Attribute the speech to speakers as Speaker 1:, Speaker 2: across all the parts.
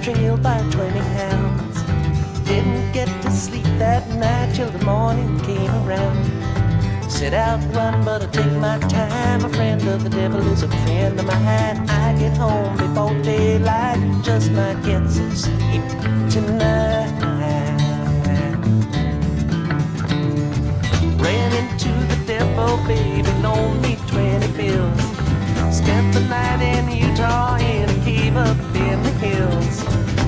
Speaker 1: trailed by 20 hounds. Didn't get to sleep that night till the morning came around. Set out running, but I take my time. A friend of the devil is a friend of mine. I get home before daylight, just might get some sleep tonight. Ran into the devil, baby, loaned me 20 bills. Spent the night in Utah in a cave up in the hills.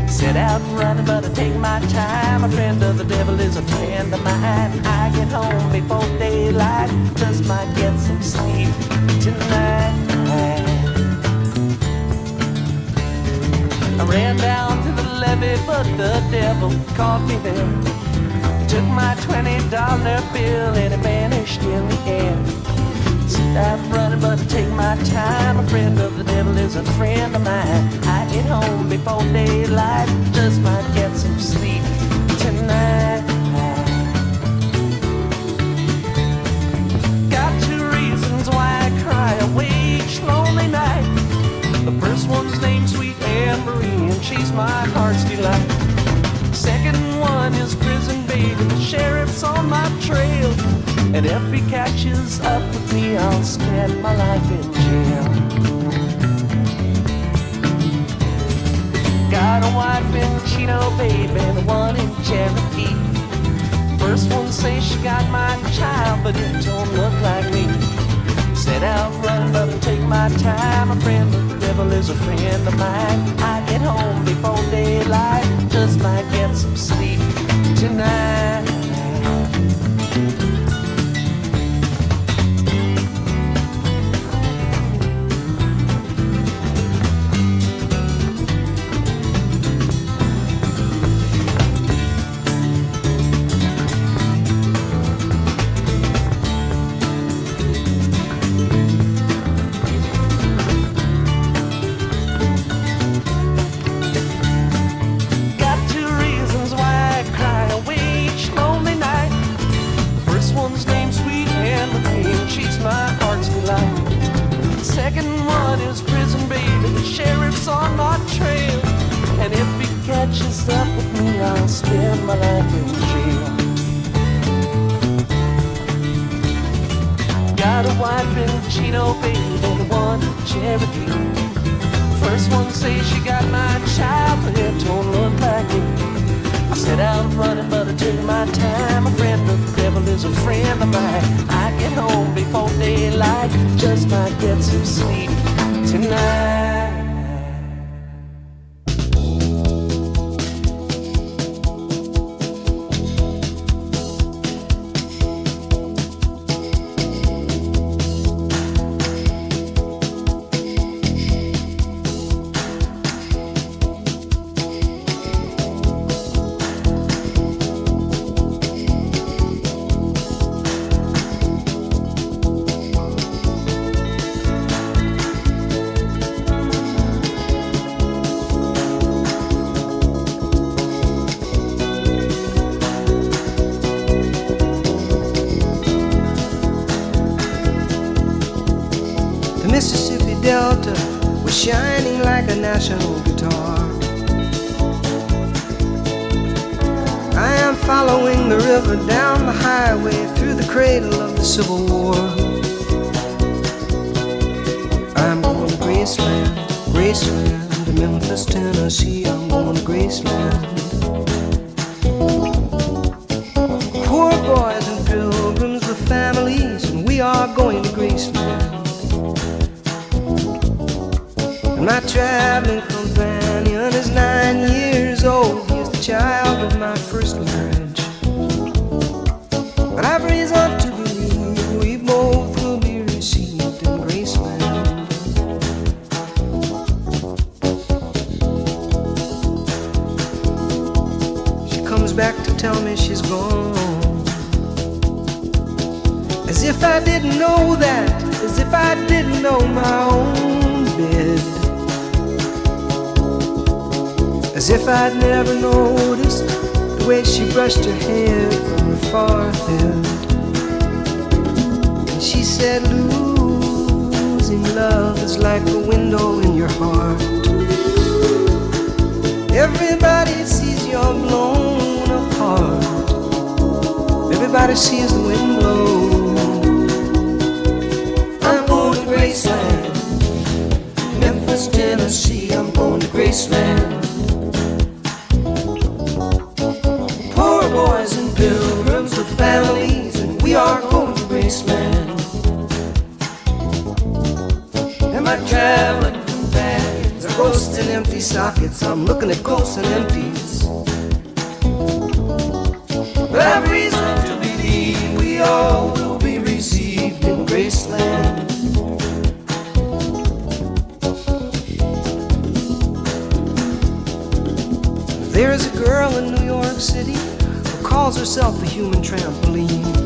Speaker 1: Set out running, but I take my time. A friend of the devil is a friend of mine. I get home before daylight, just might get some sleep tonight. I ran down to the levee, but the devil caught me there. Took my $20 bill and it vanished in the air. Set out running, but I take my time. A friend of the devil is a friend of mine. I get home before daylight, just might get some sleep tonight. Got 2 reasons why I cry away each lonely night. The first one's named Sweet Anne Marie, and she's my heart's delight. Second one is prison baby, the sheriff's on my trail. And if he catches up with me, I'll spend my life in jail. Got a wife in Chino, baby, the one in Cherokee. First one says she got my child, but it don't look like me. Set out running, but I take my time. A friend of the devil is a friend of mine. I get home before daylight, just might get some sleep tonight. Second one is prison baby, the sheriff's on my trail. And if he catches up with me, I'll spend my life in jail. Got a wife in Chino, baby, the one in Cherokee. First one says she got my child, but it don't look like it. I set out running, but I took my time. A friend of the devil is a friend of mine. I get home before daylight, just might get some sleep tonight.
Speaker 2: Mississippi Delta was shining like a national guitar. I am following the river down the highway through the cradle of the Civil War. I'm going to Graceland, Graceland, to Memphis, Tennessee. I'm going to Graceland. Poor boys and pilgrims with families, and we are going to Graceland. My traveling companion is 9 years old. He is the child of my first marriage. But I've reason to believe we both will be received in Graceland. She comes back to tell me she's gone. As if I didn't know that, as if I didn't know my own bed. As if I'd never noticed the way she brushed her hair from her forehead. And she said, losing love is like a window in your heart. Everybody sees you're blown apart. Everybody sees the wind blow. I'm going to Graceland, Memphis, Tennessee. I'm going to Graceland. Poor boys and pilgrims with families, and we are going to Graceland. And my traveling companions are ghosts in empty sockets. I'm looking at ghosts and empties. But I've reason to believe we all will be received in Graceland. There is a girl in New York City who calls herself a human trampoline.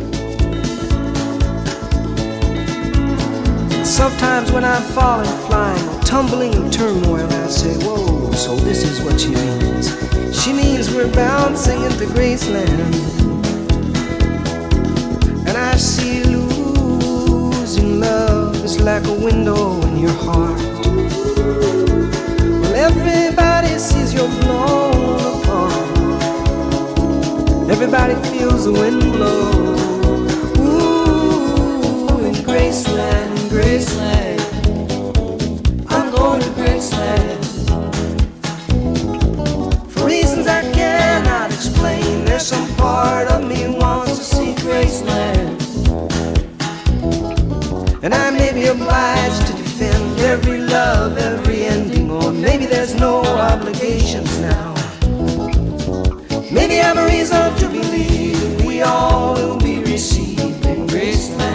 Speaker 2: Sometimes when I'm falling, flying, or tumbling in turmoil, I say, whoa, so this is what she means. She means we're bouncing into Graceland. And I see losing love is like a window in your heart. Well, everybody sees you're blown apart. Everybody feels the wind blow. Ooh, in Graceland, Graceland, I'm going to Graceland. For reasons I cannot explain, there's some part of me wants to see Graceland. And I may be obliged to defend every love, every ending, or maybe there's no obligations now. Maybe I have a reason to believe we all will be received in Graceland.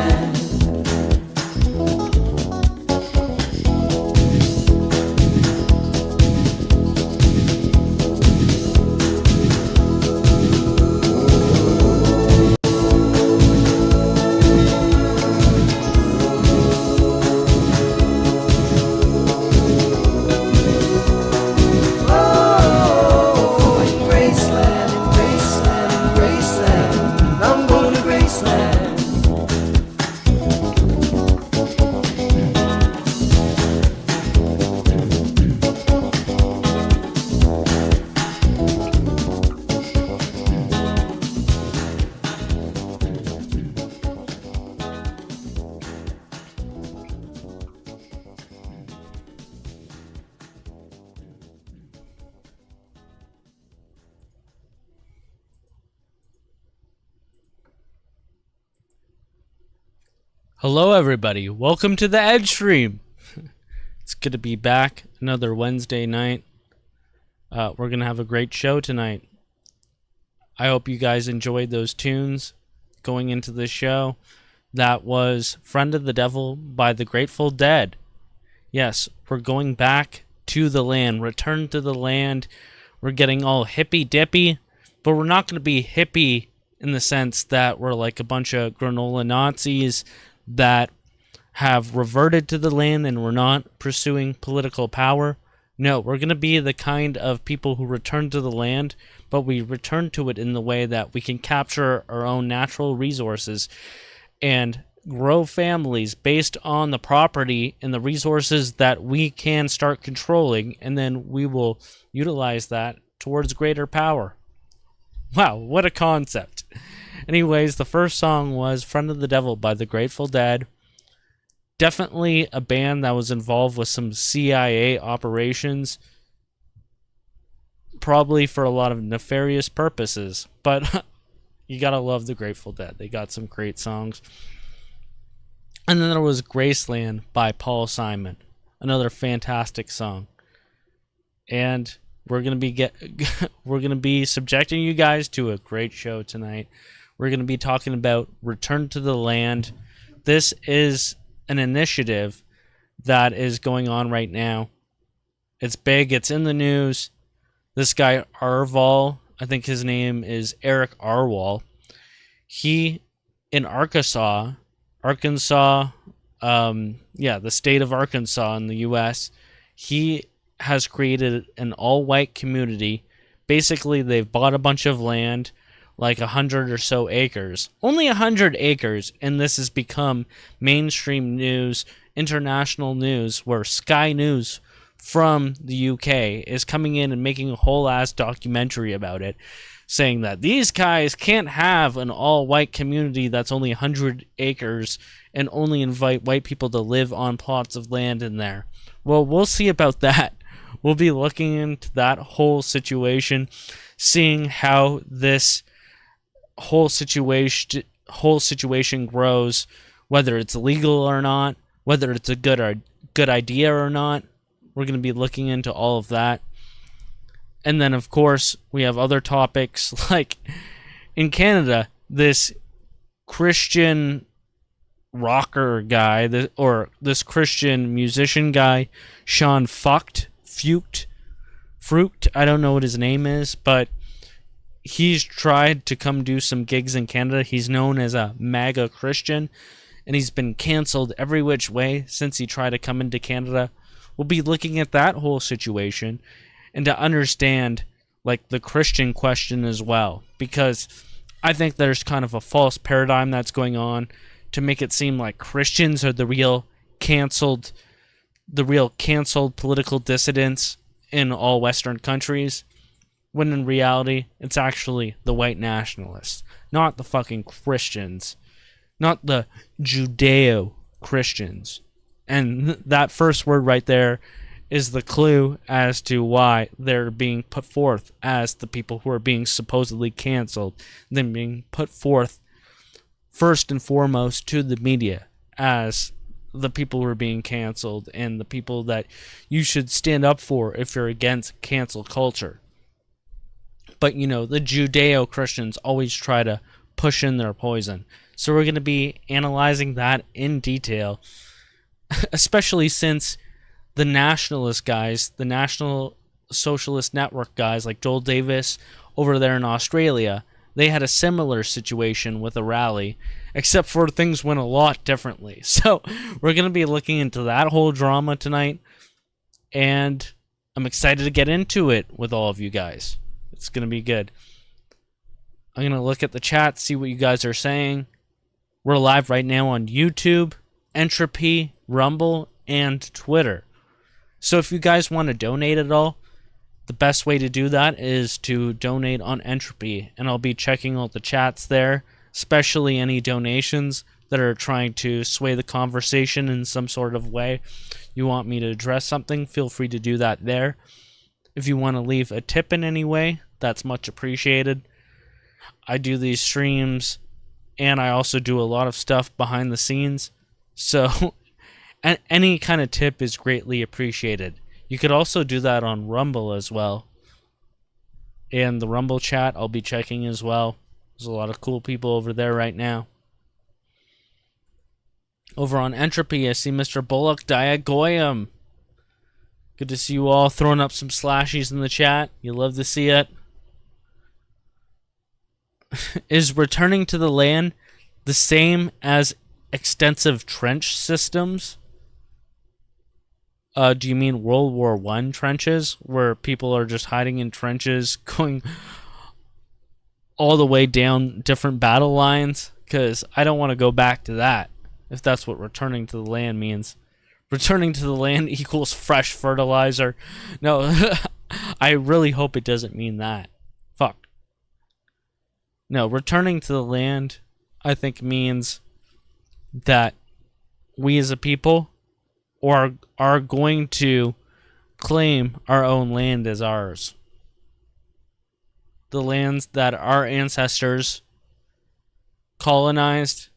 Speaker 3: Hello everybody, welcome to the EdgeStream. It's good to be back, another Wednesday night. We're going to have a great show tonight. I hope you guys enjoyed those tunes going into the show. That was Friend of the Devil by the Grateful Dead. Yes, we're going back to the land, return to the land. We're getting all hippy-dippy, but we're not going to be hippie in the sense that we're like a bunch of granola Nazis that have reverted to the land and we're not pursuing political power. No, we're going to be the kind of people who return to the land, but we return to it in the way that we can capture our own natural resources and grow families based on the property and the resources that we can start controlling, and then we will utilize that towards greater power. Wow, what a concept. Anyways, the first song was Friend of the Devil by the Grateful Dead. Definitely a band that was involved with some CIA operations, probably for a lot of nefarious purposes, but you gotta love the Grateful Dead. They got some great songs. And then there was Graceland by Paul Simon, another fantastic song. And we're gonna be subjecting you guys to a great show tonight. We're gonna be talking about Return to the Land. This is an initiative that is going on right now. It's big. It's in the news. This guy Orwoll, I think his name is Eric Orwoll. He in Arkansas, the state of Arkansas in the U.S. He has created an all-white community. Basically, they've bought a bunch of land, like 100 or so acres. Only 100 acres, and this has become mainstream news, international news, where Sky News from the UK is coming in and making a whole ass documentary about it, saying that these guys can't have an all-white community that's only 100 acres and only invite white people to live on plots of land in there. Well, we'll see about that. We'll be looking into that whole situation, seeing how this whole situation grows, whether it's legal or not, whether it's a good idea or not. We're going to be looking into all of that. And then, of course, we have other topics, like in Canada, this Christian rocker guy, or this Christian musician guy, Sean Frucht, I don't know what his name is, but he's tried to come do some gigs in Canada. He's known as a MAGA Christian, and he's been canceled every which way since he tried to come into Canada. We'll be looking at that whole situation and to understand, like, the Christian question as well, because I think there's kind of a false paradigm that's going on to make it seem like Christians are the real canceled political dissidents in all Western countries, when in reality, it's actually the white nationalists, not the fucking Christians, not the Judeo-Christians. And that first word right there is the clue as to why they're being put forth as the people who are being supposedly canceled. Them being put forth first and foremost to the media as the people who are being canceled and the people that you should stand up for if you're against cancel culture. But, you know, the Judeo-Christians always try to push in their poison. So we're going to be analyzing that in detail, especially since the nationalist guys, the National Socialist Network guys like Joel Davis over there in Australia, they had a similar situation with a rally, except for things went a lot differently. So we're going to be looking into that whole drama tonight, and I'm excited to get into it with all of you guys. It's going to be good. I'm going to look at the chat, see what you guys are saying. We're live right now on YouTube, Entropy, Rumble, and Twitter. So if you guys want to donate at all, the best way to do that is to donate on Entropy, and I'll be checking all the chats there, especially any donations that are trying to sway the conversation in some sort of way. You want me to address something, feel free to do that there. If you want to leave a tip in any way, that's much appreciated. I do these streams, and I also do a lot of stuff behind the scenes, so any kind of tip is greatly appreciated. You could also do that on Rumble as well. And the Rumble chat, I'll be checking as well. There's a lot of cool people over there right now. Over on Entropy, I see Mr. Bullock, Diagoyam. Good to see you all throwing up some slashies in the chat. You love to see it. Is returning to the land the same as extensive trench systems? Do you mean World War I trenches, where people are just hiding in trenches, going all the way down different battle lines? Because I don't want to go back to that, if that's what returning to the land means. Returning to the land equals fresh fertilizer. No, I really hope it doesn't mean that. Fuck. No, returning to the land, I think, means that we as a people are going to claim our own land as ours. The lands that our ancestors colonized,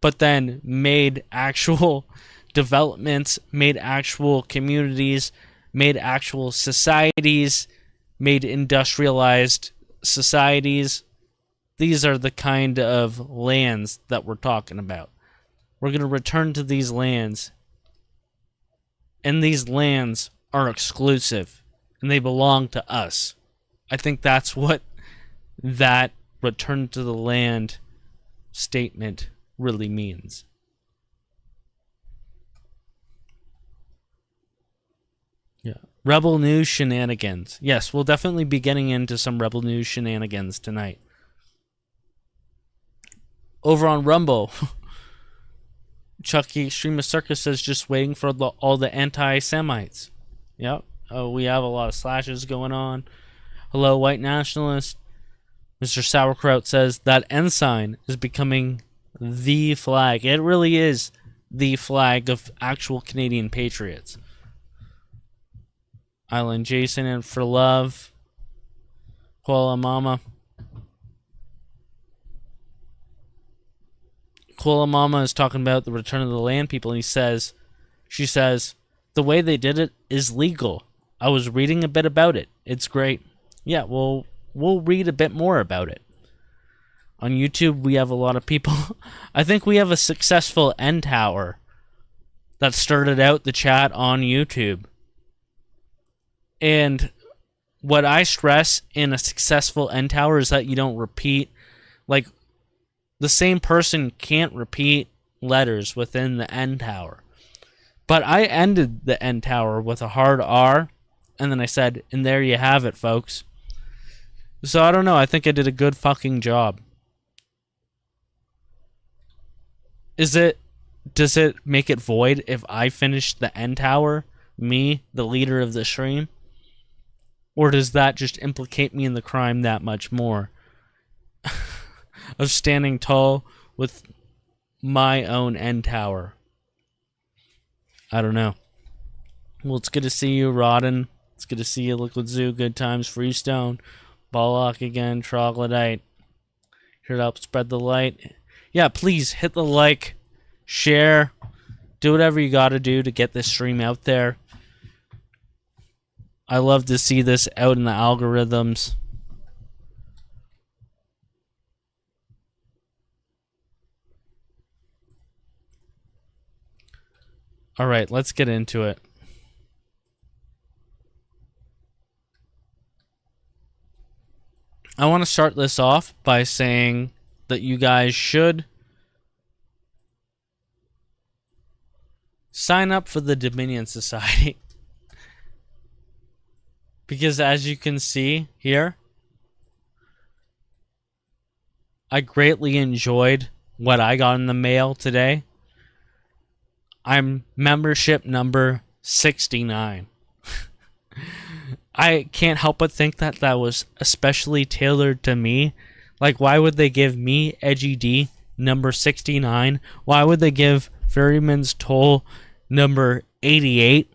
Speaker 3: but then made actual developments, made actual communities, made actual societies, made industrialized societies. These are the kind of lands that we're talking about. We're going to return to these lands, and these lands are exclusive, and they belong to us. I think that's what that return to the land statement really means. Yeah. Rebel News shenanigans. Yes, we'll definitely be getting into some Rebel News shenanigans tonight. Over on Rumble, Chucky Extremist Circus says just waiting for all the anti-Semites. Yep. We have a lot of slashes going on. Hello, white nationalist. Mr. Sauerkraut says that ensign is becoming the flag. It really is the flag of actual Canadian patriots. Island Jason and for love. Koala Mama. Koala Mama is talking about the Return of the Land people, and she says, the way they did it is legal. I was reading a bit about it. It's great. Yeah, well, we'll read a bit more about it. On YouTube, we have a lot of people. I think we have a successful end tower that started out the chat on YouTube. And what I stress in a successful end tower is that you don't repeat. Like, the same person can't repeat letters within the end tower. But I ended the end tower with a hard R, and then I said, and there you have it, folks. So I don't know, I think I did a good fucking job. Does it make it void if I finish the end tower, me, the leader of the stream? Or does that just implicate me in the crime that much more? Of standing tall with my own end tower. I don't know. Well, it's good to see you, Rodden. It's good to see you, Liquid Zoo, Good Times, Freestone, Ballock again, Troglodyte. Here to help spread the light. Yeah, please hit the like, share, do whatever you gotta do to get this stream out there. I love to see this out in the algorithms. Alright, let's get into it. I want to start this off by saying that you guys should sign up for the Dominion Society. Because as you can see here, I greatly enjoyed what I got in the mail today. I'm membership number 69. I can't help but think that that was especially tailored to me. Like, why would they give me, Edgy D, number 69? Why would they give Ferryman's Toll number 88?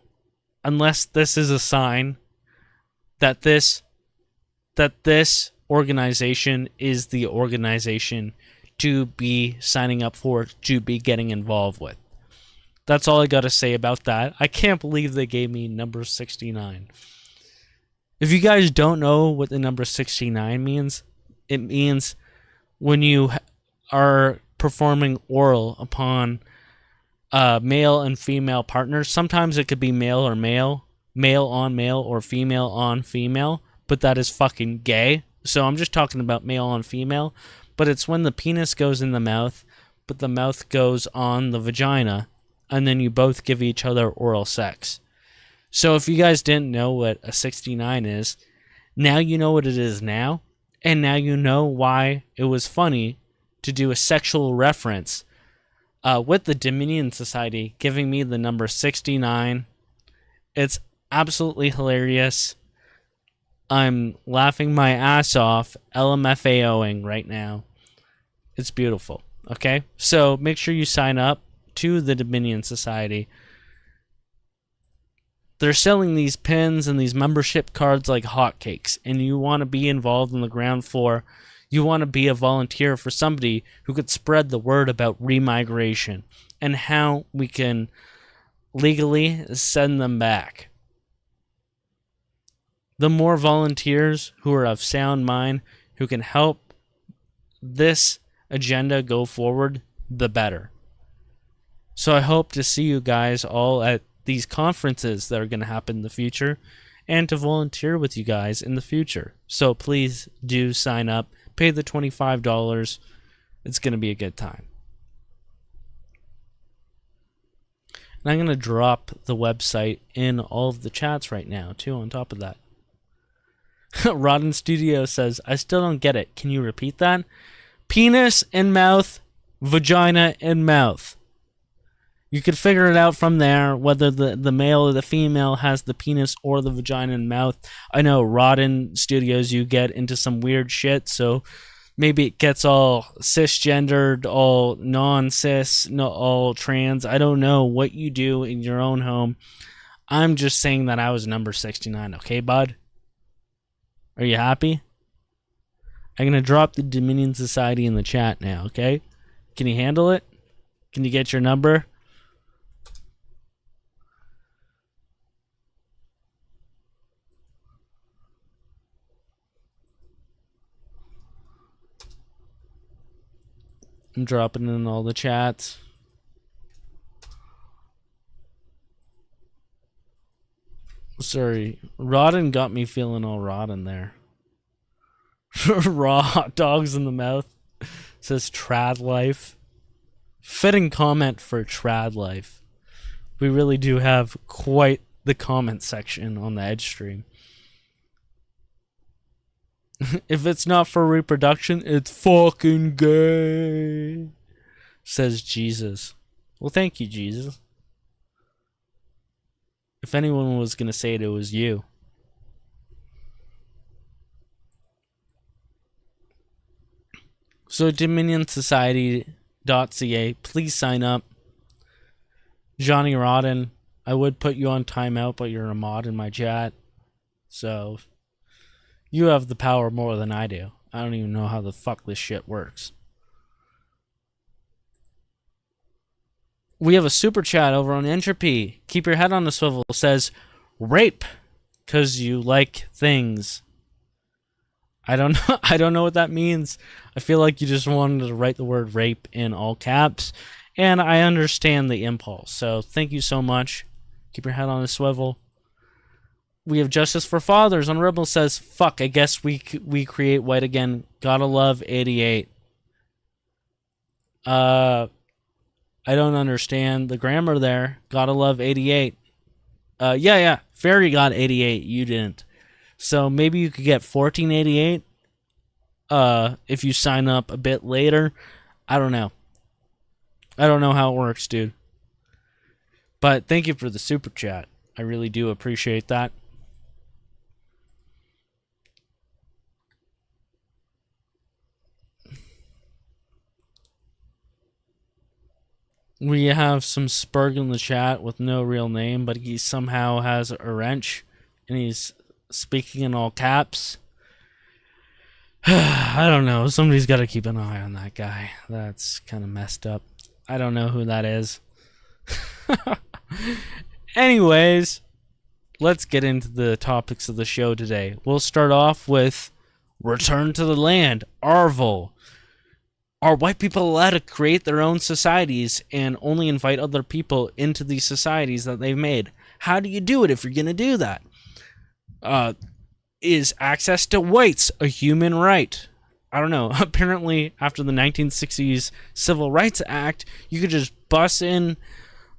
Speaker 3: Unless this is a sign that this organization is the organization to be signing up for, to be getting involved with. That's all I gotta say about that. I can't believe they gave me number 69. If you guys don't know what the number 69 means, it means when you are performing oral upon male and female partners. Sometimes it could be male or male on male, or female on female, but that is fucking gay. So I'm just talking about male on female, but it's when the penis goes in the mouth, but the mouth goes on the vagina, and then you both give each other oral sex. So if you guys didn't know what a 69 is, now you know what it is now, and now you know why it was funny to do a sexual reference with the Dominion Society giving me the number 69. It's absolutely hilarious. I'm laughing my ass off, LMFAOing right now. It's beautiful, okay? So make sure you sign up to the Dominion Society. They're selling these pins and these membership cards like hotcakes, and you want to be involved in the ground floor. You want to be a volunteer for somebody who could spread the word about remigration and how we can legally send them back. The more volunteers who are of sound mind, who can help this agenda go forward, the better. So I hope to see you guys all at these conferences that are going to happen in the future, and to volunteer with you guys in the future. So please do sign up, pay the $25. It's going to be a good time. And I'm going to drop the website in all of the chats right now, too, on top of that. Rodden Studio says, I still don't get it. Can you repeat that? Penis in mouth, vagina in mouth. You could figure it out from there, whether the male or the female has the penis or the vagina and mouth. I know Rodden Studios, you get into some weird shit, so maybe it gets all cisgendered, all non-cis, all trans. I don't know what you do in your own home. I'm just saying that I was number 69, okay, bud? Are you happy? I'm going to drop the Dominion Society in the chat now, okay? Can you handle it? Can you get your number? I'm dropping in all the chats. Sorry, Rodden got me feeling all rotten there. Raw hot dogs in the mouth. Says trad life. Fitting comment for trad life. We really do have quite the comment section on the EdgeStream. If it's not for reproduction, it's fucking gay, says Jesus. Well, thank you, Jesus. If anyone was going to say it, it was you. So, DominionSociety.ca, please sign up. Johnny Rodden, I would put you on timeout, but you're a mod in my chat. So, you have the power more than I do. I don't even know how the fuck this shit works. We have a super chat over on Entropy. Keep your head on the swivel. Says, rape, 'cause you like things. I don't know. I don't know what that means. I feel like you just wanted to write the word rape in all caps, and I understand the impulse. So thank you so much. Keep your head on the swivel. We have Justice for Fathers on Rebel. Says, fuck, I guess we create white again. Gotta love 88. I don't understand the grammar there. Gotta love 88. Yeah. Fairy got 88. You didn't. So maybe you could get 1488 if you sign up a bit later. I don't know. I don't know how it works, dude. But thank you for the super chat. I really do appreciate that. We have some Spurg in the chat with no real name, but he somehow has a wrench, and he's speaking in all caps. I don't know. Somebody's got to keep an eye on that guy. That's kind of messed up. I don't know who that is. Anyways, let's get into the topics of the show today. We'll start off with Return to the Land, Orwoll. Are white people allowed to create their own societies and only invite other people into these societies that they've made? How do you do it if you're going to do that? Is access to whites a human right? I don't know. Apparently, after the 1960s Civil Rights Act, you could just bus in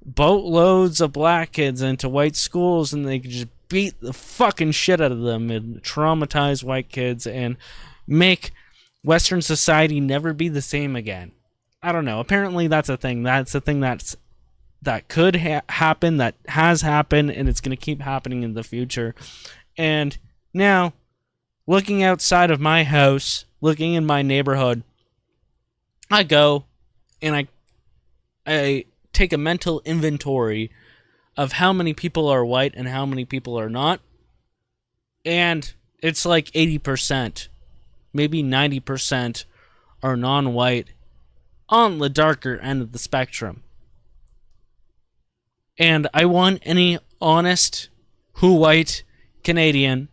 Speaker 3: boatloads of black kids into white schools and they could just beat the fucking shit out of them and traumatize white kids and make Western society never be the same again. I don't know. Apparently that's a thing. That's a thing that could happen, that has happened, and it's going to keep happening in the future. And now, looking outside of my house, looking in my neighborhood, I go and I take a mental inventory of how many people are white and how many people are not. And it's like 80%. Maybe 90% are non-white on the darker end of the spectrum. And I want any honest, white Canadian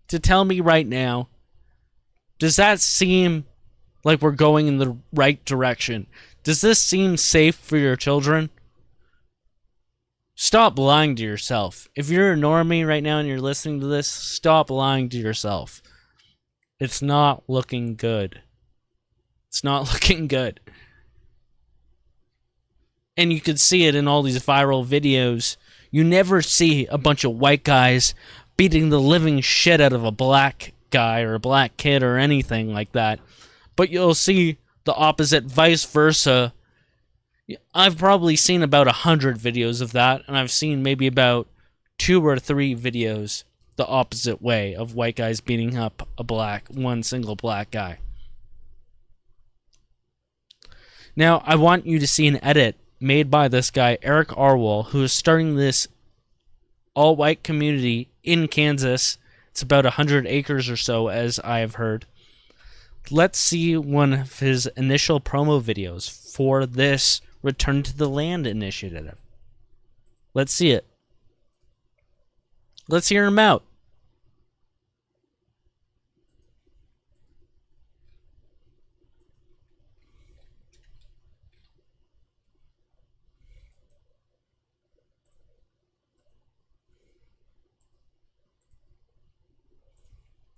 Speaker 3: to tell me right now, does that seem like we're going in the right direction? Does this seem safe for your children? Stop lying to yourself. If you're a normie right now and you're listening to this, stop lying to yourself. It's not looking good. It's not looking good. And you could see it in all these viral videos. You never see a bunch of white guys beating the living shit out of a black guy or a black kid or anything like that. But you'll see the opposite, vice versa. I've probably seen about 100 videos of that, and I've seen maybe about 2 or 3 videos the opposite way of white guys beating up one single black guy. Now, I want you to see an edit made by this guy, Eric Orwoll, who is starting this all-white community in Kansas. It's about 100 acres or so, as I have heard. Let's see one of his initial promo videos for this Return to the Land initiative. Let's see it. Let's hear him out.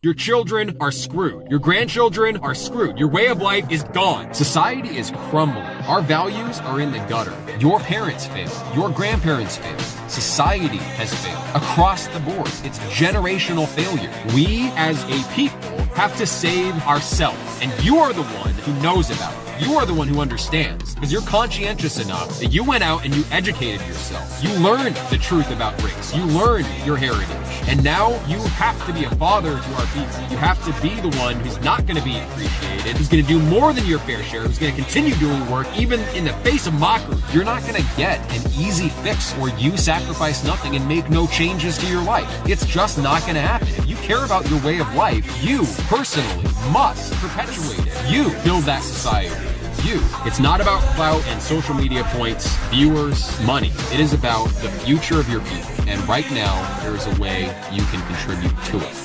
Speaker 4: Your children are screwed. Your grandchildren are screwed. Your way of life is gone. Society is crumbling. Our values are in the gutter. Your parents failed. Your grandparents failed. Society has failed. Across the board, it's generational failure. We, as a people, have to save ourselves. And you are the one who knows about it. You are the one who understands, because you're conscientious enough that you went out and you educated yourself. You learned the truth about race. You learned your heritage. And now you have to be a father to our people. You have to be the one who's not going to be appreciated, who's going to do more than your fair share, who's going to continue doing work, even in the face of mockery. You're not going to get an easy fix where you sacrifice nothing and make no changes to your life. It's just not going to happen. If you care about your way of life, you personally must perpetuate it. You build that society. You. It's not about clout and social media points, viewers, money. It is about the future of your people. And right now, there is a way you can contribute to it.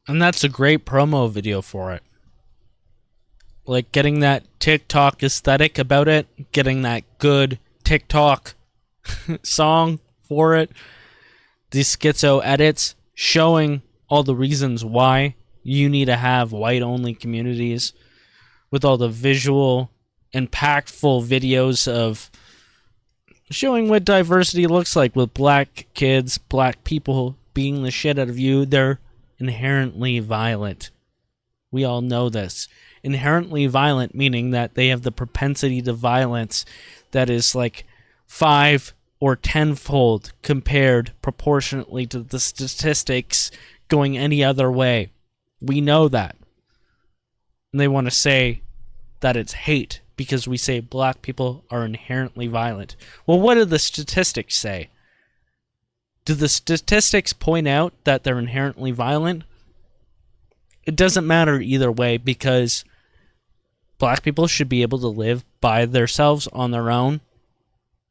Speaker 3: And that's a great promo video for it. Like getting that TikTok aesthetic about it, getting that good TikTok song for it, these schizo edits showing all the reasons why you need to have white-only communities, with all the visual, impactful videos of showing what diversity looks like, with black kids, black people beating the shit out of you. They're inherently violent. We all know this. Inherently violent, meaning that they have the propensity to violence that is like 5 or 10-fold compared proportionately to the statistics going any other way. We know that. And they want to say that it's hate because we say black people are inherently violent. Well, what do the statistics say? Do the statistics point out that they're inherently violent? It doesn't matter either way, because black people should be able to live by themselves on their own,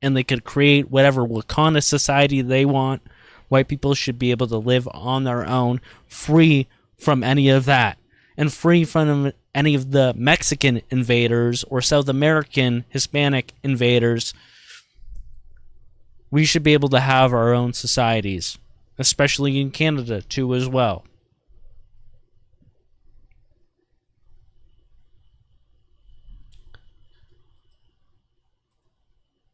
Speaker 3: and they could create whatever Wakanda society they want. White people should be able to live on their own, free from any of that, and free from any of the Mexican invaders or South American Hispanic invaders. We should be able to have our own societies, especially in Canada too as well.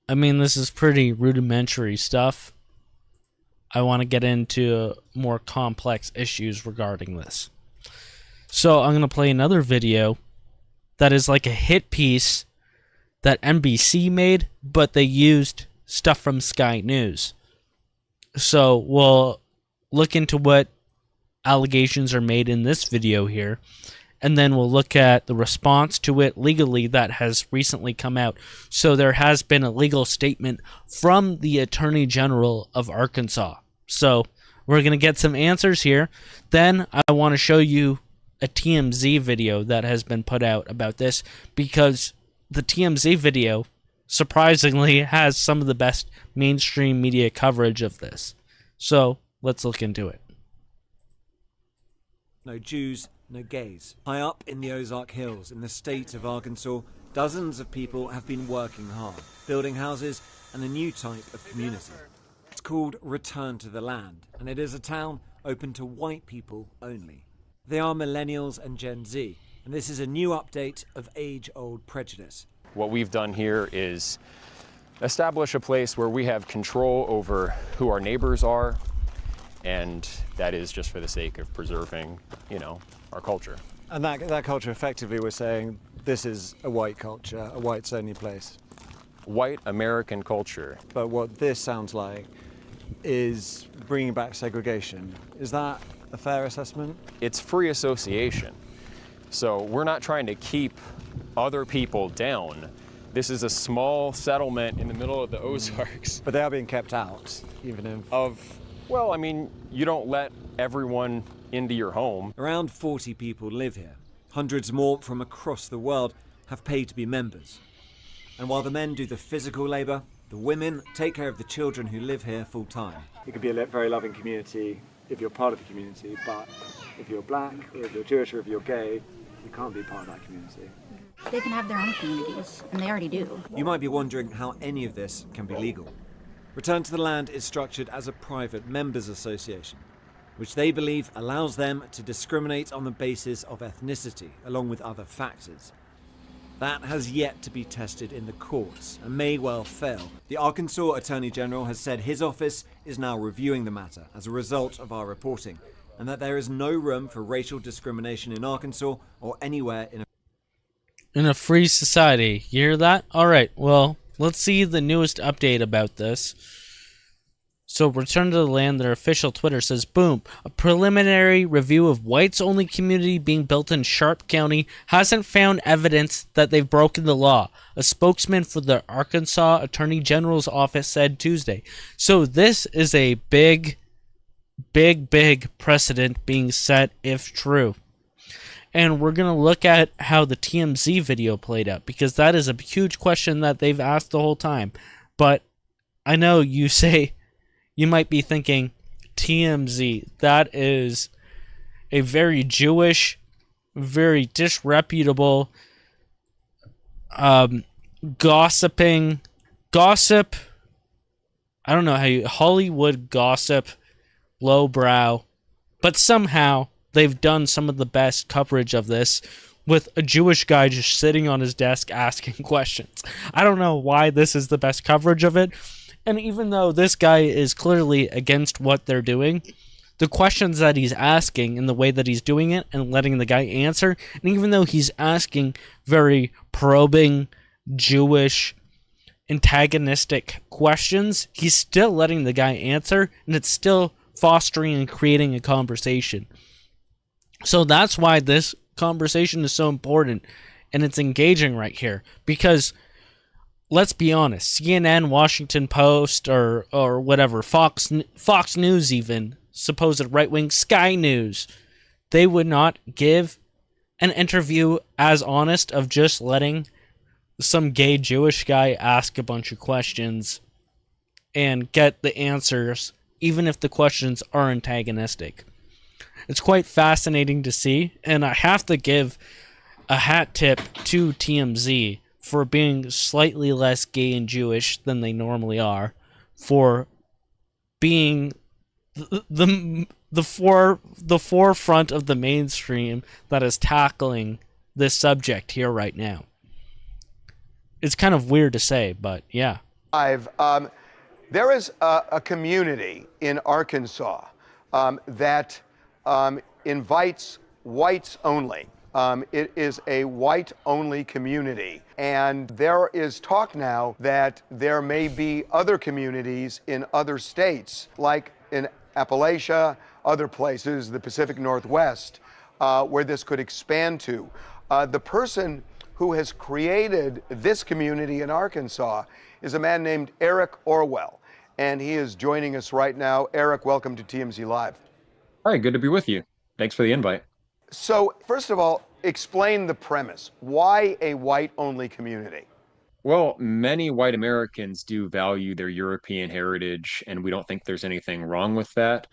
Speaker 3: I mean, this is pretty rudimentary stuff. I want to get into more complex issues regarding this. So I'm going to play another video that is like a hit piece that NBC made, but they used stuff from Sky News. So we'll look into what allegations are made in this video here, and then we'll look at the response to it legally that has recently come out. So there has been a legal statement from the Attorney General of Arkansas. So we're going to get some answers here. Then I want to show you a TMZ video that has been put out about this, because the TMZ video surprisingly has some of the best mainstream media coverage of this. So let's look into it.
Speaker 5: No Jews, no gays. High up in the Ozark Hills in the state of Arkansas, dozens of people have been working hard, building houses and a new type of community. It's called Return to the Land, and it is a town open to white people only. They are millennials and Gen Z, and this is a new update of age-old prejudice.
Speaker 6: What we've done here is establish a place where we have control over who our neighbors are and that is just for the sake of preserving, you know, our culture.
Speaker 5: And that culture, effectively, we're saying this is a white culture, a whites-only place.
Speaker 6: White American culture.
Speaker 5: But what this sounds like is bringing back segregation. Is that a fair assessment?
Speaker 6: It's free association. So we're not trying to keep other people down. This is a small settlement in the middle of the Ozarks.
Speaker 5: But they are being kept out, even if...
Speaker 6: Well, I mean, you don't let everyone into your home.
Speaker 5: Around 40 people live here. Hundreds more from across the world have paid to be members. And while the men do the physical labour, the women take care of the children who live here full time. It could be a very loving community if you're part of the community, but if you're black, or if you're Jewish, or if you're gay, you can't be part of that community.
Speaker 7: They can have their own communities, and they already do.
Speaker 5: You might be wondering how any of this can be legal. Return to the Land is structured as a private members association, which they believe allows them to discriminate on the basis of ethnicity, along with other factors. That has yet to be tested in the courts and may well fail. The Arkansas Attorney General has said his office is now reviewing the matter as a result of our reporting, and that there is no room for racial discrimination in Arkansas or anywhere
Speaker 3: In a free society. You hear that? Alright, well, let's see the newest update about this. So, Return to the Land, their official Twitter says, boom, a preliminary review of whites-only community being built in Sharp County hasn't found evidence that they've broken the law, a spokesman for the Arkansas Attorney General's office said Tuesday. So, this is a big precedent being set if true. And we're going to look at how the TMZ video played out, because that is a huge question that they've asked the whole time. But I know you might be thinking, TMZ, that is a very Jewish, very disreputable, gossip, I don't know how Hollywood gossip, lowbrow, but somehow they've done some of the best coverage of this with a Jewish guy just sitting on his desk asking questions. I don't know why this is the best coverage of it. And even though this guy is clearly against what they're doing, the questions that he's asking and the way that he's doing it and letting the guy answer, and even though he's asking very probing, Jewish, antagonistic questions, he's still letting the guy answer, and it's still fostering and creating a conversation. So that's why this conversation is so important, and it's engaging right here, because let's be honest, CNN, Washington Post, or whatever, Fox News even, supposed right-wing Sky News, they would not give an interview as honest of just letting some gay Jewish guy ask a bunch of questions and get the answers, even if the questions are antagonistic. It's quite fascinating to see, and I have to give a hat tip to TMZ for being slightly less gay and Jewish than they normally are, for being the forefront of the mainstream that is tackling this subject here right now. It's kind of weird to say, but yeah.
Speaker 8: There is a community in Arkansas that invites whites only. It is a white-only community, and there is talk now that there may be other communities in other states, like in Appalachia, other places, the Pacific Northwest, where this could expand to. The person who has created this community in Arkansas is a man named Eric Orwoll, and he is joining us right now. Eric, welcome to TMZ Live.
Speaker 6: Hi, good to be with you. Thanks for the invite.
Speaker 8: So, first of all, explain the premise. Why a white-only community?
Speaker 6: Well, many white Americans do value their European heritage, and we don't think there's anything wrong with that.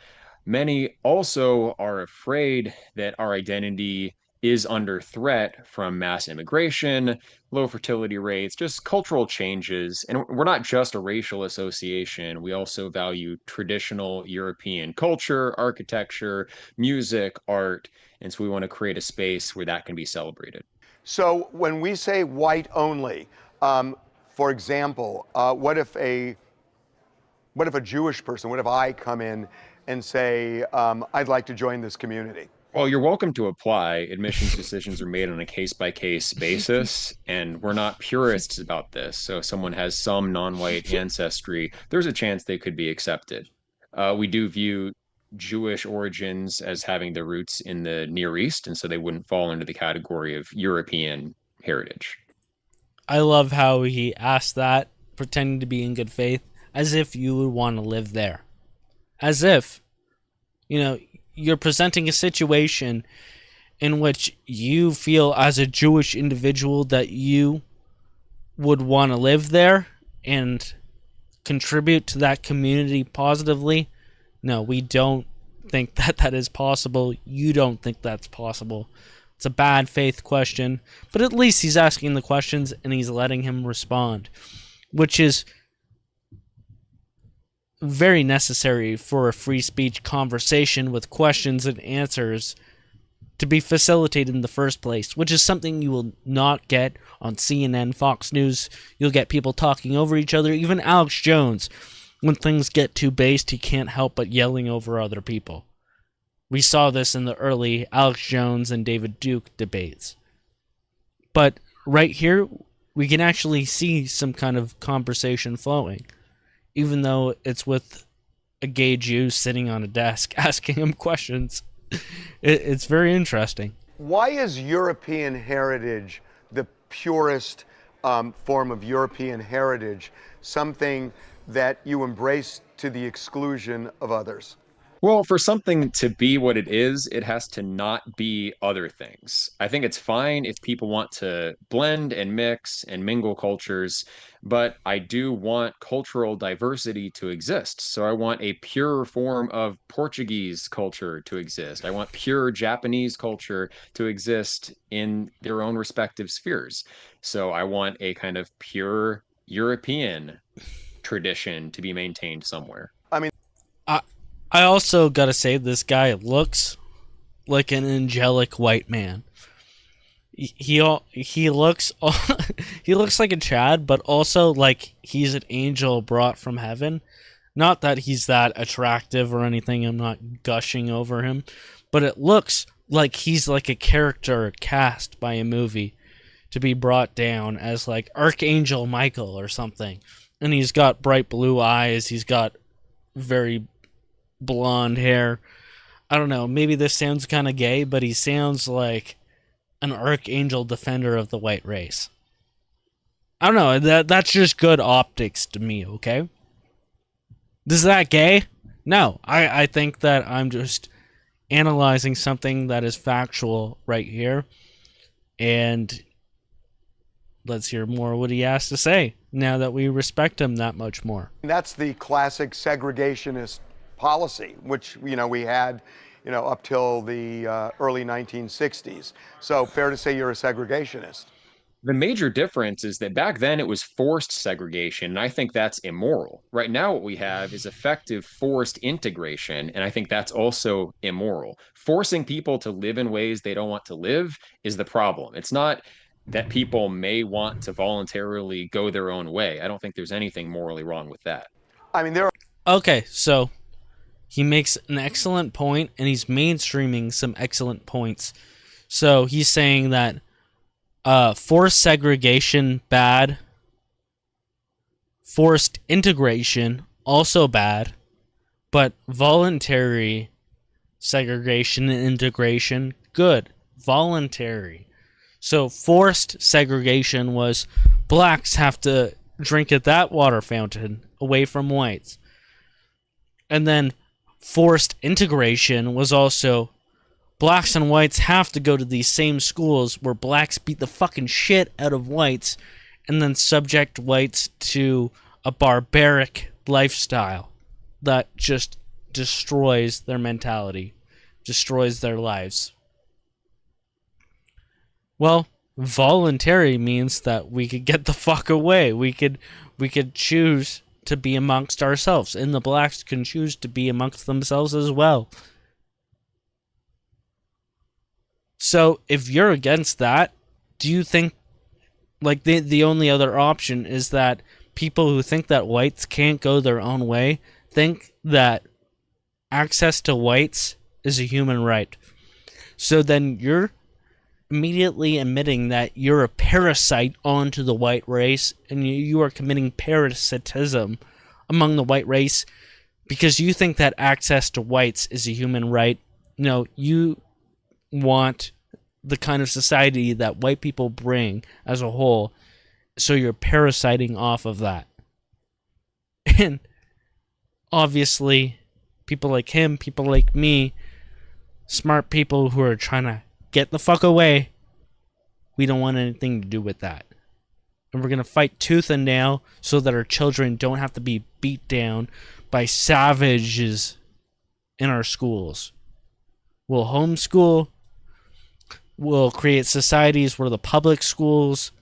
Speaker 6: Many also are afraid that our identity is under threat from mass immigration, low fertility rates, just cultural changes. And we're not just a racial association. We also value traditional European culture, architecture, music, art. And so we want to create a space where that can be celebrated.
Speaker 8: So when we say white only, for example, what if a Jewish person, what if I come in and say, I'd like to join this community?
Speaker 6: Well, you're welcome to apply. Admissions decisions are made on a case-by-case basis, and we're not purists about this. So if someone has some non-white ancestry, there's a chance they could be accepted. We do view Jewish origins as having their roots in the Near East, and so they wouldn't fall into the category of European heritage.
Speaker 3: I love how he asked that, pretending to be in good faith, as if you would want to live there. As if, you're presenting a situation in which you feel as a Jewish individual that you would want to live there and contribute to that community positively. No, we don't think that that is possible. You don't think that's possible. It's a bad faith question, but at least he's asking the questions and he's letting him respond, which is very necessary for a free speech conversation with questions and answers to be facilitated in the first place, which is something you will not get on CNN, Fox News. You'll get people talking over each other. Even Alex Jones, when things get too based, he can't help but yelling over other people. We saw this in the early Alex Jones and David Duke debates. But right here, we can actually see some kind of conversation flowing, even though it's with a gay Jew sitting on a desk asking him questions. It's very interesting.
Speaker 8: Why is European heritage the purest form of European heritage, something that you embrace to the exclusion of others?
Speaker 6: Well, for something to be what it is, it has to not be other things. I think it's fine if people want to blend and mix and mingle cultures, but I do want cultural diversity to exist. So I want a pure form of Portuguese culture to exist. I want pure Japanese culture to exist in their own respective spheres. So I want a kind of pure European tradition to be maintained somewhere.
Speaker 3: I also gotta say, this guy looks like an angelic white man. He looks he looks like a Chad, but also like he's an angel brought from heaven. Not that he's that attractive or anything. I'm not gushing over him, but it looks like he's like a character cast by a movie to be brought down as like Archangel Michael or something. And he's got bright blue eyes. He's got very blonde hair. I don't know, maybe this sounds kind of gay, but he sounds like an archangel defender of the white race. I don't know, that's just good optics to me, okay? Is that gay? No, I think that I'm just analyzing something that is factual right here, and let's hear more what he has to say now that we respect him that much more.
Speaker 8: That's the classic segregationist policy, which we had up till the early 1960s. So fair to say you're a segregationist.
Speaker 6: The major difference is that back then it was forced segregation, and I think that's immoral. Right now what we have is effective forced integration, and I think that's also immoral. Forcing people to live in ways they don't want to live is the problem. It's not that people may want to voluntarily go their own way. I don't think there's anything morally wrong with that.
Speaker 8: There are...
Speaker 3: Okay, so he makes an excellent point, and he's mainstreaming some excellent points. So he's saying that forced segregation, bad. Forced integration, also bad. But voluntary segregation and integration, good. Voluntary. So forced segregation was blacks have to drink at that water fountain away from whites. And then forced integration was also blacks and whites have to go to these same schools where blacks beat the fucking shit out of whites and then subject whites to a barbaric lifestyle that just destroys their mentality, destroys their lives. Well, voluntary means that we could get the fuck away. We could choose to be amongst ourselves, and the blacks can choose to be amongst themselves as well. So if you're against that, do you think like the only other option is that people who think that whites can't go their own way think that access to whites is a human right. So then you're immediately admitting that you're a parasite onto the white race, and you are committing parasitism among the white race because you think that access to whites is a human right. No, you want the kind of society that white people bring as a whole, so you're parasiting off of that. And obviously, people like him, people like me, smart people who are trying to get the fuck away, we don't want anything to do with that. And we're going to fight tooth and nail so that our children don't have to be beat down by savages in our schools. We'll homeschool. We'll create societies where the public schools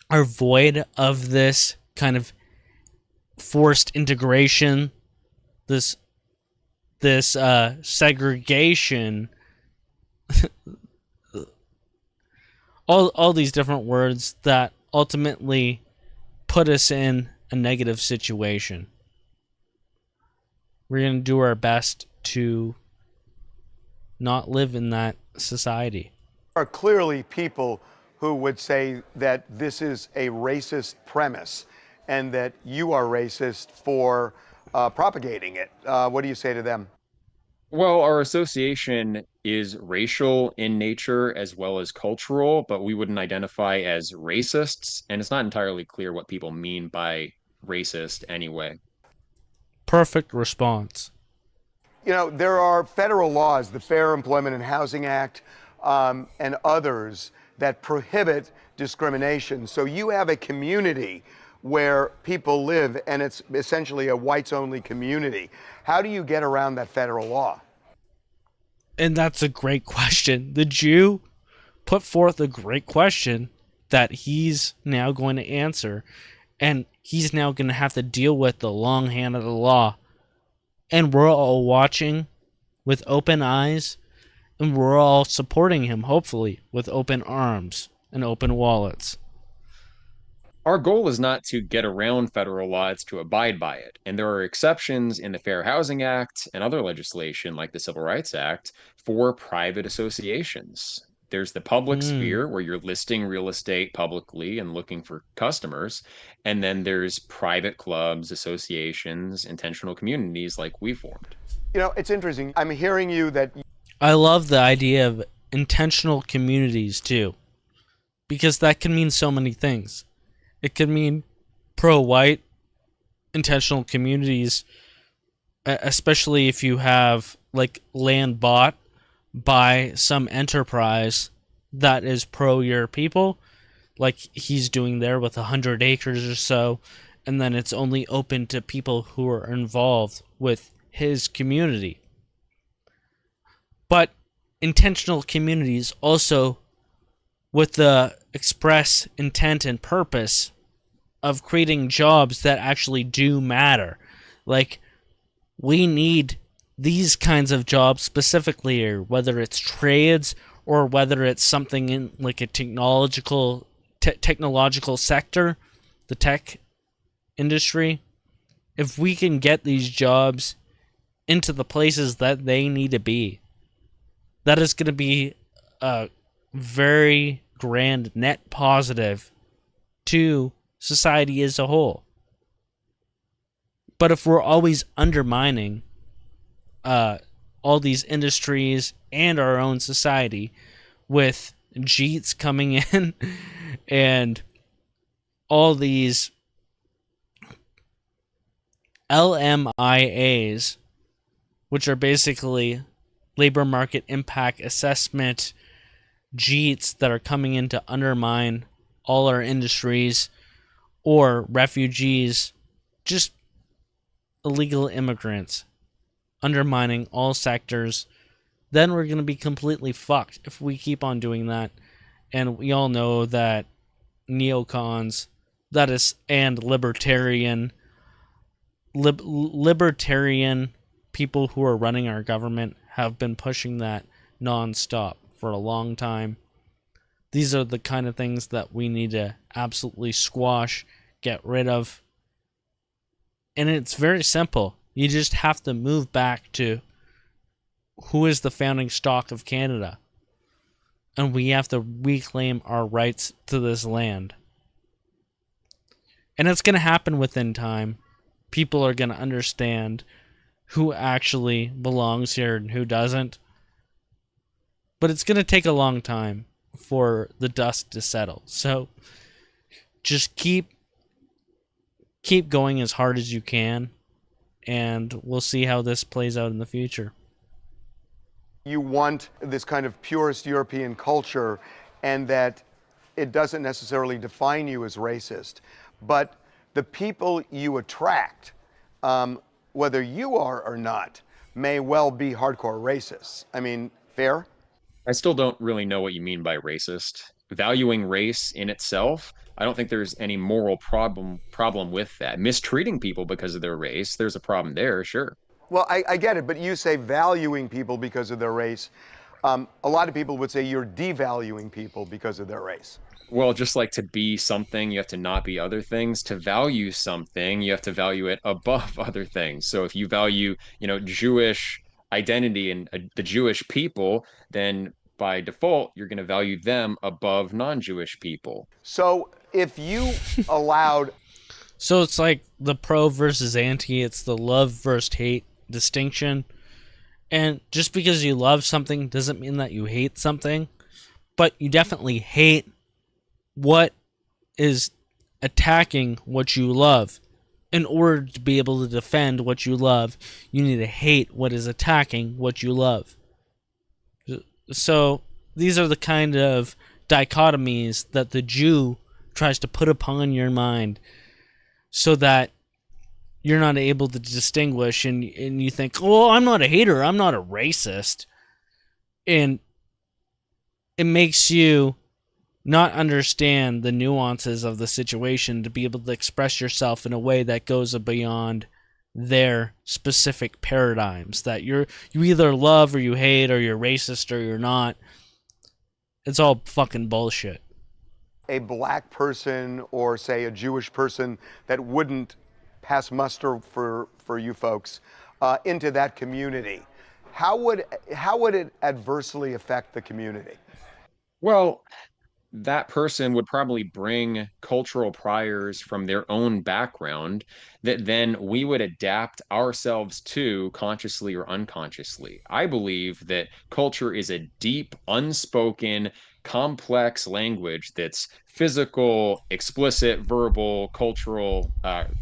Speaker 3: are void of this kind of forced integration, this segregation, all these different words that ultimately put us in a negative situation. We're going to do our best to not live in that society.
Speaker 8: There are clearly people who would say that this is a racist premise and that you are racist for propagating it. What do you say to them?
Speaker 6: Well, our association is racial in nature as well as cultural, but we wouldn't identify as racists, and it's not entirely clear what people mean by racist anyway.
Speaker 3: Perfect response.
Speaker 8: You know, there are federal laws, the Fair Employment and Housing Act, and others that prohibit discrimination. So you have a community where people live, and it's essentially a whites-only community. How do you get around that federal law?
Speaker 3: And that's a great question. The Jew put forth a great question that he's now going to answer, and he's now going to have to deal with the long hand of the law. And we're all watching with open eyes, and we're all supporting him, hopefully, with open arms and open wallets.
Speaker 6: Our goal is not to get around federal law, it's to abide by it. And there are exceptions in the Fair Housing Act and other legislation like the Civil Rights Act for private associations. There's the public sphere where you're listing real estate publicly and looking for customers. And then there's private clubs, associations, intentional communities like we formed.
Speaker 8: You know, it's interesting. I'm hearing you that...
Speaker 3: I love the idea of intentional communities too, because that can mean so many things. It could mean pro-white intentional communities, especially if you have like land bought by some enterprise that is pro your people, like he's doing there with 100 acres or so, and then it's only open to people who are involved with his community. But intentional communities also with the express intent and purpose of creating jobs that actually do matter. Like, we need these kinds of jobs specifically, or whether it's trades or whether it's something in like a technological sector, the tech industry. If we can get these jobs into the places that they need to be, that is going to be a very grand net positive to society as a whole. But if we're always undermining all these industries and our own society with Jeets coming in and all these LMIAs, which are basically labor market impact assessment Jeets that are coming in to undermine all our industries, or refugees, just illegal immigrants undermining all sectors, then we're going to be completely fucked if we keep on doing that. And we all know that neocons, that is, and libertarian people who are running our government have been pushing that non-stop for a long time. These are the kind of things that we need to absolutely squash, get rid of. And it's very simple. You just have to move back to who is the founding stock of Canada. And we have to reclaim our rights to this land. And it's going to happen within time. People are going to understand who actually belongs here and who doesn't. But it's going to take a long time for the dust to settle. So just keep going as hard as you can, and we'll see how this plays out in the future.
Speaker 8: You want this kind of purist European culture, and that it doesn't necessarily define you as racist, but the people you attract, whether you are or not, may well be hardcore racists. I mean, fair?
Speaker 6: I still don't really know what you mean by racist. Valuing race in itself, I don't think there's any moral problem with that. Mistreating people because of their race, there's a problem there, sure.
Speaker 8: Well, I get it, but you say valuing people because of their race. A lot of people would say you're devaluing people because of their race.
Speaker 6: Well, just like to be something, you have to not be other things. To value something, you have to value it above other things. So if you value, Jewish identity and the Jewish people, then by default, you're going to value them above non-Jewish people.
Speaker 8: So if you allowed...
Speaker 3: So it's like the pro versus anti, it's the love versus hate distinction. And just because you love something doesn't mean that you hate something, but you definitely hate what is attacking what you love. In order to be able to defend what you love, you need to hate what is attacking what you love. So these are the kind of dichotomies that the Jew tries to put upon your mind so that you're not able to distinguish, and you think, oh, I'm not a hater, I'm not a racist. And it makes you not understand the nuances of the situation to be able to express yourself in a way that goes beyond their specific paradigms, that you either love or you hate, or you're racist or you're not. It's all fucking bullshit.
Speaker 8: A black person or, say, a Jewish person that wouldn't pass muster for you folks into that community, how would it adversely affect the community?
Speaker 6: Well, that person would probably bring cultural priors from their own background that then we would adapt ourselves to consciously or unconsciously. I believe that culture is a deep, unspoken, complex language that's physical, explicit, verbal, cultural,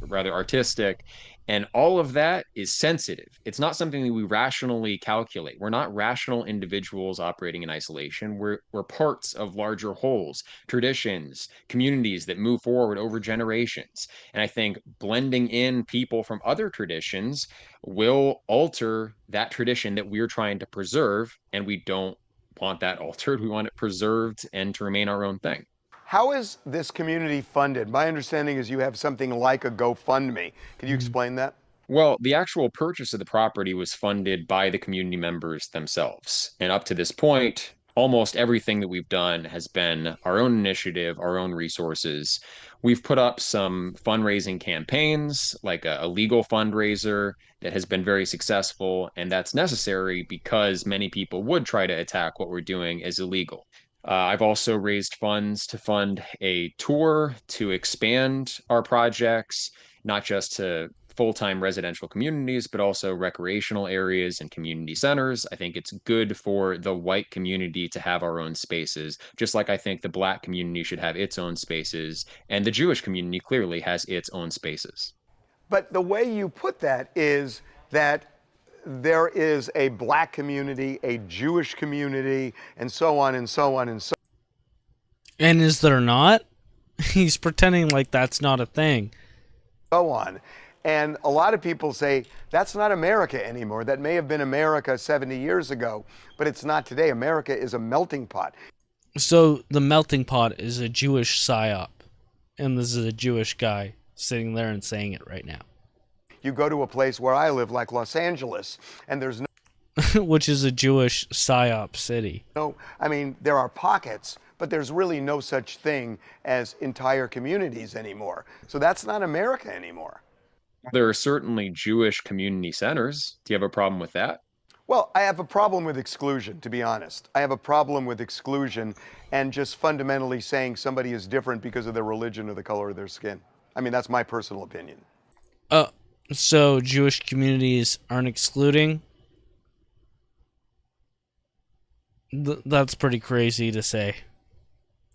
Speaker 6: rather artistic. And all of that is sensitive. It's not something that we rationally calculate. We're not rational individuals operating in isolation. We're parts of larger wholes, traditions, communities that move forward over generations. And I think blending in people from other traditions will alter that tradition that we're trying to preserve. And we don't want that altered. We want it preserved and to remain our own thing.
Speaker 8: How is this community funded? My understanding is you have something like a GoFundMe. Can you explain that?
Speaker 6: Well, the actual purchase of the property was funded by the community members themselves. And up to this point, almost everything that we've done has been our own initiative, our own resources. We've put up some fundraising campaigns, like a legal fundraiser that has been very successful. And that's necessary because many people would try to attack what we're doing as illegal. I've also raised funds to fund a tour to expand our projects, not just to full-time residential communities, but also recreational areas and community centers. I think it's good for the white community to have our own spaces, just like I think the black community should have its own spaces, and the Jewish community clearly has its own spaces.
Speaker 8: But the way you put that is that there is a black community, a Jewish community, and so on and so on and so on.
Speaker 3: And is there not? He's pretending like that's not a thing.
Speaker 8: So on. And a lot of people say that's not America anymore. That may have been America 70 years ago, but it's not today. America is a melting pot.
Speaker 3: So the melting pot is a Jewish psyop, and this is a Jewish guy sitting there and saying it right now.
Speaker 8: You go to a place where I live, like Los Angeles, and there's no...
Speaker 3: Which is a Jewish psyop city.
Speaker 8: No, I mean, there are pockets, but there's really no such thing as entire communities anymore. So that's not America anymore.
Speaker 6: There are certainly Jewish community centers. Do you have a problem with that?
Speaker 8: Well, I have a problem with exclusion, to be honest. I have a problem with exclusion and just fundamentally saying somebody is different because of their religion or the color of their skin. I mean, that's my personal opinion.
Speaker 3: So Jewish communities aren't excluding? That's pretty crazy to say.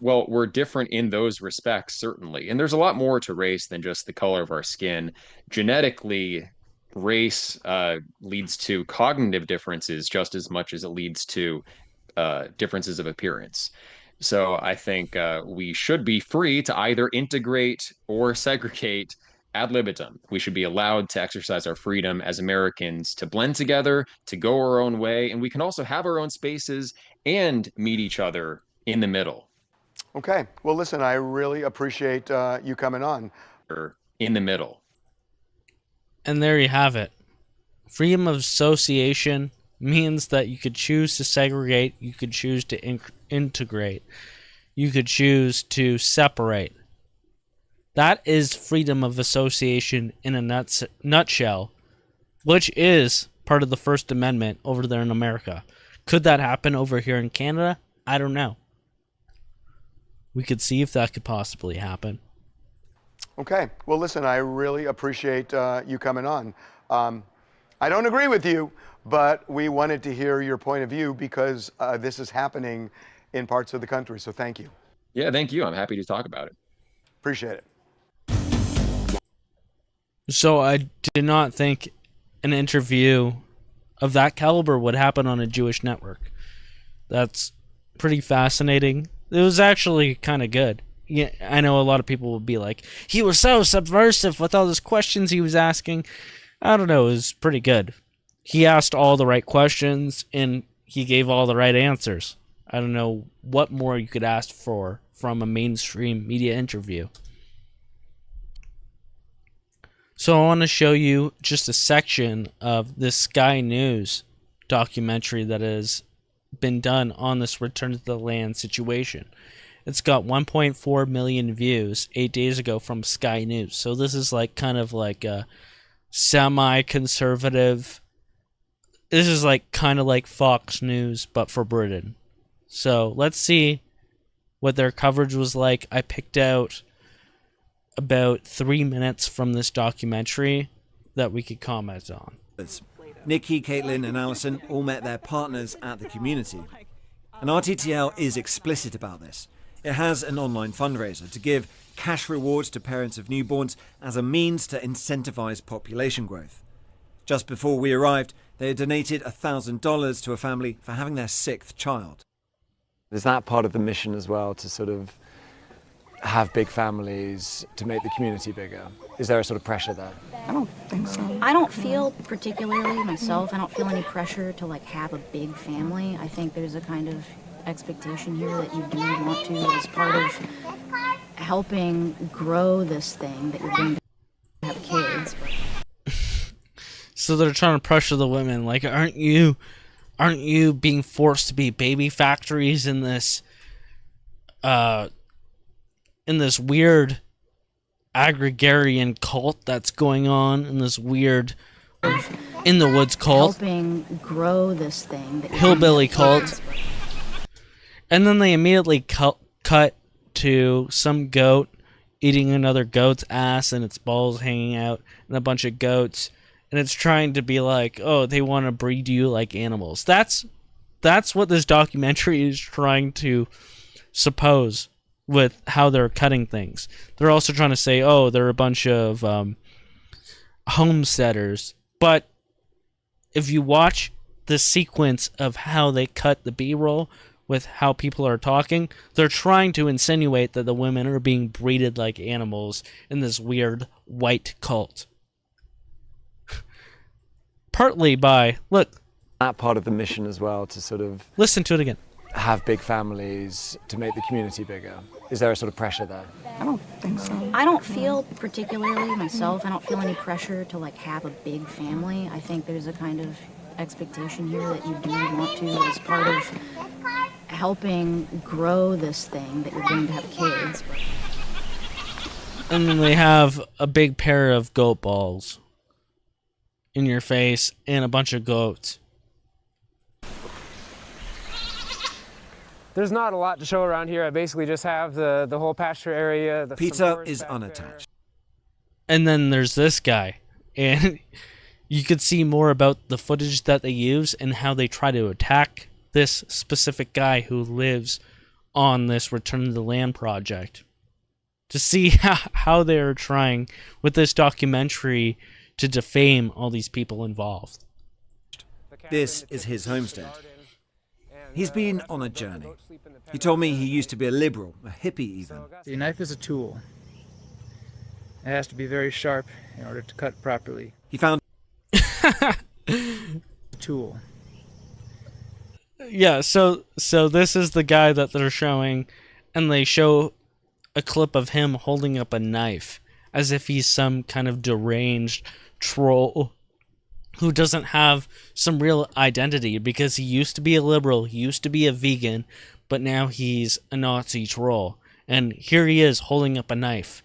Speaker 6: Well, we're different in those respects, certainly. And there's a lot more to race than just the color of our skin. Genetically, race leads to cognitive differences just as much as it leads to differences of appearance. So I think we should be free to either integrate or segregate ad libitum. We should be allowed to exercise our freedom as Americans to blend together, to go our own way, and we can also have our own spaces and meet each other in the middle.
Speaker 8: Okay. Well, listen, I really appreciate you coming on.
Speaker 6: Or in the middle.
Speaker 3: And there you have it. Freedom of association means that you could choose to segregate, you could choose to integrate, you could choose to separate. That is freedom of association in a nutshell, which is part of the First Amendment over there in America. Could that happen over here in Canada? I don't know. We could see if that could possibly happen.
Speaker 8: Okay. Well, listen, I really appreciate you coming on. I don't agree with you, but we wanted to hear your point of view because this is happening in parts of the country. So thank you.
Speaker 6: Yeah, thank you. I'm happy to talk about it.
Speaker 8: Appreciate it.
Speaker 3: So I did not think an interview of that caliber would happen on a Jewish network. That's pretty fascinating. It was actually kind of good. Yeah, I know a lot of people will be like, he was so subversive with all those questions he was asking. I don't know, it was pretty good. He asked all the right questions, and he gave all the right answers. I don't know what more you could ask for from a mainstream media interview. So I want to show you just a section of this Sky News documentary that has been done on this return to the land situation. It's got 1.4 million views 8 days ago from Sky News. So this is like kind of like a semi-conservative. This is like kind of like Fox News, but for Britain. So let's see what their coverage was like. I picked out about 3 minutes from this documentary that we could comment on.
Speaker 5: Nikki, Caitlin and Alison all met their partners at the community. And RTTL is explicit about this. It has an online fundraiser to give cash rewards to parents of newborns as a means to incentivise population growth. Just before we arrived, they had donated $1,000 to a family for having their 6th child.
Speaker 9: Is that part of the mission as well, to sort of have big families, to make the community bigger? Is there a sort of pressure there?
Speaker 7: I don't think so. I don't feel particularly myself, I don't feel any pressure to like have a big family. I think there's a kind of expectation here that you do want to, as part of helping grow this thing, that you're going to have kids.
Speaker 3: So they're trying to pressure the women, like, aren't you being forced to be baby factories in this weird agrarian cult that's going on, in this weird in the woods cult,
Speaker 7: helping grow this thing, that
Speaker 3: hillbilly cult. And then they immediately cut to some goat eating another goat's ass and its balls hanging out, and a bunch of goats, and it's trying to be like, oh, they want to breed you like animals. That's what this documentary is trying to suppose with how they're cutting things. They're also trying to say, oh, they're a bunch of homesteaders. But if you watch the sequence of how they cut the B-roll with how people are talking, they're trying to insinuate that the women are being breeded like animals in this weird white cult. Partly by, look.
Speaker 9: That part of the mission as well, to sort of
Speaker 3: listen to it again.
Speaker 9: Have big families, to make the community bigger. Is there a sort of pressure there?
Speaker 7: I don't think so. I don't feel particularly myself, I don't feel any pressure to like have a big family. I think there's a kind of expectation here that you do want to, as part of helping grow this thing, that you're going to have kids.
Speaker 3: And then they have a big pair of goat balls in your face and a bunch of goats.
Speaker 10: There's not a lot to show around here. I basically just have the whole pasture area.
Speaker 5: Peter is unattached.
Speaker 3: And then there's this guy. And you could see more about the footage that they use and how they try to attack this specific guy who lives on this Return to the Land project. To see how they're trying with this documentary to defame all these people involved.
Speaker 5: This is his homestead. He's been on a journey. He told me he used to be a liberal, a hippie even.
Speaker 10: The knife is a tool. It has to be very sharp in order to cut properly.
Speaker 5: He found
Speaker 10: a tool.
Speaker 3: Yeah, so this is the guy that they're showing, and they show a clip of him holding up a knife as if he's some kind of deranged troll who doesn't have some real identity, because he used to be a liberal, he used to be a vegan, but now he's a Nazi troll. And here he is holding up a knife.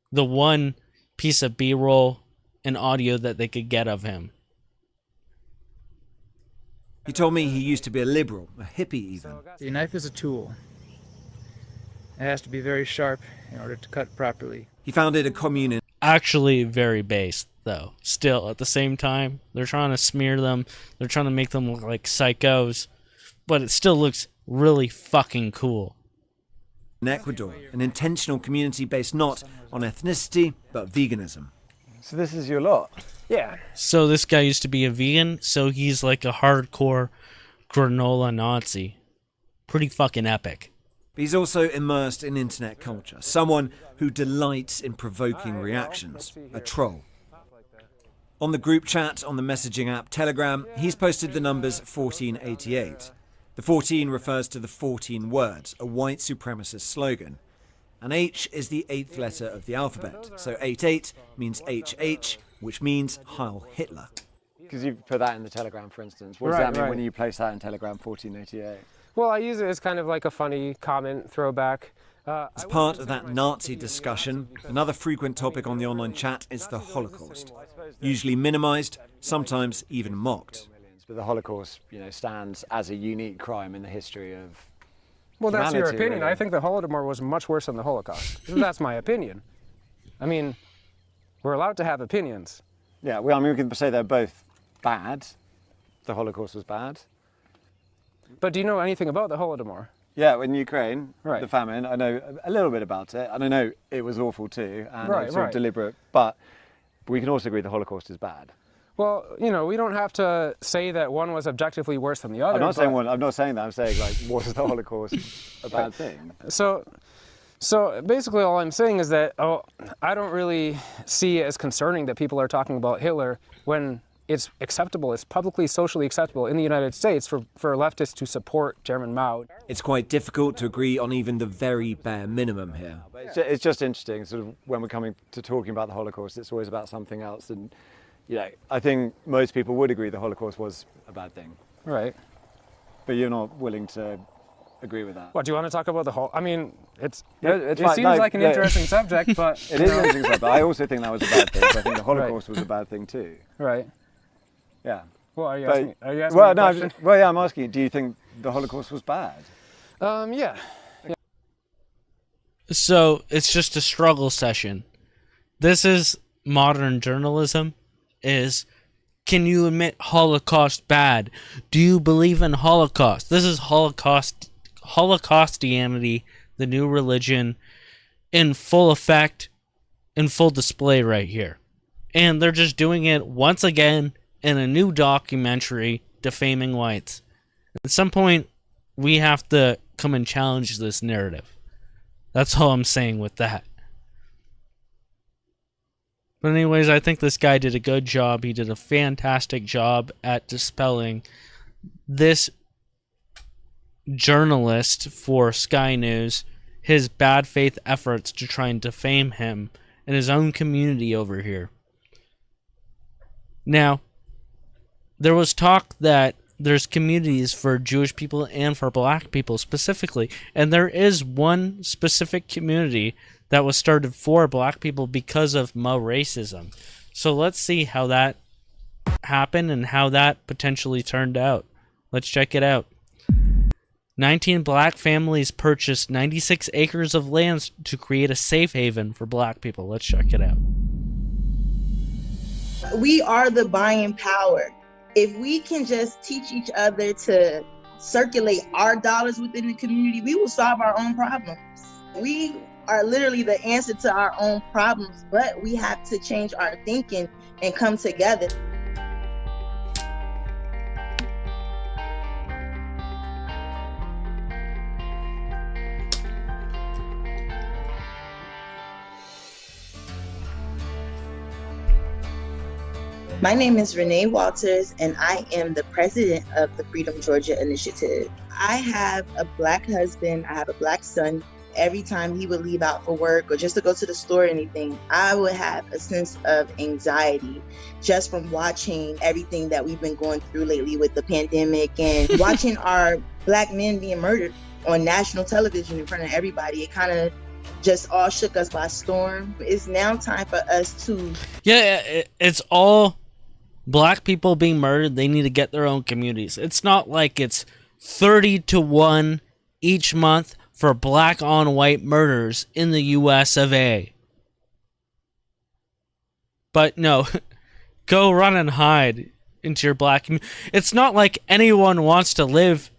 Speaker 3: The one piece of B-roll and audio that they could get of him.
Speaker 5: He told me he used to be a liberal, a hippie even.
Speaker 10: The knife is a tool. It has to be very sharp in order to cut properly.
Speaker 5: He founded a commune in...
Speaker 3: Actually very based, though. Still, at the same time, they're trying to smear them. They're trying to make them look like psychos. But it still looks really fucking cool.
Speaker 5: In Ecuador, an intentional community based not on ethnicity, but veganism.
Speaker 9: So this is your lot?
Speaker 10: Yeah.
Speaker 3: So this guy used to be a vegan, so he's like a hardcore granola Nazi. Pretty fucking epic.
Speaker 5: He's also immersed in internet culture, someone who delights in provoking reactions, a troll. On the group chat on the messaging app Telegram, he's posted the numbers 1488. The 14 refers to the 14 words, a white supremacist slogan. And H is the 8th letter of the alphabet, so 88 means HH, which means Heil Hitler.
Speaker 9: Because you've put that in the Telegram, for instance. What does that mean when you place that in Telegram 1488?
Speaker 10: Well, I use it as kind of like a funny comment throwback.
Speaker 5: As part of that Nazi discussion, another frequent topic on the online chat is the Holocaust. Usually minimized, sometimes even mocked.
Speaker 9: But the Holocaust, stands as a unique crime in the history of
Speaker 10: Well, that's your opinion.
Speaker 9: Really.
Speaker 10: I think the Holodomor was much worse than the Holocaust. That's my opinion. I mean, we're allowed to have opinions.
Speaker 9: Yeah, well, we can say they're both bad. The Holocaust was bad.
Speaker 10: But do you know anything about the Holodomor?
Speaker 9: Yeah, in Ukraine,
Speaker 10: right.
Speaker 9: The famine, I know a little bit about it, and I know it was awful too, and
Speaker 10: right,
Speaker 9: it was sort of deliberate, but we can also agree the Holocaust is bad.
Speaker 10: Well, we don't have to say that one was objectively worse than the other.
Speaker 9: I'm not saying one. I'm not saying that. I'm saying, was the Holocaust a bad thing?
Speaker 10: So basically all I'm saying is that I don't really see it as concerning that people are talking about Hitler when it's acceptable, it's publicly, socially acceptable in the United States for leftists to support Chairman Mao.
Speaker 5: It's quite difficult to agree on even the very bare minimum here.
Speaker 9: It's just interesting, sort of, when we're coming to talking about the Holocaust, it's always about something else. And, I think most people would agree the Holocaust was a bad thing.
Speaker 10: Right.
Speaker 9: But you're not willing to agree with that.
Speaker 10: What, do you want to talk about the whole... I mean, it
Speaker 9: seems
Speaker 10: seems like an interesting subject, but...
Speaker 9: It is an interesting subject, but I also think that was a bad thing. So I think the Holocaust was a bad thing too.
Speaker 10: Right.
Speaker 9: Yeah.
Speaker 10: Well, are you asking me a question?
Speaker 9: I'm asking you, do you think the Holocaust was bad?
Speaker 10: Yeah.
Speaker 3: So it's just a struggle session. This is modern journalism. Can you admit Holocaust bad? Do you believe in Holocaust? This is Holocaustianity, the new religion, in full effect, in full display right here. And they're just doing it once again in a new documentary defaming whites. At some point, we have to come and challenge this narrative. That's all I'm saying with that. But anyways, I think this guy did a good job. He did a fantastic job at dispelling this journalist for Sky News, his bad faith efforts to try and defame him in his own community over here. Now, there was talk that there's communities for Jewish people and for black people specifically. And there is one specific community that was started for black people because of Mo racism. So let's see how that happened and how that potentially turned out. Let's check it out. 19 black families purchased 96 acres of land to create a safe haven for black people. Let's check it out.
Speaker 11: We are the buying power. If we can just teach each other to circulate our dollars within the community, we will solve our own problems. We are literally the answer to our own problems, but we have to change our thinking and come together. My name is Renee Walters, and I am the president of the Freedom Georgia Initiative. I have a black husband, I have a black son. Every time he would leave out for work or just to go to the store or anything, I would have a sense of anxiety just from watching everything that we've been going through lately with the pandemic and watching our black men being murdered on national television in front of everybody. It kind of just all shook us by storm. It's now time for us to...
Speaker 3: Yeah, it's all black people being murdered. They need to get their own communities. It's not like it's 30-1 each month for black on white murders in the US of A. But no, go run and hide into your black community. It's not like anyone wants to live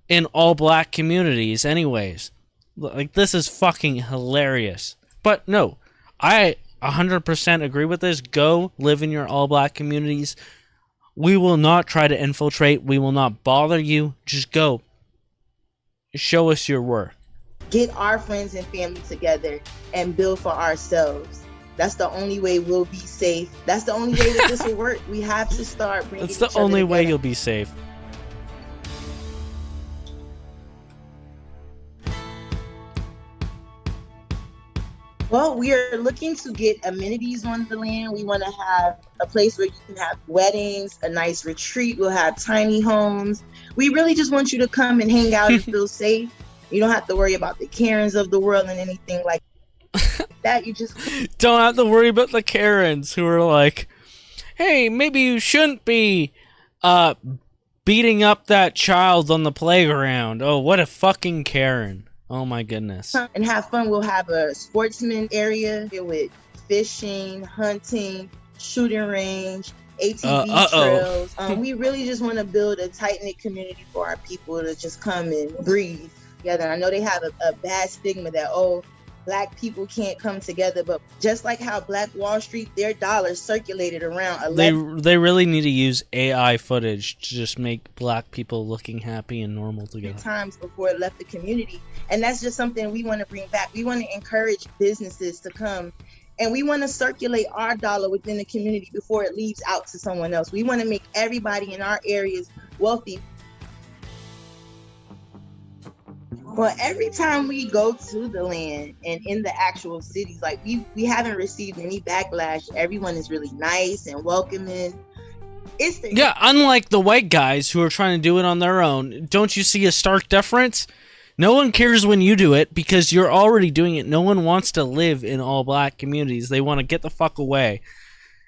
Speaker 3: in all black communities anyways. Like, this is fucking hilarious. But no, I 100% agree with this. Go live in your all black communities. We will not try to infiltrate. We will not bother you. Just go. Show us your work.
Speaker 11: Get our friends and family together and build for ourselves. That's the only way we'll be safe. That's the only way that this will work. We have to start bringing
Speaker 3: That's the only way you'll be safe.
Speaker 11: Well, we are looking to get amenities on the land. We want to have a place where you can have weddings, a nice retreat. We'll have tiny homes. We really just want you to come and hang out and feel safe. You don't have to worry about the Karens of the world and anything like that. You just
Speaker 3: don't have to worry about the Karens who are like, hey, maybe you shouldn't be beating up that child on the playground. Oh, what a fucking Karen. Oh my goodness.
Speaker 11: And have fun. We'll have a sportsman area with fishing, hunting, shooting range, ATV trails. We really just want to build a tight-knit community for our people to just come and breathe together. I know they have a bad stigma that, black people can't come together, but just like how Black Wall Street, their dollars circulated around.
Speaker 3: They really need to use AI footage to just make black people looking happy and normal together.
Speaker 11: Times before it left the community, and that's just something we want to bring back. We want to encourage businesses to come, and we want to circulate our dollar within the community before it leaves out to someone else. We want to make everybody in our areas wealthy. Well, every time we go to the land and in the actual cities, like we haven't received any backlash. Everyone is really nice and welcoming.
Speaker 3: Unlike the white guys who are trying to do it on their own. Don't you see a stark difference? No one cares when you do it because you're already doing it. No one wants to live in all black communities. They want to get the fuck away.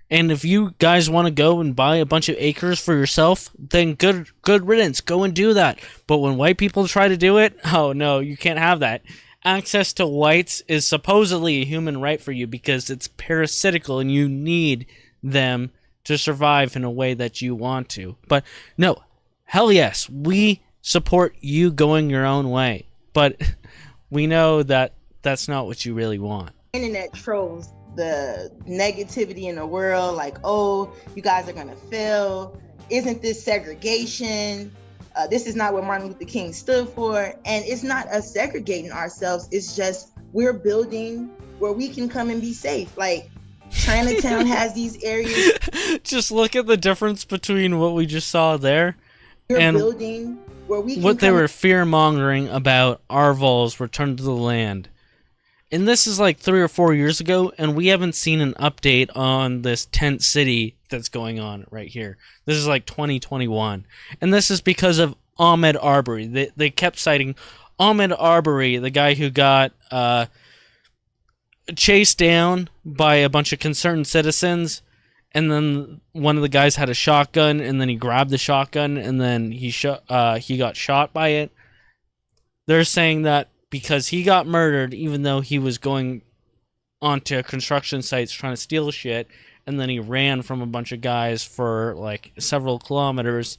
Speaker 3: And if you guys want to go and buy a bunch of acres for yourself, then good riddance. Go and do that. But when white people try to do it, oh no, you can't have that. Access to whites is supposedly a human right for you because it's parasitical and you need them to survive in a way that you want to. But no, hell yes, we support you going your own way. But we know that that's not what you really want.
Speaker 11: Internet trolls the negativity in the world, like, you guys are gonna fail. Isn't this segregation? This is not what Martin Luther King stood for. And it's not us segregating ourselves. It's just we're building where we can come and be safe. Like Chinatown has these areas.
Speaker 3: Just look at the difference between what we just saw there
Speaker 11: and building where we can
Speaker 3: what they were fear mongering about Arvol's return to the land. And this is like 3 or 4 years ago, and we haven't seen an update on this tent city that's going on right here. This is like 2021. And this is because of Ahmaud Arbery. They kept citing Ahmaud Arbery, the guy who got chased down by a bunch of concerned citizens, and then one of the guys had a shotgun, and then he grabbed the shotgun, and then he got shot by it. They're saying that because he got murdered, even though he was going onto construction sites trying to steal shit, and then he ran from a bunch of guys for like several kilometers.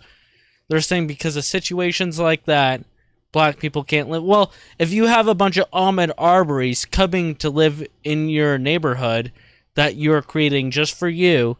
Speaker 3: They're saying because of situations like that, black people can't live. Well, if you have a bunch of Ahmaud Arbery's coming to live in your neighborhood that you're creating just for you,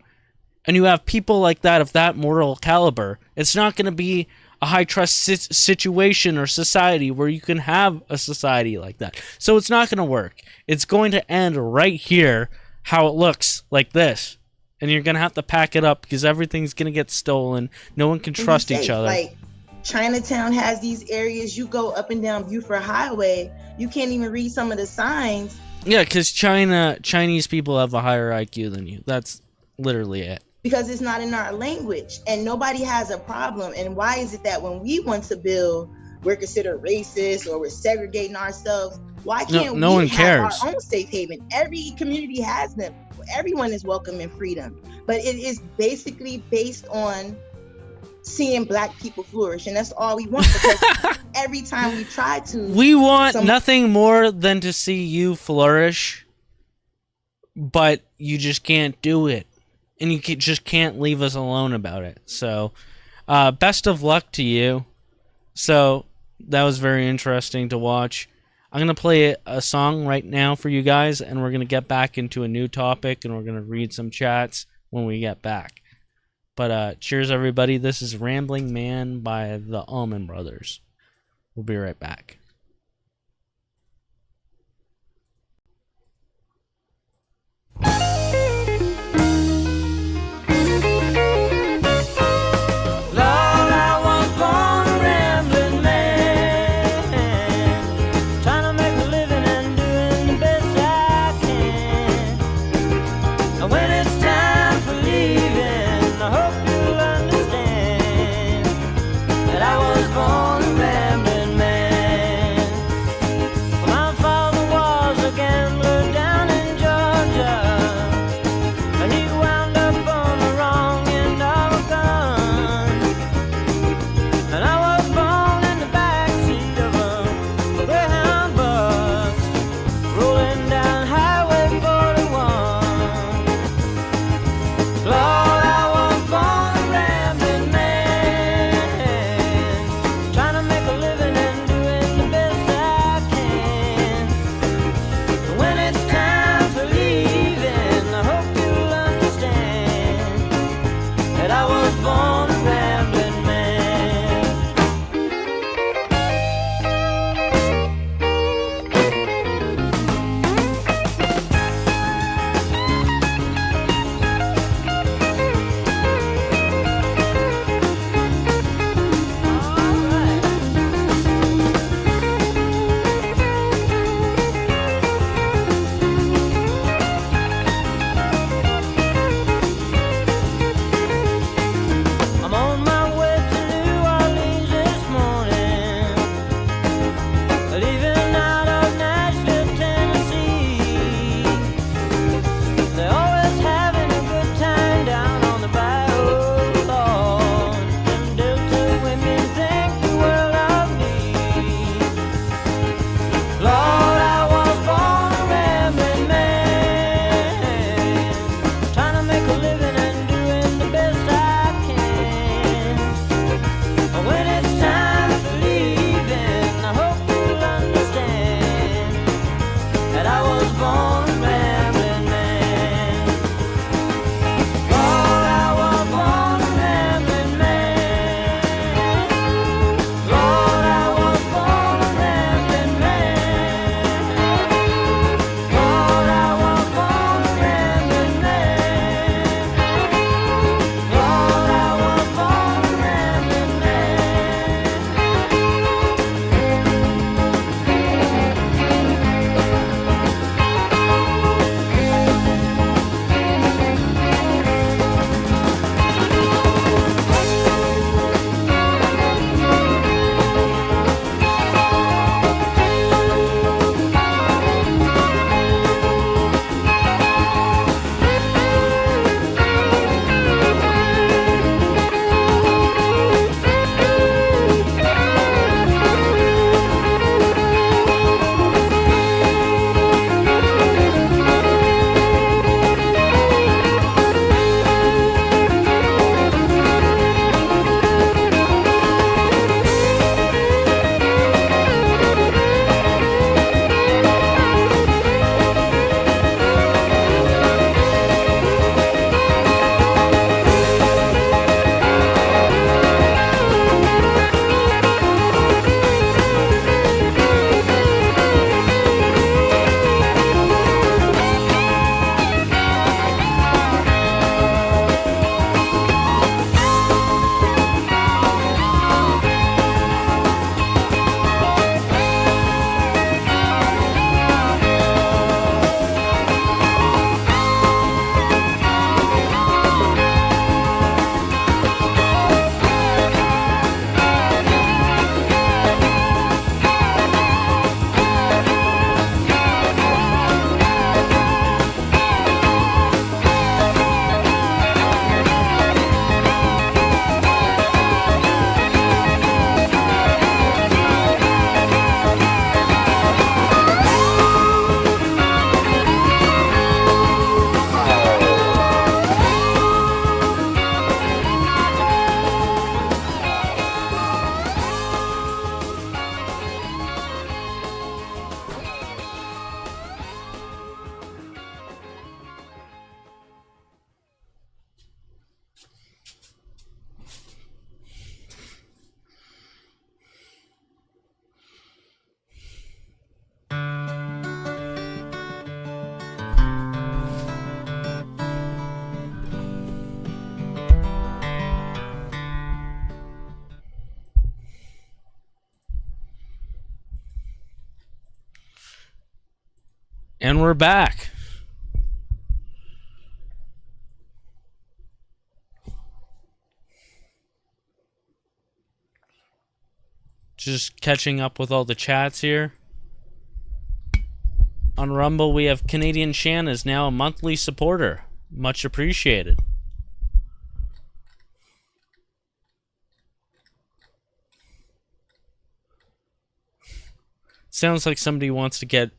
Speaker 3: and you have people like that of that moral caliber, it's not going to be a high trust situation or society where you can have a society like that. So it's not going to work. It's going to end right here, how it looks like this. And you're going to have to pack it up because everything's going to get stolen. No one can trust each other.
Speaker 11: Like Chinatown has these areas, you go up and down Buford Highway, you can't even read some of the signs.
Speaker 3: Yeah, because Chinese people have a higher IQ than you. That's literally it.
Speaker 11: Because it's not in our language and nobody has a problem. And why is it that when we want to build, we're considered racist or we're segregating ourselves? Why can't
Speaker 3: no
Speaker 11: we
Speaker 3: one
Speaker 11: have
Speaker 3: cares.
Speaker 11: our own safe haven? Every community has them. Everyone is welcome in freedom. But it is basically based on seeing black people flourish. And that's all we want, because every time we try to...
Speaker 3: We want nothing more than to see you flourish, but you just can't do it. And you just can't leave us alone about it. So, best of luck to you. So, that was very interesting to watch. I'm going to play a song right now for you guys, and we're going to get back into a new topic, and we're going to read some chats when we get back. But cheers, everybody. This is Rambling Man by the Allman Brothers. We'll be right back.
Speaker 1: That I was born a rambling man.
Speaker 3: And we're back. Just catching up with all the chats here. On Rumble, we have Canadian Shan is now a monthly supporter. Much appreciated. Sounds like somebody wants to get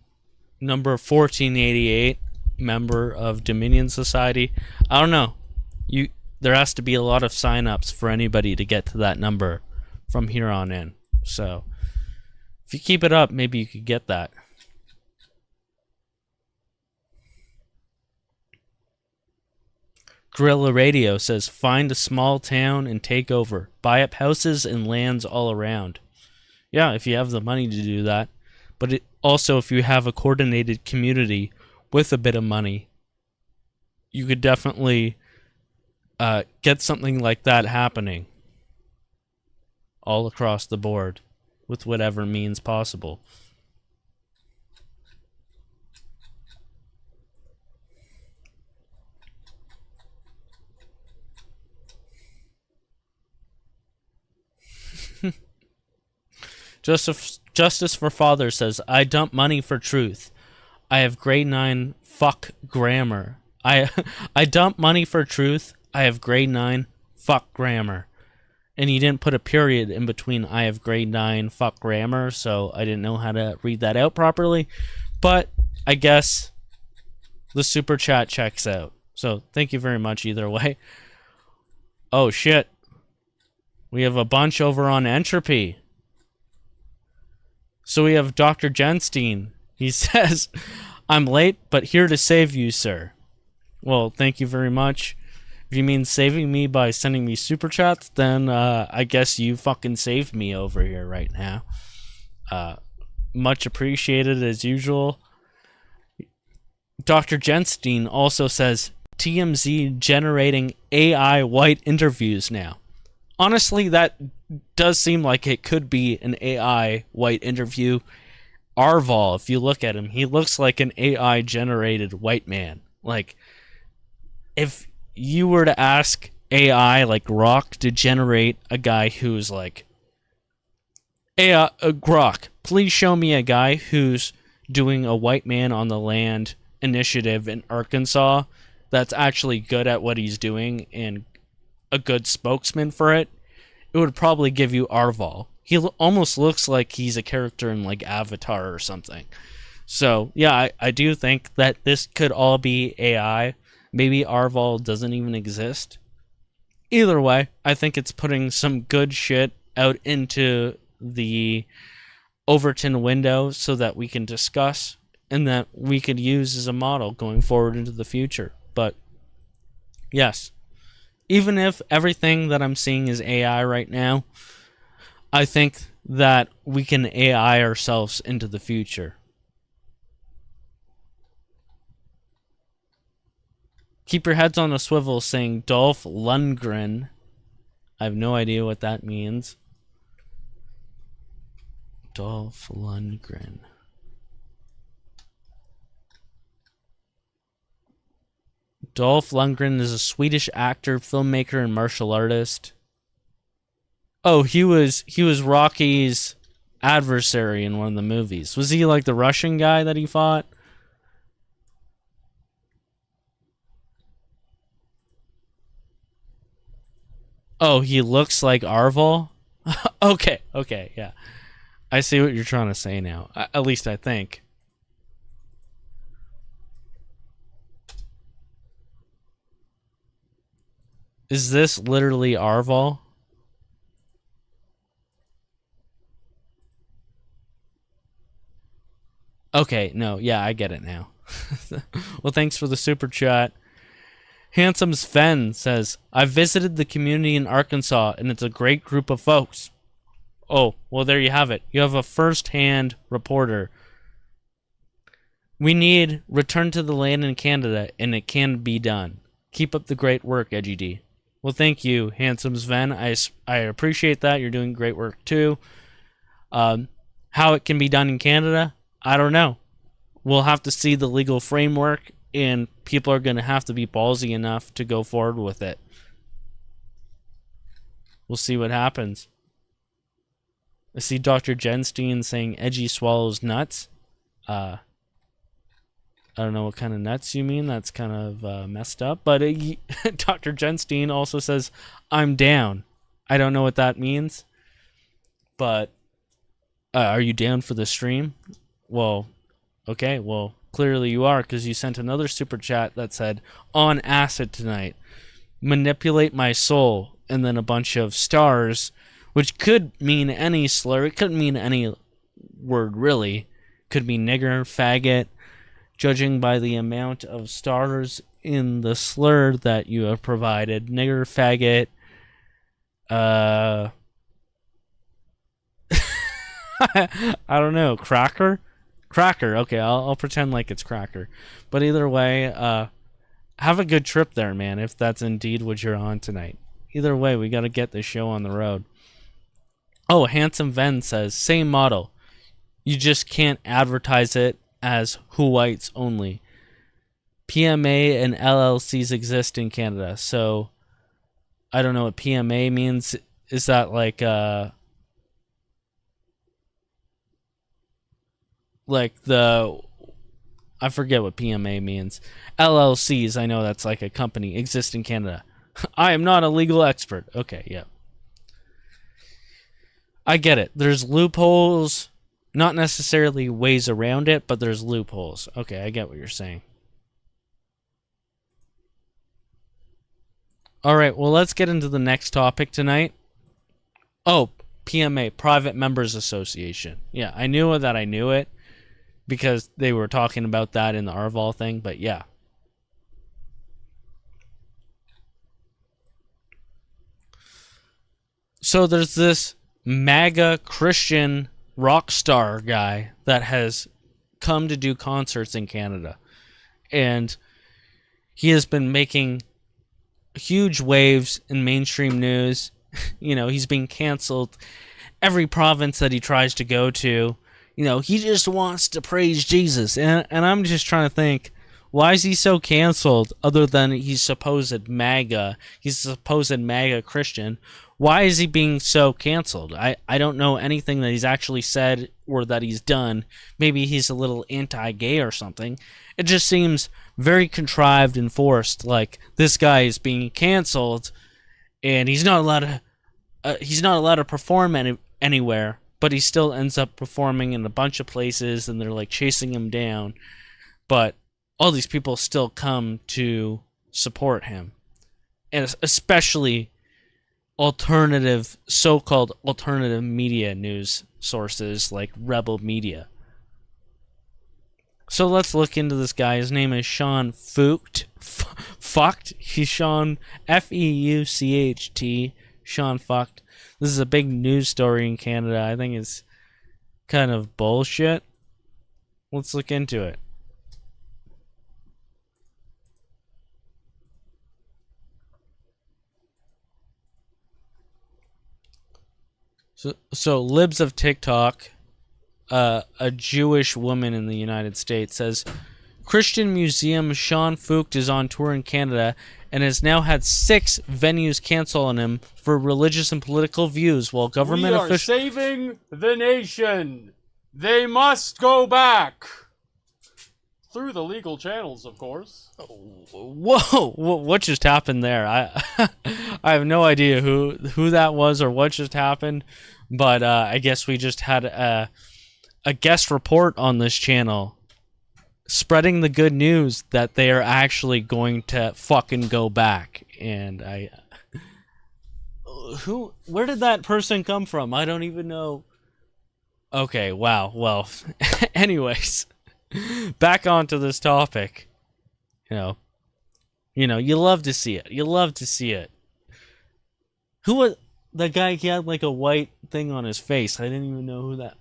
Speaker 3: number 1488, member of Dominion Society. I don't know. There has to be a lot of sign-ups for anybody to get to that number from here on in. So, if you keep it up, maybe you could get that. Guerrilla Radio says, find a small town and take over. Buy up houses and lands all around. Yeah, if you have the money to do that. But also, if you have a coordinated community with a bit of money, you could definitely get something like that happening all across the board with whatever means possible. Justice for Father says, I dump money for truth. I have grade 9 fuck grammar. I dump money for truth. I have grade 9 fuck grammar. And he didn't put a period in between I have grade 9 fuck grammar, so I didn't know how to read that out properly. But I guess the super chat checks out. So thank you very much either way. Oh shit. We have a bunch over on Entropy. So we have Dr. Genstein. He says, I'm late, but here to save you, sir. Well, thank you very much. If you mean saving me by sending me super chats, then I guess you fucking saved me over here right now. Much appreciated as usual. Dr. Genstein also says, TMZ generating AI white interviews now. Honestly, that does seem like it could be an AI white interview. Orwoll, if you look at him, he looks like an AI generated white man. Like, if you were to ask AI like Grok to generate a guy who's like, hey, Grok, please show me a guy who's doing a white man on the land initiative in Arkansas that's actually good at what he's doing and a good spokesman for it, it would probably give you Orwoll. He almost looks like he's a character in like Avatar or something. So yeah, I do think that this could all be AI. Maybe Orwoll doesn't even exist. Either way, I think it's putting some good shit out into the Overton window so that we can discuss and that we could use as a model going forward into the future. But yes, even if everything that I'm seeing is AI right now, I think that we can AI ourselves into the future. Keep your heads on a swivel saying Dolph Lundgren. I have no idea what that means. Dolph Lundgren. Dolph Lundgren is a Swedish actor, filmmaker, and martial artist. Oh, he was Rocky's adversary in one of the movies. Was he like the Russian guy that he fought? Oh, he looks like Orwoll? Okay, yeah. I see what you're trying to say now. At least I think. Is this literally Orwoll? Okay, no, yeah, I get it now. Well, thanks for the super chat. Handsome Sven says, I've visited the community in Arkansas, and it's a great group of folks. Oh, well, there you have it. You have a first-hand reporter. We need return to the land in Canada, and it can be done. Keep up the great work, Edgy D. Well, thank you, Handsome Sven. I appreciate that. You're doing great work, too. How it can be done in Canada, I don't know. we'll have to see the legal framework, and people are going to have to be ballsy enough to go forward with it. We'll see what happens. I see Dr. Jenstein saying Edgy swallows nuts. I don't know what kind of nuts you mean. That's kind of messed up. But Dr. Jenstein also says, I'm down. I don't know what that means. But are you down for the stream? Well, okay. Well, clearly you are, because you sent another super chat that said, on acid tonight. Manipulate my soul. And then a bunch of stars, which could mean any slur. It could mean any word, really. Could be nigger, faggot. Judging by the amount of stars in the slur that you have provided. Nigger, faggot. I don't know. Cracker? Cracker. Okay, I'll pretend like it's cracker. But either way, have a good trip there, man, if that's indeed what you're on tonight. Either way, we got to get this show on the road. Oh, Handsome Ven says, same model. You just can't advertise it as who whites only. PMA and LLCs exist in Canada, so I don't know what PMA means. Is that like I forget what PMA means. LLCs, I know that's like a company, exist in Canada. I am not a legal expert. Okay, yeah. I get it. There's loopholes, not necessarily ways around it, but there's loopholes. Okay, I get what you're saying. All right, well, let's get into the next topic tonight. Oh, PMA, Private Members Association. Yeah, I knew that I knew it because they were talking about that in the Arval thing, but yeah. So there's this MAGA Christian rock star guy that has come to do concerts in Canada. And he has been making huge waves in mainstream news. You know, he's being canceled every province that he tries to go to. You know, he just wants to praise Jesus. And I'm just trying to think, why is he so canceled other than he's supposed MAGA? He's supposed MAGA Christian. Why is he being so canceled? I don't know anything that he's actually said or that he's done. Maybe he's a little anti-gay or something. It just seems very contrived and forced. Like, this guy is being canceled, and he's not allowed to perform anywhere. But he still ends up performing in a bunch of places, and they're like chasing him down. But all these people still come to support him, and especially so-called alternative media news sources like Rebel Media. So let's look into this guy. His name is Sean Feucht. He's Sean Feucht. Sean Feucht. This is a big news story in Canada. I think it's kind of bullshit. Let's look into it. So Libs of TikTok, a Jewish woman in the United States, says Christian Museum Sean Feucht is on tour in Canada and has now had 6 venues cancel on him for religious and political views, while government officials...
Speaker 12: We are saving the nation. They must go back. Through the legal channels, of course.
Speaker 3: Whoa! What just happened there? I have no idea who that was or what just happened, but I guess we just had a guest report on this channel spreading the good news that they are actually going to fucking go back. And where did that person come from? I don't even know. Okay, wow. Well, anyways, back onto this topic. You know, you love to see it. You love to see it. Who was the guy? He had like a white thing on his face. I didn't even know who that.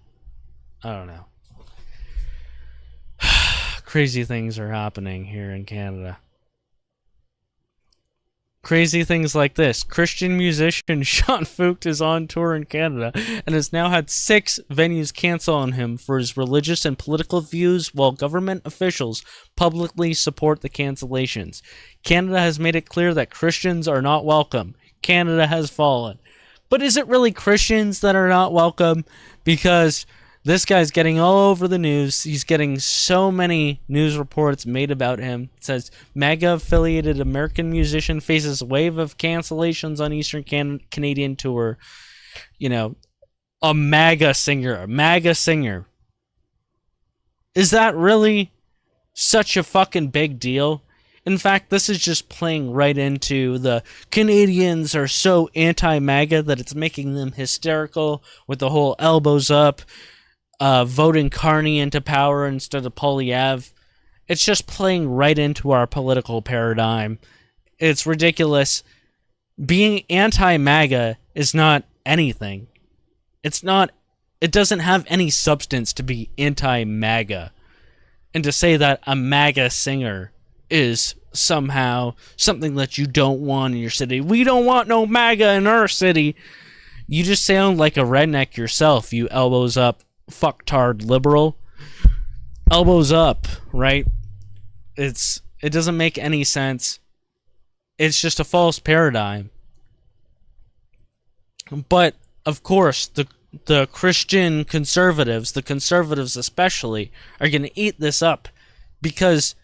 Speaker 3: I don't know. Crazy things are happening here in Canada. Crazy things like this. Christian musician Sean Fucht is on tour in Canada and has now had 6 venues cancel on him for his religious and political views, while government officials publicly support the cancellations. Canada has made it clear that Christians are not welcome. Canada has fallen. But is it really Christians that are not welcome? Because this guy's getting all over the news. He's getting so many news reports made about him. It says, MAGA-affiliated American musician faces a wave of cancellations on Eastern Canadian tour. You know, a MAGA singer. Is that really such a fucking big deal? In fact, this is just playing right into the Canadians are so anti-MAGA that it's making them hysterical with the whole elbows up, voting Carney into power instead of Poilievre. It's just playing right into our political paradigm. It's ridiculous. Being anti-MAGA is not anything. It doesn't have any substance to be anti-MAGA. And to say that a MAGA singer is somehow something that you don't want in your city. We don't want no MAGA in our city. You just sound like a redneck yourself, you elbows up fucktard liberal. Elbows up, right? It doesn't make any sense. It's just a false paradigm. But of course, the Christian conservatives, the conservatives especially, are going to eat this up because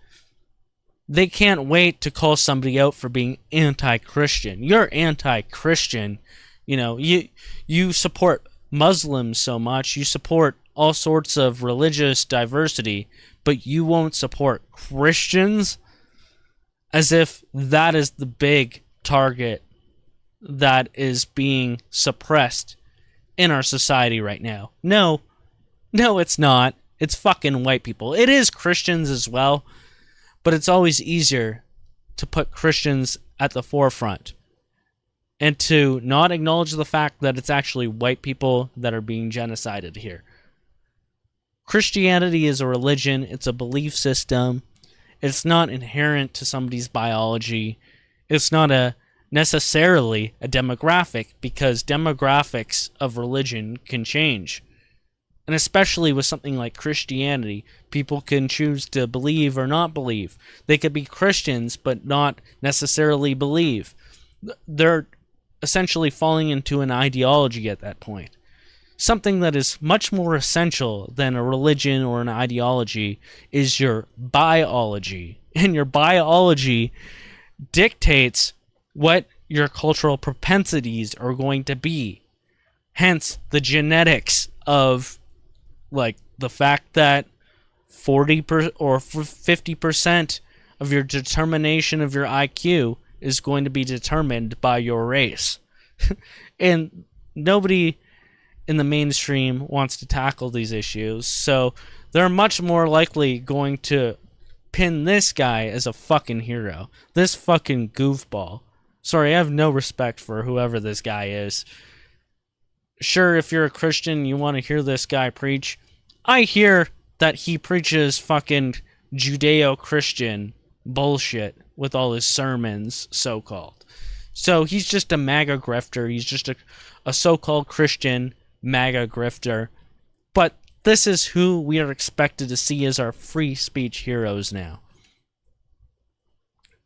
Speaker 3: they can't wait to call somebody out for being anti-Christian. You're anti-Christian. You know, you support Muslims so much, you support all sorts of religious diversity, but you won't support Christians? As if that is the big target that is being suppressed in our society right now. No, it's not. It's fucking white people. It is Christians as well, but it's always easier to put Christians at the forefront and to not acknowledge the fact that it's actually white people that are being genocided here. Christianity is a religion. It's a belief system. It's not inherent to somebody's biology. It's not necessarily a demographic, because demographics of religion can change. And especially with something like Christianity, people can choose to believe or not believe. They could be Christians but not necessarily believe. They're essentially falling into an ideology at that point. Something that is much more essential than a religion or an ideology is your biology. And your biology dictates what your cultural propensities are going to be. Hence, the genetics of, like, the fact that 40% or 50% of your determination of your IQ is going to be determined by your race. And nobody in the mainstream wants to tackle these issues, so they're much more likely going to pin this guy as a fucking hero. This fucking goofball. Sorry, I have no respect for whoever this guy is. Sure, if you're a Christian, you want to hear this guy preach. I hear that he preaches fucking Judeo-Christian bullshit with all his sermons, so-called. So he's just a MAGA grifter. He's just a so-called Christian MAGA grifter. But this is who we are expected to see as our free speech heroes now.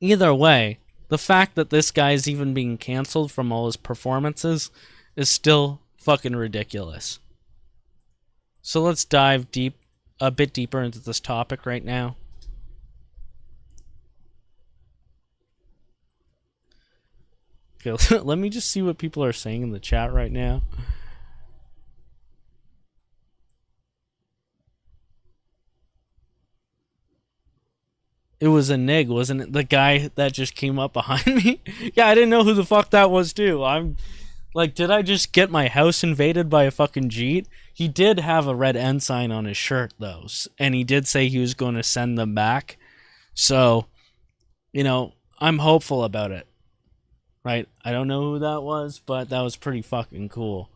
Speaker 3: Either way, the fact that this guy is even being canceled from all his performances is still fucking ridiculous. So let's dive a bit deeper into this topic right now. Okay, let me just see what people are saying in the chat right now. It was a nig, wasn't it? The guy that just came up behind me? Yeah, I didn't know who the fuck that was, too. I'm like, did I just get my house invaded by a fucking Jeet? He did have a red ensign on his shirt, though. And he did say he was going to send them back. So, you know, I'm hopeful about it. Right? I don't know who that was, but that was pretty fucking cool.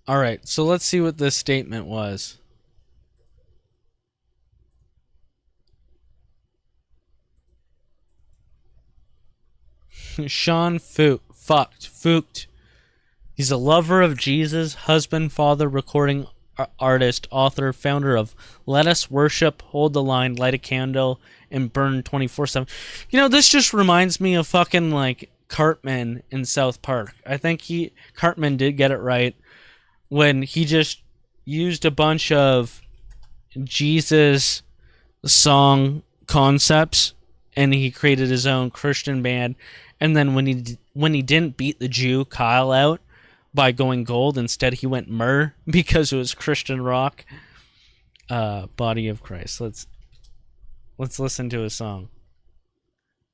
Speaker 3: All right, so let's see what this statement was. Sean Fucht. He's a lover of Jesus, husband, father, recording artist, author, founder of Let Us Worship, Hold the Line, Light a Candle, and Burn 24/7. You know, this just reminds me of fucking like Cartman in South Park. I think Cartman did get it right when he just used a bunch of Jesus song concepts and he created his own Christian band. And then when he didn't beat the Jew Kyle out by going gold, instead he went myrrh because it was Christian rock. Body of Christ. Let's listen to a song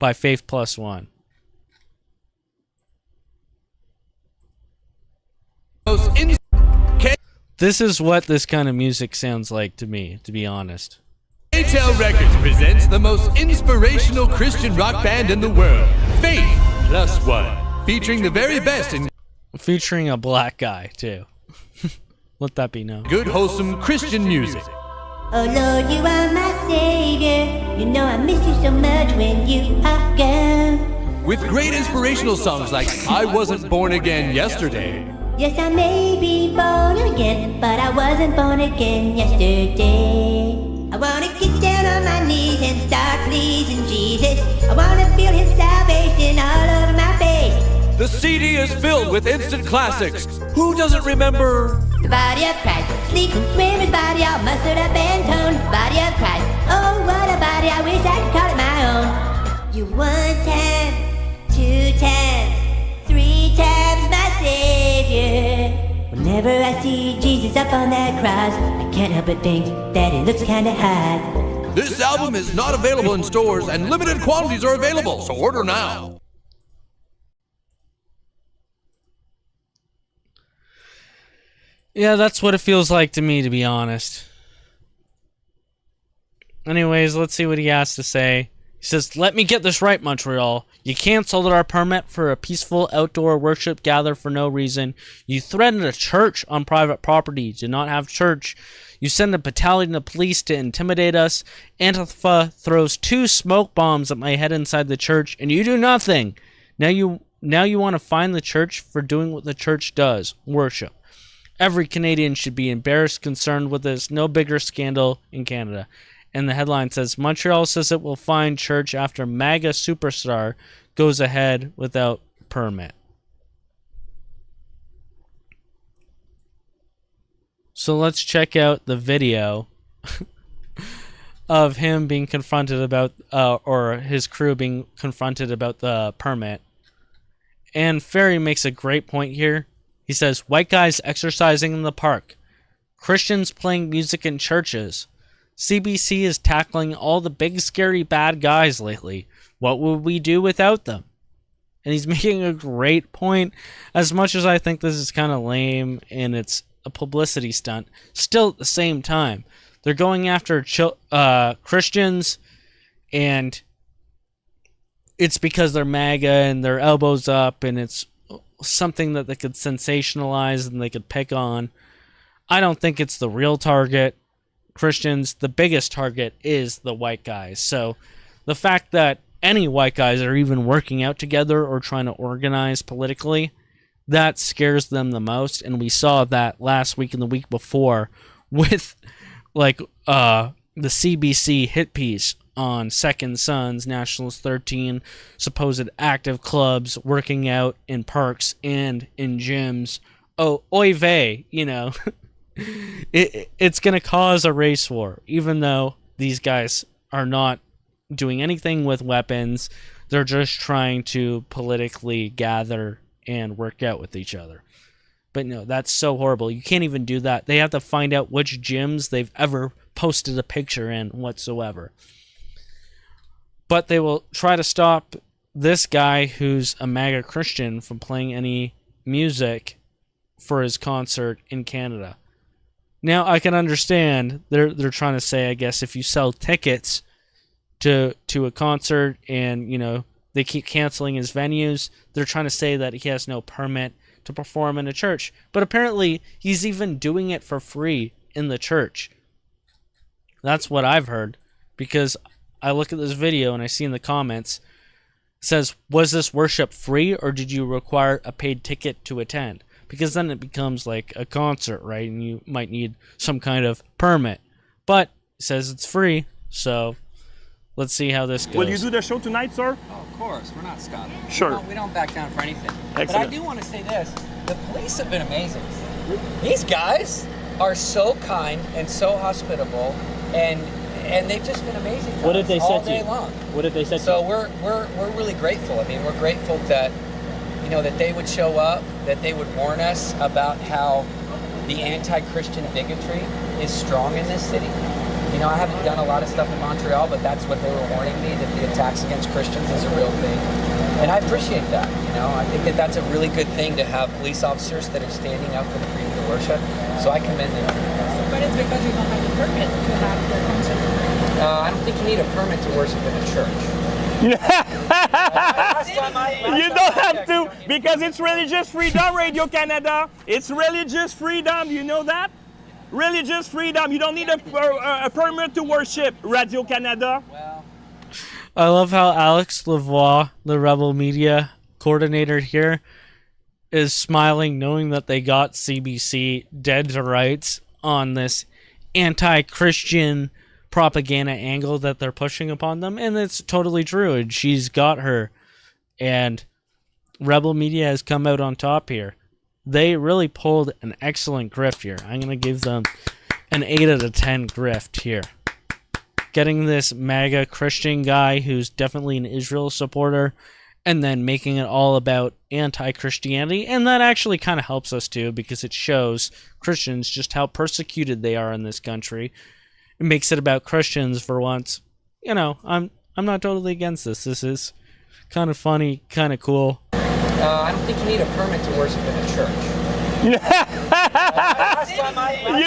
Speaker 3: by Faith Plus One. This is what this kind of music sounds like to me, to be honest.
Speaker 13: ATEL Records presents the most inspirational Christian rock band in the world, Faith Plus One, featuring the very best in
Speaker 3: featuring a black guy too. Let that be known.
Speaker 13: Good wholesome Christian music.
Speaker 14: Oh Lord, you are my savior. You know I miss you so much when you are gone.
Speaker 13: With great inspirational songs like I Wasn't Born Again Yesterday.
Speaker 14: Yes, I may be born again, but I wasn't born again yesterday. I wanna get down on my knees and start pleasing Jesus. I wanna feel his salvation all over my face.
Speaker 13: The CD is filled with instant classics. Who doesn't remember?
Speaker 14: The body of Christ, sleek and swim his body all muscled up and toned. The body of Christ, oh what a body, I wish I could call it my own. You 1 time, 2 times, 3 times my Savior. Whenever I see Jesus up on that cross, I can't help but think that it looks kinda hot.
Speaker 13: This album is not available in stores and limited quantities are available, so order now.
Speaker 3: Yeah, that's what it feels like to me, to be honest. Anyways, let's see what he has to say. He says, "Let me get this right, Montreal. You canceled our permit for a peaceful outdoor worship gather for no reason. You threatened a church on private property. Did not have church. You send a battalion of police to intimidate us. Antifa throws 2 smoke bombs at my head inside the church, and you do nothing. Now you want to fine the church for doing what the church does, worship. Every Canadian should be embarrassed, concerned with this. No bigger scandal in Canada." And the headline says, "Montreal says it will fine church after MAGA superstar goes ahead without permit." So let's check out the video of him being confronted about, or his crew being confronted about the permit. And Ferry makes a great point here. He says, "White guys exercising in the park. Christians playing music in churches. CBC is tackling all the big scary bad guys lately. What would we do without them?" And he's making a great point. As much as I think this is kind of lame and it's a publicity stunt, still at the same time, they're going after Christians, and it's because they're MAGA and their elbows up, and it's something that they could sensationalize and they could pick on. I don't think it's the real target. Christians, the biggest target is the white guys. So the fact that any white guys are even working out together or trying to organize politically, that scares them the most. And we saw that last week and the week before with like the CBC hit piece on Second Sons, Nationalist 13, supposed active clubs working out in parks and in gyms. Oh, oy vey, you know. It's going to cause a race war, even though these guys are not doing anything with weapons. They're just trying to politically gather and work out with each other. But no, that's so horrible. You can't even do that. They have to find out which gyms they've ever posted a picture in whatsoever. But they will try to stop this guy who's a MAGA Christian from playing any music for his concert in Canada. Now, I can understand they're trying to say, I guess, if you sell tickets to a concert and, you know, they keep canceling his venues, they're trying to say that he has no permit to perform in a church. But apparently, he's even doing it for free in the church. That's what I've heard, because I look at this video and I see in the comments, it says, was this worship free or did you require a paid ticket to attend? Because then it becomes like a concert, right? And you might need some kind of permit. But it says it's free, so let's see how this goes.
Speaker 15: Will you do the show tonight, sir?
Speaker 16: Oh, of course. We're not stopping.
Speaker 15: Sure.
Speaker 16: We don't back down for anything.
Speaker 15: Excellent.
Speaker 16: But I do want to say this. The police have been amazing. These guys are so kind and so hospitable, and they've just been amazing to
Speaker 3: What did
Speaker 16: us
Speaker 3: they
Speaker 16: all
Speaker 3: say to
Speaker 16: day
Speaker 3: you?
Speaker 16: long.
Speaker 3: What did they say to
Speaker 16: So
Speaker 3: you?
Speaker 16: we're really grateful. I mean, we're grateful that, you know, that they would show up, that they would warn us about how the anti-Christian bigotry is strong in this city. You know, I haven't done a lot of stuff in Montreal, but that's what they were warning me, that the attacks against Christians is a real thing. And I appreciate that, you know. I think that that's a really good thing to have police officers that are standing up for the freedom of worship. So I commend them.
Speaker 17: But it's because you don't have the permit to have the concert.
Speaker 16: I don't think you need a permit to worship in a church.
Speaker 15: You don't have to, because it's Religious Freedom, Radio Canada. It's Religious Freedom, you know that? Religious freedom. You don't need a permit to worship, Radio Canada.
Speaker 3: I love how Alex Lavoie, the Rebel Media coordinator here, is smiling knowing that they got CBC dead to rights on this anti-Christian propaganda angle that they're pushing upon them, and it's totally true, and she's got her, and Rebel Media has come out on top here. They really pulled an excellent grift here. I'm going to give them an 8 out of 10 grift here. Getting this MAGA Christian guy who's definitely an Israel supporter and then making it all about anti-Christianity. And that actually kind of helps us too, because it shows Christians just how persecuted they are in this country. It makes it about Christians for once. You know, I'm not totally against this. This is kind of funny, kind of cool.
Speaker 16: I don't think you need a permit to worship in a church.
Speaker 15: You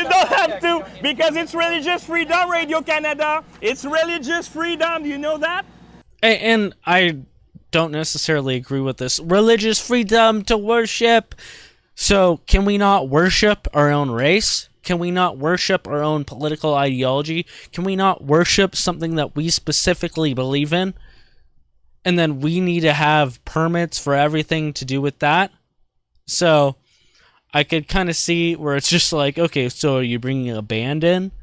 Speaker 15: don't have to, because it's Religious Freedom, Radio Canada. It's Religious Freedom, you know that?
Speaker 3: And I don't necessarily agree with this. Religious freedom to worship. So can we not worship our own race? Can we not worship our own political ideology? Can we not worship something that we specifically believe in? And then we need to have permits for everything to do with that. So I could kind of see where it's just like, okay, so are you bringing a band in?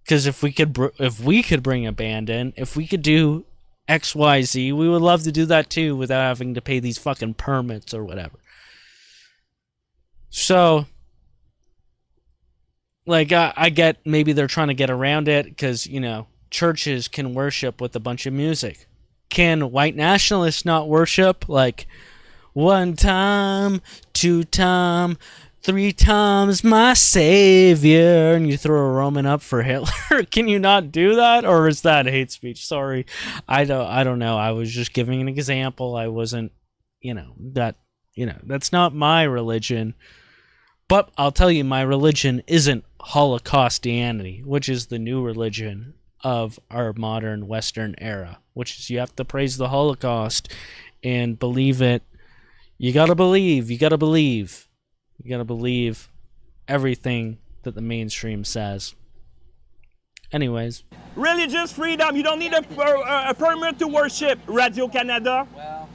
Speaker 3: Because if we could bring a band in, if we could do XYZ, we would love to do that too without having to pay these fucking permits or whatever. So, like, I get maybe they're trying to get around it because, you know, churches can worship with a bunch of music. Can white nationalists not worship? Like, 1 time, 2 time, 3 times my savior, and you throw a Roman up for Hitler. Can you not do that, or is that hate speech? Sorry, I don't know. I was just giving an example. I wasn't, that's not my religion. But I'll tell you, my religion isn't Holocaustianity, which is the new religion of our modern Western era, which is you have to praise the Holocaust and believe it. You gotta believe. You gotta believe everything that the mainstream says. Anyways.
Speaker 15: Religious freedom. You don't need a permit to worship, Radio Canada.
Speaker 16: Well,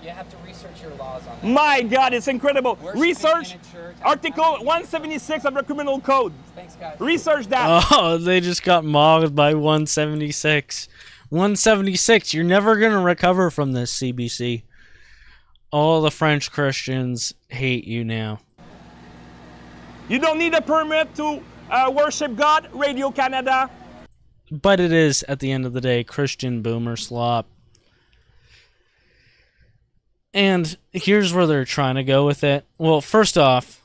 Speaker 16: you have to research your laws on that.
Speaker 15: My God, it's incredible.
Speaker 16: Worshiping
Speaker 15: Research
Speaker 16: in a church,
Speaker 15: Article 176 of the Criminal Code.
Speaker 16: Thanks, guys.
Speaker 15: Research that.
Speaker 3: Oh, they just got mobbed by 176. 176. You're never going to recover from this, CBC. All the French Christians hate you now.
Speaker 15: You don't need a permit to worship God, Radio Canada.
Speaker 3: But it is, at the end of the day, Christian boomer slop. And here's where they're trying to go with it. Well, first off,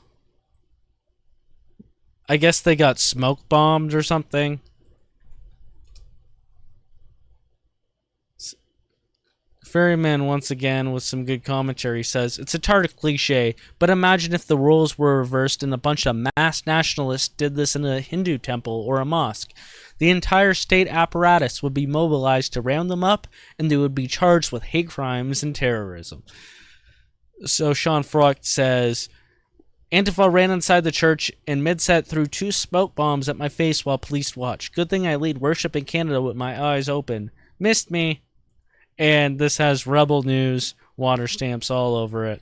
Speaker 3: I guess they got smoke bombed or something. Ferryman, once again, with some good commentary, says, it's a target cliche, but imagine if the roles were reversed and a bunch of mass nationalists did this in a Hindu temple or a mosque. The entire state apparatus would be mobilized to round them up, and they would be charged with hate crimes and terrorism. So Sean Frocht says, Antifa ran inside the church and mid-set threw 2 smoke bombs at my face while police watched. Good thing I lead worship in Canada with my eyes open. Missed me. And this has Rebel News water stamps all over it.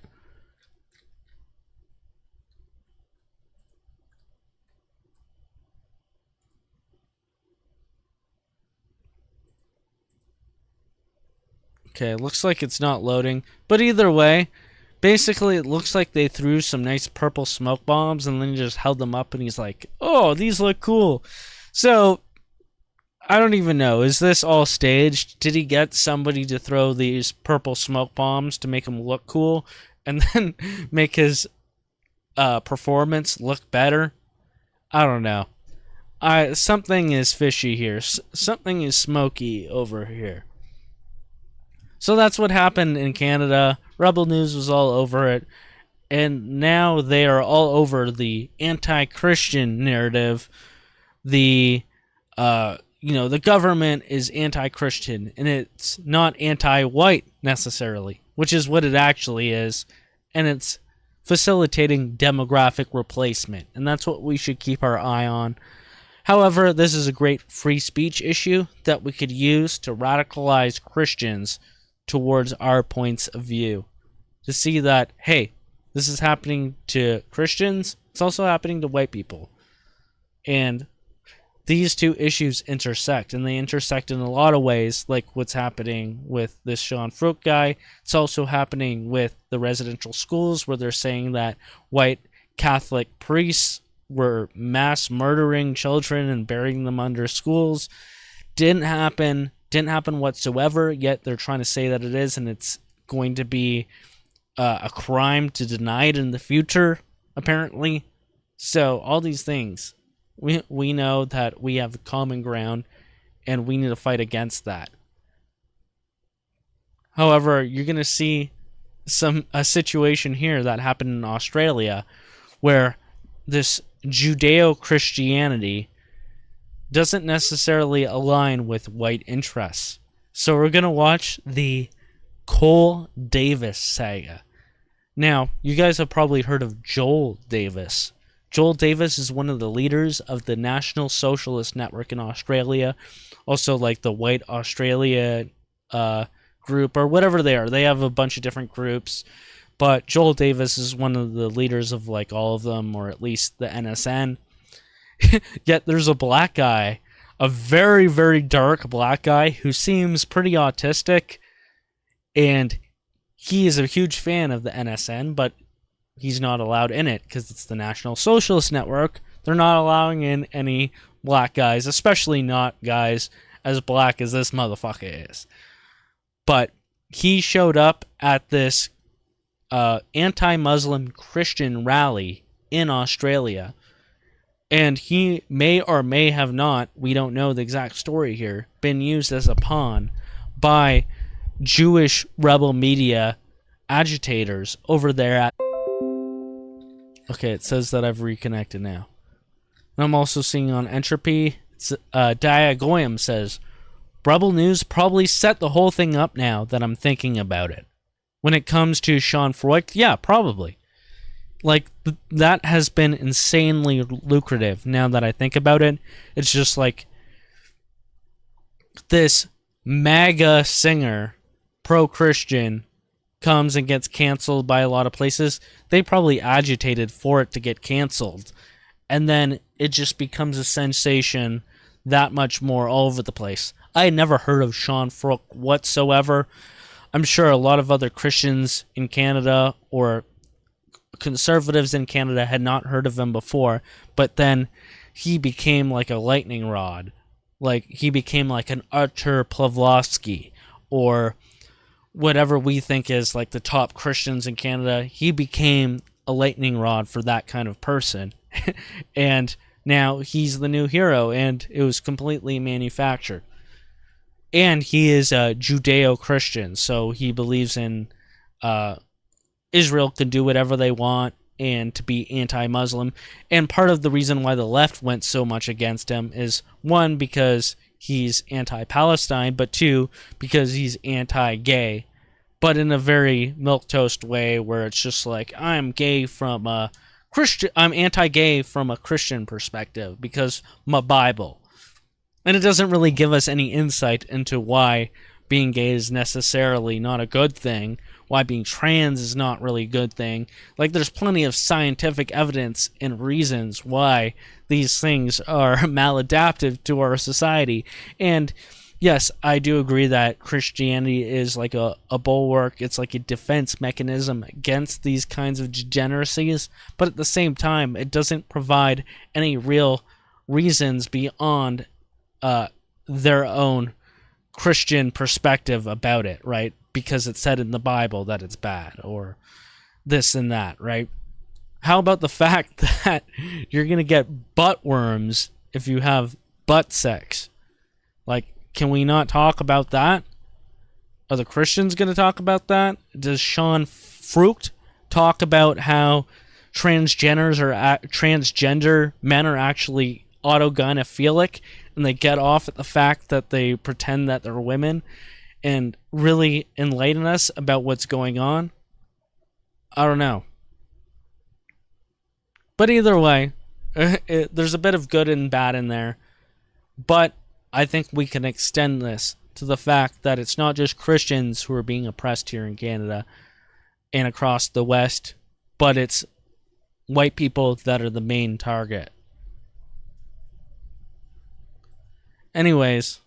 Speaker 3: Okay, looks like it's not loading. But either way, basically it looks like they threw some nice purple smoke bombs and then he just held them up and he's like, oh, these look cool. So, I don't even know. Is this all staged? Did he get somebody to throw these purple smoke bombs to make him look cool and then make his performance look better? I don't know. Something is fishy here. Something is smoky over here. So that's what happened in Canada. Rebel News was all over it. And now they are all over the anti-Christian narrative. The government is anti-Christian. And it's not anti-white necessarily, which is what it actually is. And it's facilitating demographic replacement. And that's what we should keep our eye on. However, this is a great free speech issue that we could use to radicalize Christians towards our points of view. To see that, hey, this is happening to Christians, it's also happening to white people. And these two issues intersect, and they intersect in a lot of ways, like what's happening with this Sean Frook guy. It's also happening with the residential schools, where they're saying that white Catholic priests were mass murdering children and burying them under schools. Didn't happen whatsoever, yet they're trying to say that it is, and it's going to be a crime to deny it in the future, apparently. So all these things, we know that we have common ground, and we need to fight against that. However, you're going to see a situation here that happened in Australia, where this Judeo-Christianity doesn't necessarily align with white interests. So we're going to watch the Cole Davis saga. Now, you guys have probably heard of Joel Davis. Joel Davis is one of the leaders of the National Socialist Network in Australia. Also, like the White Australia group, or whatever they are. They have a bunch of different groups. But Joel Davis is one of the leaders of like all of them, or at least the NSN. Yet there's a black guy, a very, very dark black guy who seems pretty autistic, and he is a huge fan of the NSN, but he's not allowed in it because it's the National Socialist Network. They're not allowing in any black guys, especially not guys as black as this motherfucker is. But he showed up at this anti-Muslim Christian rally in Australia. And he may or may have not, we don't know the exact story here, been used as a pawn by Jewish rebel media agitators over there at... Okay, it says that I've reconnected now. And I'm also seeing on Entropy, Dia Goyam says, Rebel News probably set the whole thing up now that I'm thinking about it. When it comes to Sean Froik, yeah, probably. Like, that has been insanely lucrative now that I think about it. It's just like this MAGA singer, pro-Christian, comes and gets canceled by a lot of places. They probably agitated for it to get canceled. And then it just becomes a sensation that much more all over the place. I had never heard of Sean Frook whatsoever. I'm sure a lot of other Christians in Canada or conservatives in Canada had not heard of him before, but then he became like a lightning rod. Like, he became like an Artur Pawlowski, or whatever we think is like the top Christians in Canada. He became a lightning rod for that kind of person. And now he's the new hero, and it was completely manufactured. And he is a Judeo-Christian, so he believes in Israel can do whatever they want and to be anti-Muslim. And part of the reason why the left went so much against him is, one, because he's anti-Palestine, but two, because he's anti-gay. but in a very milquetoast way where it's just like, I'm anti-gay from a Christian perspective because my Bible. And it doesn't really give us any insight into why being gay is necessarily not a good thing, why being trans is not really a good thing. Like, there's plenty of scientific evidence and reasons why these things are maladaptive to our society. And yes, I do agree that Christianity is like a bulwark. It's like a defense mechanism against these kinds of degeneracies. But at the same time, it doesn't provide any real reasons beyond their own Christian perspective about it, right? Because it's said in the Bible that it's bad, or this and that, right? How about the fact that you're going to get butt worms if you have butt sex? Like, can we not talk about that? Are the Christians going to talk about that? Does Sean Frucht talk about how transgender men are actually autogynephilic, and they get off at the fact that they pretend that they're women, and really enlighten us about what's going on? I don't know. But either way, there's a bit of good and bad in there. But I think we can extend this to the fact that it's not just Christians who are being oppressed here in Canada and across the West, but it's white people that are the main target. Anyways,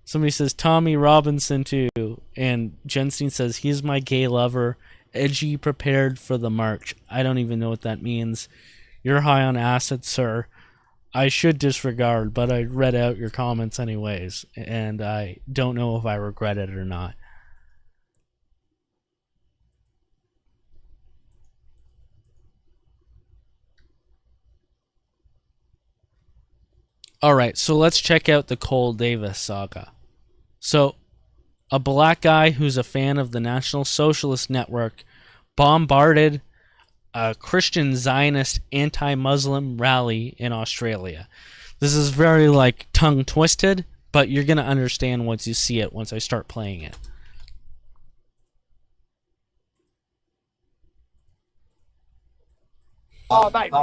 Speaker 3: somebody says Tommy Robinson too, and Jenstein says he's my gay lover. Edgy prepared for the march. I don't even know what that means. You're high on acid, sir. I should disregard, but I read out your comments anyways, and I don't know if I regret it or not. Alright, so let's check out the Cole Davis saga. So, a black guy who's a fan of the National Socialist Network bombarded a Christian Zionist anti-Muslim rally in Australia. This is very, like, tongue-twisted, but you're going to understand once you see it, once I start playing it.
Speaker 15: Oh, mate.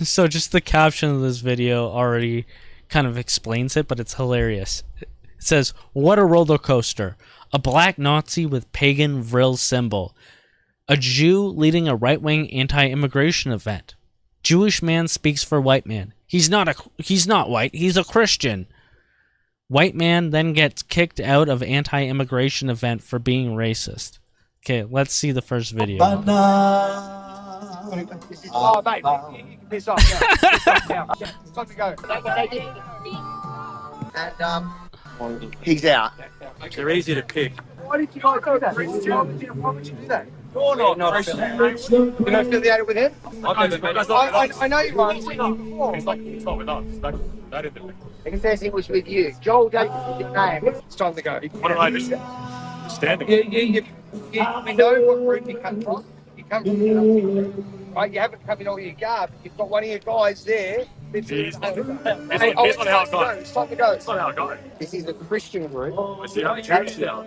Speaker 3: So just the caption of this video already kind of explains it, but it's hilarious. It says, "What a roller coaster. A black Nazi with pagan vril symbol. A Jew leading a right-wing anti-immigration event. Jewish man speaks for white man. He's not white, he's a Christian. White man then gets kicked out of anti-immigration event for being racist." Okay, let's see the first video.
Speaker 15: Oh, mate. You can piss off now. Piss off now. It's time to go.
Speaker 18: And he's out.
Speaker 15: They're easy to pick.
Speaker 18: Why did you guys do that? Why would you do that? You're not affiliated with him? I know you are. It's not with us. It says it was with you. Joel Davis is your name. It's time to go.
Speaker 19: What am I just standing?
Speaker 18: We know what group you come from. You come from, right? You haven't come in all your garb. You've got one of your guys there.
Speaker 19: Here's not how it goes.
Speaker 18: It's time to go.
Speaker 19: It's not how it goes.
Speaker 18: This is a Christian group.
Speaker 19: It's the Jews now.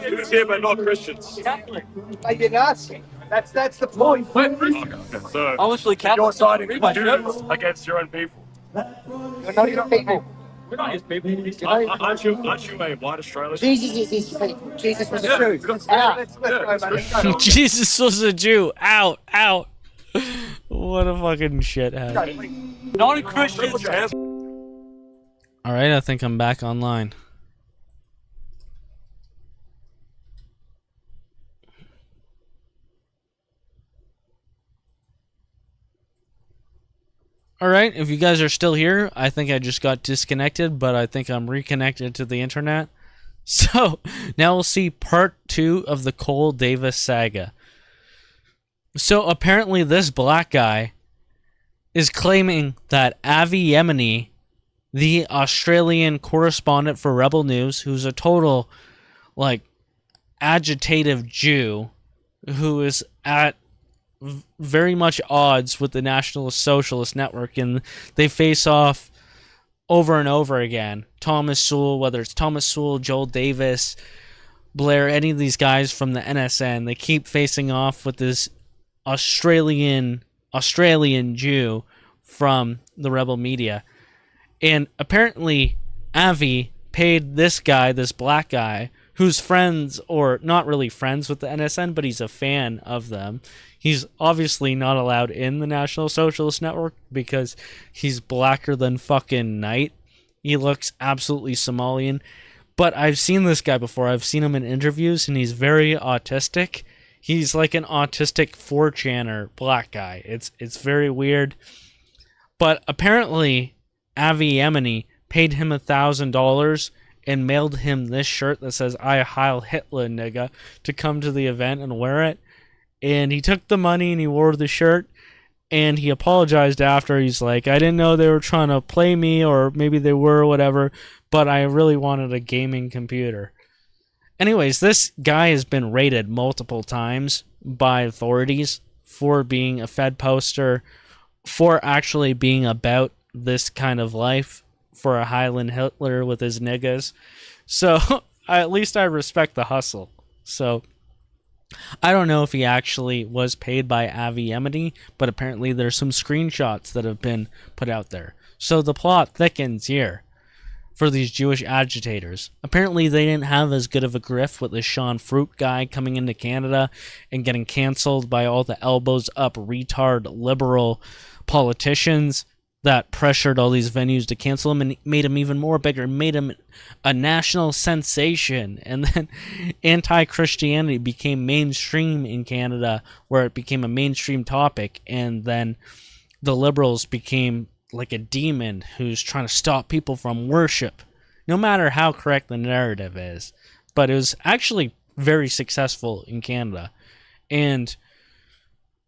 Speaker 19: Jews here, but not Christians.
Speaker 18: Exactly. Hey, you're Nazi. That's the point.
Speaker 19: Okay, so
Speaker 15: Obviously,
Speaker 19: you're siding with Jews against your own people.
Speaker 18: You're not your people.
Speaker 19: We're not his people. Aren't you a white Australian?
Speaker 18: Jesus is his people. Jesus was a Jew. Let's go.
Speaker 3: Jesus was a Jew. Out. What a fucking shithead.
Speaker 19: Not a Christian.
Speaker 3: Alright, I think I'm back online. Alright, if you guys are still here, I think I just got disconnected, but I think I'm reconnected to the internet. So, now we'll see part 2 of the Cole Davis saga. So, apparently this black guy is claiming that Avi Yemeni, the Australian correspondent for Rebel News, who's a total, like, agitative Jew, who is at very much odds with the National Socialist Network, and they face off over and over again. Thomas Sowell, whether it's Thomas Sowell, Joel Davis, Blair, any of these guys from the NSN, they keep facing off with this Australian Jew from the rebel media. And apparently Avi paid this guy, this black guy, who's friends, or not really friends with the NSN, but he's a fan of them. He's obviously not allowed in the National Socialist Network because he's blacker than fucking night. He looks absolutely Somalian. But I've seen this guy before. I've seen him in interviews, and he's very autistic. He's like an autistic 4chaner black guy. It's very weird. But apparently, Avi Yemeni paid him $1,000 and mailed him this shirt that says, "I Heil Hitler, nigga," to come to the event and wear it. And he took the money and he wore the shirt, and he apologized after. He's like, "I didn't know they were trying to play me, or maybe they were, or whatever, but I really wanted a gaming computer." Anyways, this guy has been raided multiple times by authorities for being a Fed poster, for actually being about this kind of life, for a Highland Hitler with his niggas. So at least I respect the hustle. So I don't know if he actually was paid by Avi Yemeni, but apparently there's some screenshots that have been put out there. So the plot thickens here for these Jewish agitators. Apparently they didn't have as good of a grift with this Sean Fruit guy coming into Canada and getting cancelled by all the elbows up retard liberal politicians that pressured all these venues to cancel him and made him even more bigger, made him a national sensation. And then anti-Christianity became mainstream in Canada, where it became a mainstream topic, and then the liberals became like a demon who's trying to stop people from worship, no matter how correct the narrative is. But it was actually very successful in Canada, and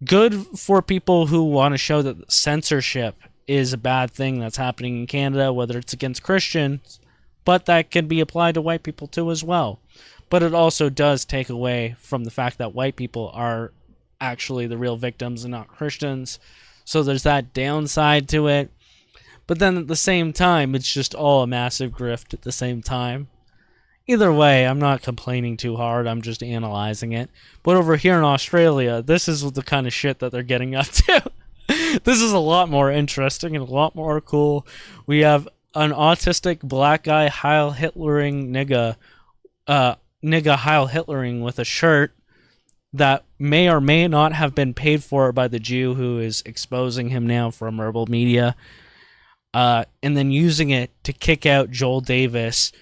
Speaker 3: good for people who want to show that censorship is a bad thing that's happening in Canada, whether it's against Christians, but that can be applied to white people too as well. But it also does take away from the fact that white people are actually the real victims and not Christians. So there's that downside to it. But then at the same time, it's just all a massive grift at the same time. Either way, I'm not complaining too hard, I'm just analyzing it. But over here in Australia, this is the kind of shit that they're getting up to. This is a lot more interesting and a lot more cool. We have an autistic black guy Heil Hitlering nigga Heil Hitlering with a shirt that may or may not have been paid for by the Jew who is exposing him now from Rebel Media, and then using it to kick out Joel Davis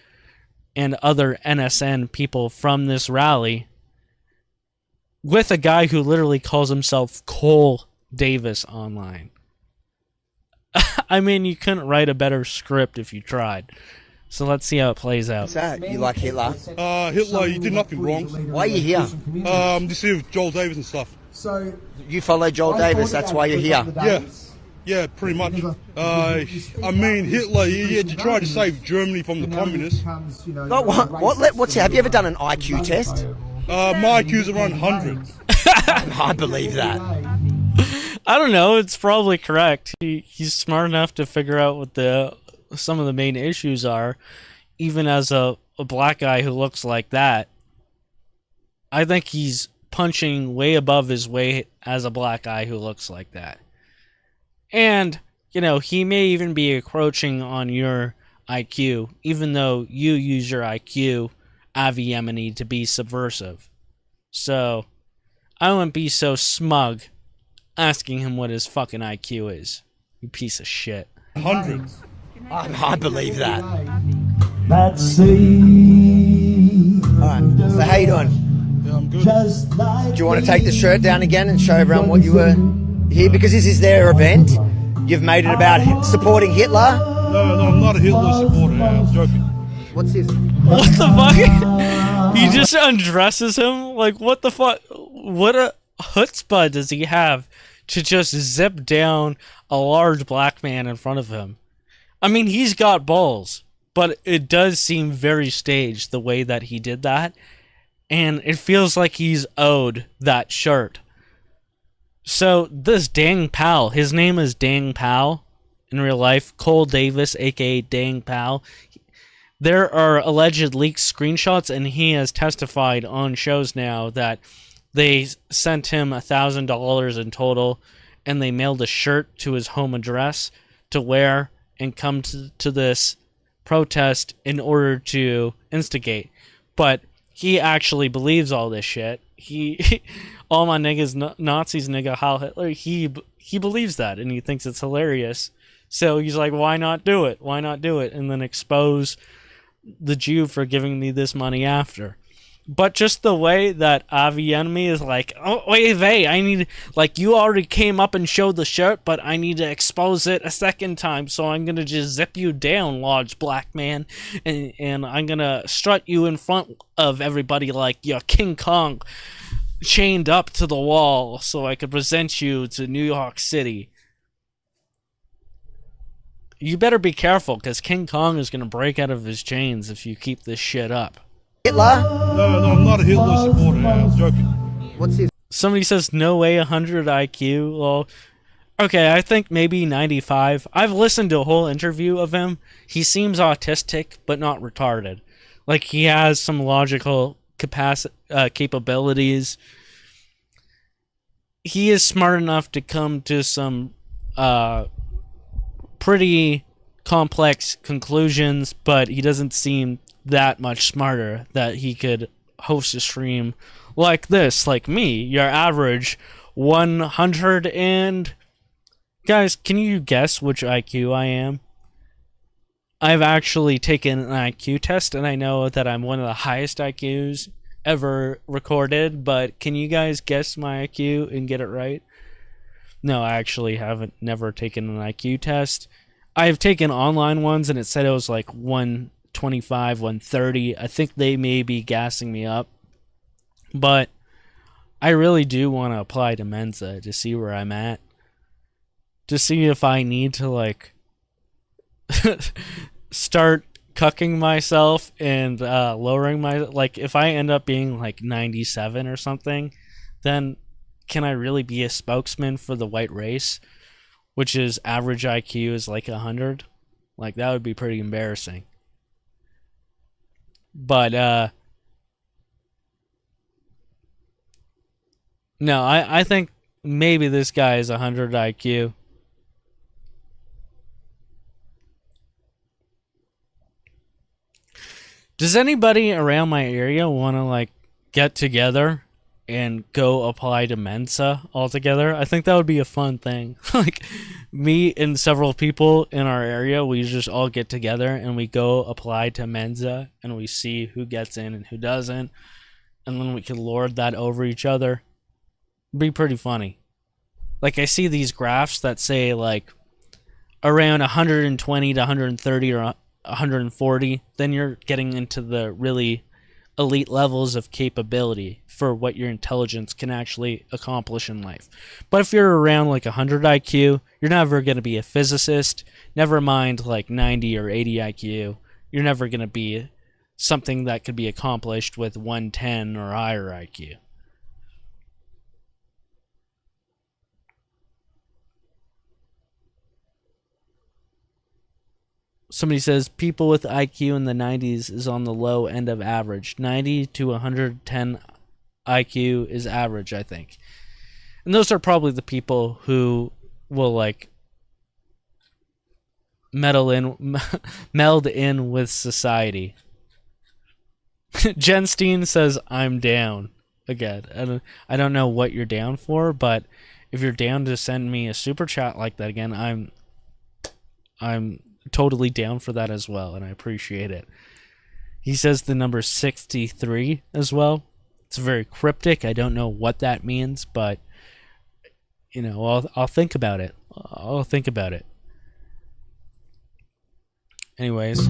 Speaker 3: and other NSN people from this rally, with a guy who literally calls himself Cole Davis online. I mean, you couldn't write a better script if you tried. So let's see how it plays out.
Speaker 20: What's that? You like Hitler?
Speaker 21: Hitler, he did nothing wrong.
Speaker 20: Why are you here?
Speaker 21: Just here with Joel Davis and stuff.
Speaker 20: So you follow Joel Davis, that's why you're here?
Speaker 21: Yeah, pretty much. I mean, Hitler, he had to try to save Germany from the communists.
Speaker 20: What's have you ever done an IQ test?
Speaker 21: My IQ's around 100.
Speaker 20: I believe that.
Speaker 3: I don't know, it's probably correct. He's smart enough to figure out what some of the main issues are, even as a black guy who looks like that. I think he's punching way above his weight as a black guy who looks like that. And, he may even be encroaching on your IQ, even though you use your IQ, Avi Yemeni, to be subversive. So, I wouldn't be so smug asking him what his fucking IQ is. You piece of shit.
Speaker 21: 100.
Speaker 20: I believe that.
Speaker 22: Let's see.
Speaker 20: Alright, so how you doing?
Speaker 21: Yeah, I'm good.
Speaker 20: Do you want to take the shirt down again and show everyone what you were here? Because this is their event. You've made it about supporting Hitler.
Speaker 21: No, I'm not a Hitler supporter. I'm joking.
Speaker 20: What's this?
Speaker 3: What the fuck? He just undresses him? Like, what the fuck? What a chutzpah does he have to just zip down a large black man in front of him? I mean, he's got balls, but it does seem very staged the way that he did that, and it feels like he's owed that shirt. So this Dang Pal, his name is Dang Pal in real life, Cole Davis, aka Dang Pal. There are alleged leaked screenshots, and he has testified on shows now that they sent him $1,000 in total, and they mailed a shirt to his home address to wear and come to this protest in order to instigate. But he actually believes all this shit. All my niggas, Nazis, nigga, Heil Hitler, he believes that, and he thinks it's hilarious. So he's like, why not do it? Why not do it? And then expose the Jew for giving me this money after. But just the way that Avi Enemy is like, oh, wait, I need, like, you already came up and showed the shirt, but I need to expose it a second time, so I'm going to just zip you down, large black man, and I'm going to strut you in front of everybody like you're King Kong chained up to the wall so I could present you to New York City. You better be careful, because King Kong is going to break out of his chains if you keep this shit up.
Speaker 20: Hitler?
Speaker 21: No, I'm not a Hitler supporter. I was joking.
Speaker 20: What's his?
Speaker 3: Somebody says, no way, 100 IQ. Well, okay, I think maybe 95. I've listened to a whole interview of him. He seems autistic, but not retarded. Like, he has some logical capabilities. He is smart enough to come to some pretty complex conclusions, but he doesn't seem that much smarter that he could host a stream like this, like me, your average 100 and... Guys, can you guess which IQ I am? I've actually taken an IQ test, and I know that I'm one of the highest IQs ever recorded, but can you guys guess my IQ and get it right? No, I actually haven't never taken an IQ test. I've taken online ones, and it said it was like 125, 130. I think they may be gassing me up. But I really do want to apply to Mensa to see where I'm at. To see if I need to, like, start cucking myself and lowering my... Like, if I end up being, like, 97 or something, then can I really be a spokesman for the white race? Which is average IQ is like 100. Like, that would be pretty embarrassing. But, no, I think maybe this guy is 100 IQ. Does anybody around my area want to, like, get together and go apply to Mensa altogether? I think that would be a fun thing. Like, me and several people in our area, we just all get together and we go apply to Mensa and we see who gets in and who doesn't, and then we can lord that over each other. It'd be pretty funny. Like, I see these graphs that say, like, around 120 to 130 or 140, then you're getting into the really elite levels of capability for what your intelligence can actually accomplish in life. But if you're around like 100 IQ, you're never going to be a physicist. Never mind like 90 or 80 IQ. You're never going to be something that could be accomplished with 110 or higher IQ. Somebody says people with IQ in the 90s is on the low end of average. 90 to 110 IQ is average, I think. And those are probably the people who will, like, meld in with society. Jen Steen says, I'm down. Again, I don't know what you're down for, but if you're down to send me a super chat like that again, I'm totally down for that as well, and I appreciate it. He says the number 63 as well. It's very cryptic. I don't know what that means, but you know, I'll think about it. I'll think about it. Anyways,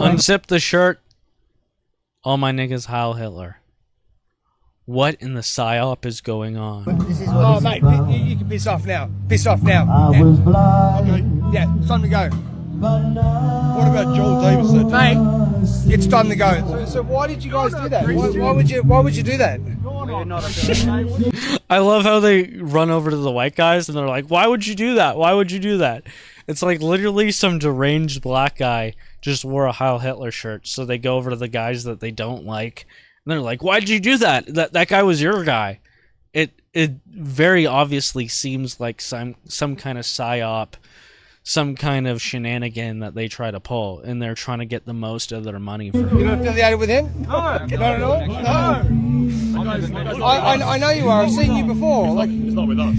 Speaker 3: unzip the shirt. All my niggas Heil Hitler. What in the psyop is going on?
Speaker 18: Oh, mate, you can piss off now. Piss off now.
Speaker 22: I was blind.
Speaker 18: Okay, yeah, it's time to go.
Speaker 21: What about Joel Davis?
Speaker 18: Mate, It's time to go. So why did you guys do that? Why would you do that?
Speaker 3: I love how they run over to the white guys and they're like, why would you do that? Why would you do that? It's like literally some deranged black guy just wore a Heil Hitler shirt. So they go over to the guys that they don't like. And they're like, why'd you do that? That guy was your guy. It very obviously seems like some kind of psyop, some kind of shenanigan that they try to pull. And they're trying to get the most of their money for him.
Speaker 18: You're not affiliated with him? No. Not at all? No. I know you are. I've seen you before.
Speaker 19: It's not with us.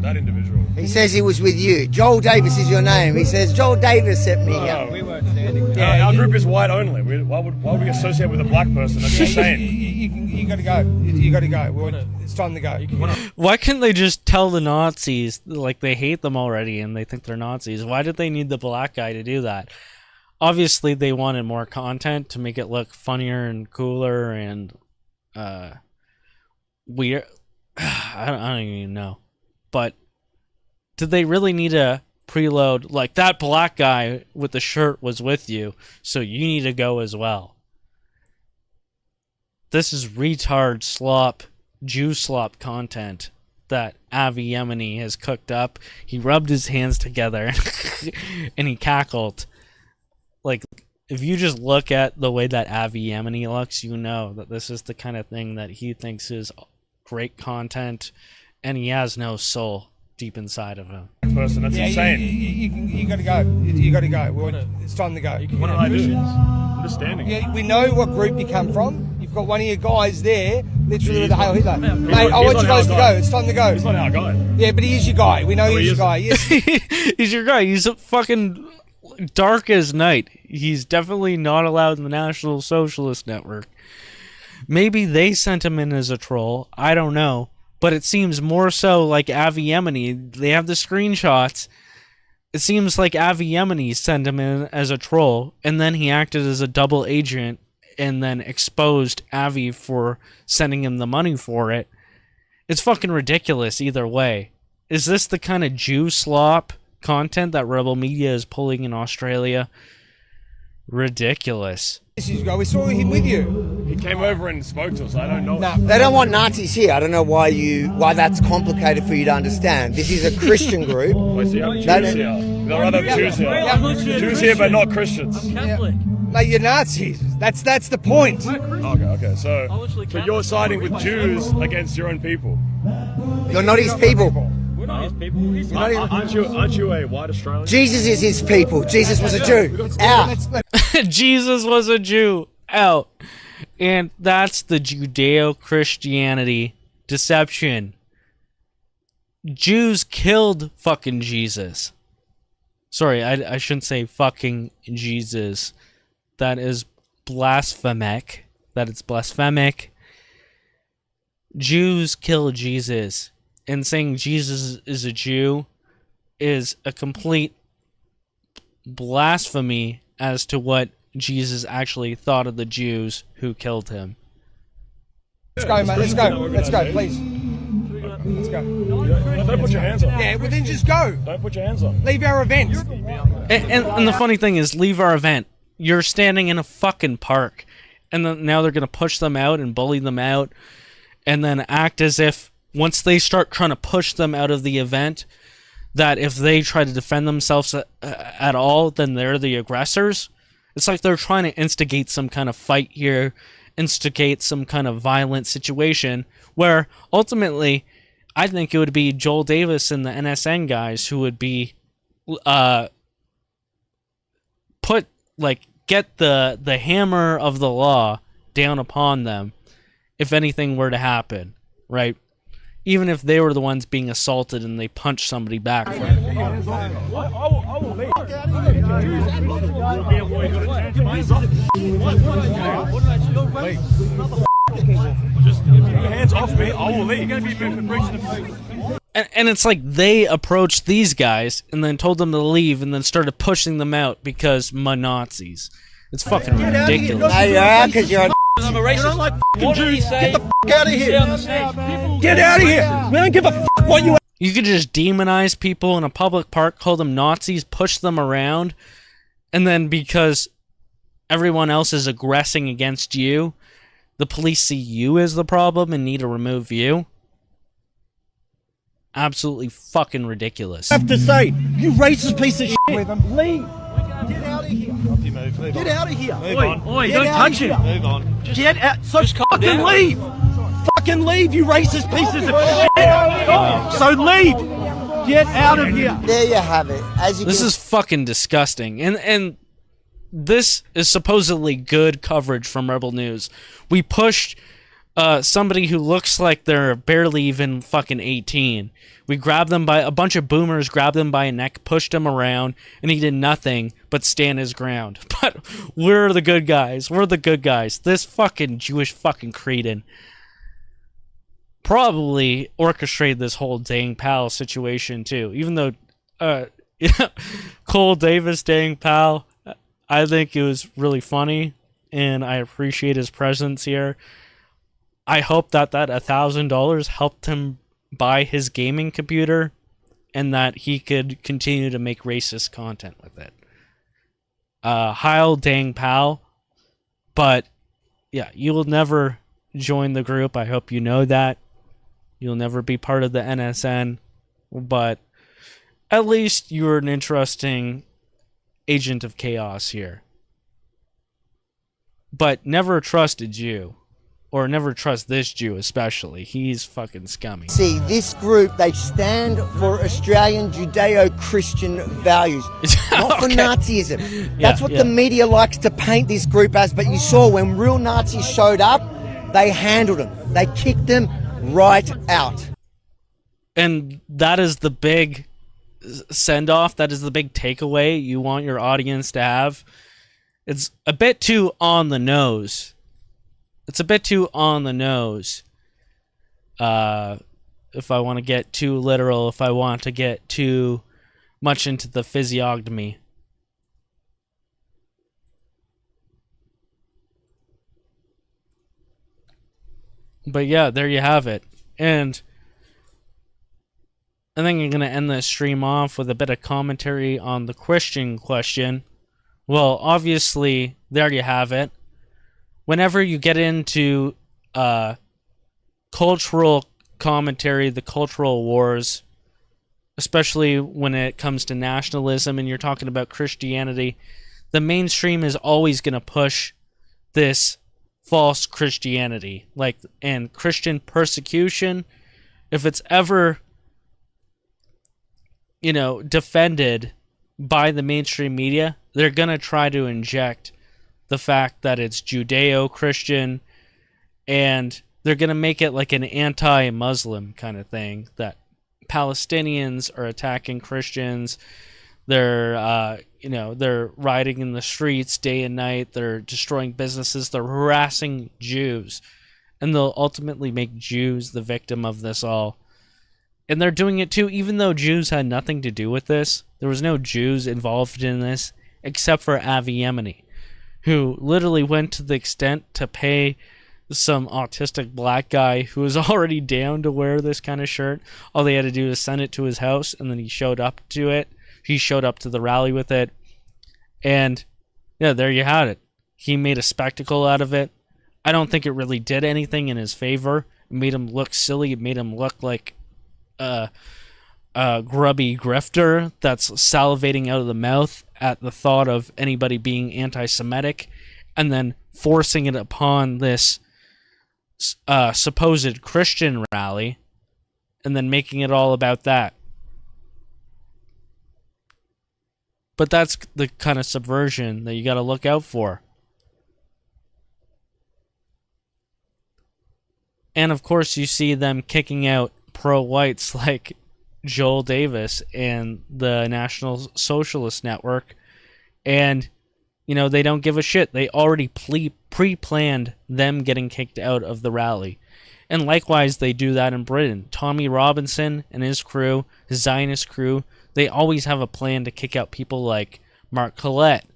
Speaker 19: That individual.
Speaker 20: He says he was with you. Joel Davis is your name. He says Joel Davis sent me here.
Speaker 19: We weren't standing. Yeah, our group is white only. Why would we associate with a black person? That's insane.
Speaker 18: You got to go. You got to go. It's time to go.
Speaker 3: Why couldn't they just tell the Nazis, like, they hate them already and they think they're Nazis? Why did they need the black guy to do that? Obviously, they wanted more content to make it look funnier and cooler and weird. I don't even know. But did they really need to preload, like, that black guy with the shirt was with you, so you need to go as well? This is retard slop, Jew slop content that Avi Yemeni has cooked up. He rubbed his hands together and he cackled. Like, if you just look at the way that Avi Yemeni looks, you know that this is the kind of thing that he thinks is great content, and he has no soul deep inside of him.
Speaker 19: Person, that's insane.
Speaker 18: You got to go. You got to go. It's time to go.
Speaker 19: What did I do? I'm just standing.
Speaker 18: Yeah, we know what group you come from. You've got one of your guys there, literally with the Heil Hitler. Mate, I want you guys to go. It's time to go.
Speaker 19: He's not our guy.
Speaker 18: Yeah, but he is your guy. We know he's your guy. Yes.
Speaker 3: He's your guy. He's a fucking dark as night. He's definitely not allowed in the National Socialist Network. Maybe they sent him in as a troll. I don't know. But it seems more so like Avi Yemeni. They have the screenshots. It seems like Avi Yemeni sent him in as a troll, and then he acted as a double agent and then exposed Avi for sending him the money for it. It's fucking ridiculous either way. Is this the kind of Jew slop content that Rebel Media is pulling in Australia? Ridiculous.
Speaker 18: We saw him with you.
Speaker 19: He came over and spoke to us. I don't know.
Speaker 20: No, they don't want Nazis here. I don't know why that's complicated for you to understand. This is a Christian group.
Speaker 19: Jews here. They'll rather have Jews here. Jews here, but not Christians.
Speaker 18: Mate, you're Nazis. That's the point.
Speaker 19: Okay. So you're siding with Jews against your own people.
Speaker 20: You're not his people.
Speaker 19: We're not his people. Aren't you a white Australian?
Speaker 20: Jesus is his people. Jesus was a Jew. Out.
Speaker 3: Jesus was a Jew. Out. And that's the Judeo-Christianity deception. Jews killed fucking Jesus. Sorry, I shouldn't say fucking Jesus. That is blasphemic. Jews killed Jesus. And saying Jesus is a Jew is a complete blasphemy as to what Jesus actually thought of the Jews who killed him.
Speaker 18: Let's go, mate. Let's go, please. Let's go.
Speaker 19: Don't put your hands on.
Speaker 18: Yeah, well then just go.
Speaker 19: Don't put your hands on.
Speaker 18: Leave our event.
Speaker 3: And the funny thing is, leave our event. You're standing in a fucking park. And then now they're going to push them out and bully them out. And then act as if once they start trying to push them out of the event, that if they try to defend themselves at all, then they're the aggressors. It's like they're trying to instigate some kind of fight here, instigate some kind of violent situation, where ultimately, I think it would be Joel Davis and the NSN guys who would be get the hammer of the law down upon them if anything were to happen, right? Even if they were the ones being assaulted and they punched somebody back.
Speaker 19: I will leave. Just keep your hands off me. I will leave.
Speaker 3: And it's like they approached these guys and then told them to leave and then started pushing them out because Nazis. It's fucking ridiculous.
Speaker 20: Yeah, because you're
Speaker 15: I'm a racist. You don't like
Speaker 20: Jews.
Speaker 15: Get the
Speaker 20: out of here.
Speaker 15: Get out of here. We don't give a what you.
Speaker 3: You could just demonize people in a public park, call them Nazis, push them around, and then because everyone else is aggressing against you, the police see you as the problem and need to remove you. Absolutely fucking ridiculous.
Speaker 20: I have to say, you racist piece of shit. Leave.
Speaker 22: Get out of here.
Speaker 20: Get out of here.
Speaker 22: Oi,
Speaker 20: Get
Speaker 22: don't
Speaker 20: out
Speaker 22: touch
Speaker 20: of
Speaker 22: him.
Speaker 20: here.
Speaker 22: Move on.
Speaker 20: Get out. So
Speaker 22: Just calm
Speaker 20: fucking
Speaker 22: down.
Speaker 20: leave. Fucking leave, you racist pieces of shit. So leave. Get out of here. There you have it.
Speaker 3: This is fucking disgusting. And this is supposedly good coverage from Rebel News. We pushed somebody who looks like they're barely even fucking 18. We grabbed them by, a bunch of boomers grabbed him by a neck, pushed him around, and he did nothing but stand his ground. But we're the good guys. We're the good guys. This fucking Jewish fucking cretin probably orchestrated this whole dang pal situation too. Even though Cole Davis, dang pal, I think it was really funny, and I appreciate his presence here. I hope that $1,000 helped him buy his gaming computer, and that he could continue to make racist content with it. Heil dang pal. But yeah, you will never join the group. I hope you know that. You'll never be part of the NSN, but at least you're an interesting agent of chaos here. But never trust a Jew. Or never trust this Jew especially. He's fucking scummy.
Speaker 20: See, this group, they stand for Australian Judeo-Christian values, not for Nazism. That's what the media likes to paint this group as, but you saw when real Nazis showed up, they handled them. They kicked them right out.
Speaker 3: And that is the big send-off, that is the big takeaway you want your audience to have. It's a bit too on the nose. It's a bit too on the nose. If I want to get too literal, if I want to get too much into the physiognomy. But yeah, there you have it. And I think I'm going to end this stream off with a bit of commentary on the Christian question. Well, obviously, there you have it. Whenever you get into cultural commentary, the cultural wars, especially when it comes to nationalism and you're talking about Christianity, the mainstream is always going to push this false Christianity. And Christian persecution, if it's ever, defended by the mainstream media, they're going to try to inject the fact that it's Judeo-Christian, and they're going to make it like an anti-Muslim kind of thing, that Palestinians are attacking Christians, they're, they're rioting in the streets day and night, they're destroying businesses, they're harassing Jews, and they'll ultimately make Jews the victim of this all. And they're doing it too, even though Jews had nothing to do with this. There was no Jews involved in this, except for Avi Yemeni, who literally went to the extent to pay some autistic black guy who was already down to wear this kind of shirt. All they had to do was send it to his house, and then he showed up to it. He showed up to the rally with it. And yeah, there you had it. He made a spectacle out of it. I don't think it really did anything in his favor. It made him look silly. It made him look like a grubby grifter that's salivating out of the mouth at the thought of anybody being anti-Semitic, and then forcing it upon this supposed Christian rally, and then making it all about that. But that's the kind of subversion that you got to look out for. And of course you see them kicking out pro-whites like Joel Davis and the National Socialist Network, and they don't give a shit. They already pre-planned them getting kicked out of the rally. And likewise, they do that in Britain. Tommy Robinson and his crew, his Zionist crew, they always have a plan to kick out people like Mark Collette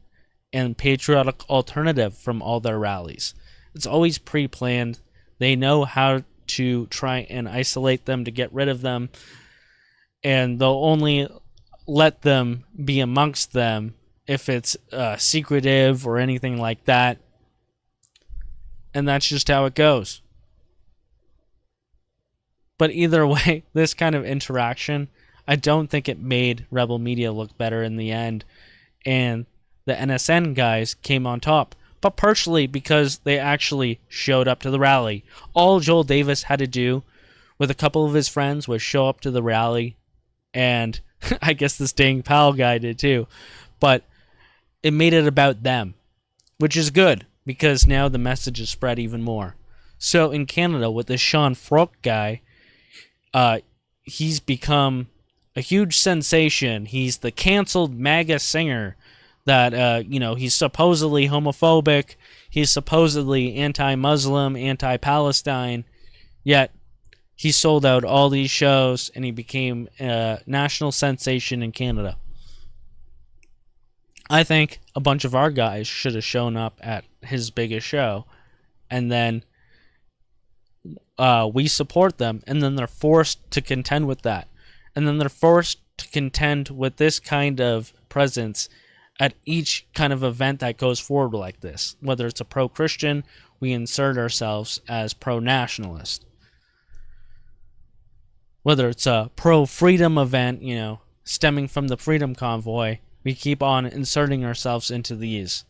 Speaker 3: and Patriotic Alternative from all their rallies. It's always pre-planned. They know how to try and isolate them, to get rid of them, and they'll only let them be amongst them if it's secretive or anything like that. And that's just how it goes. But either way, this kind of interaction, I don't think it made Rebel Media look better in the end. And the NSN guys came on top. But partially because they actually showed up to the rally. All Joel Davis had to do with a couple of his friends was show up to the rally. And I guess this dang pal guy did too. But it made it about them, which is good because now the message is spread even more. So in Canada, with this Sean Frock guy, he's become a huge sensation. He's the canceled MAGA singer that, he's supposedly homophobic. He's supposedly anti-Muslim, anti-Palestine. Yet he sold out all these shows and he became a national sensation in Canada. I think a bunch of our guys should have shown up at his biggest show, and then we support them, and then they're forced to contend with that. And then they're forced to contend with this kind of presence at each kind of event that goes forward like this. Whether it's a pro-Christian, we insert ourselves as pro-nationalist. Whether it's a pro-freedom event, stemming from the Freedom Convoy, we keep on inserting ourselves into these.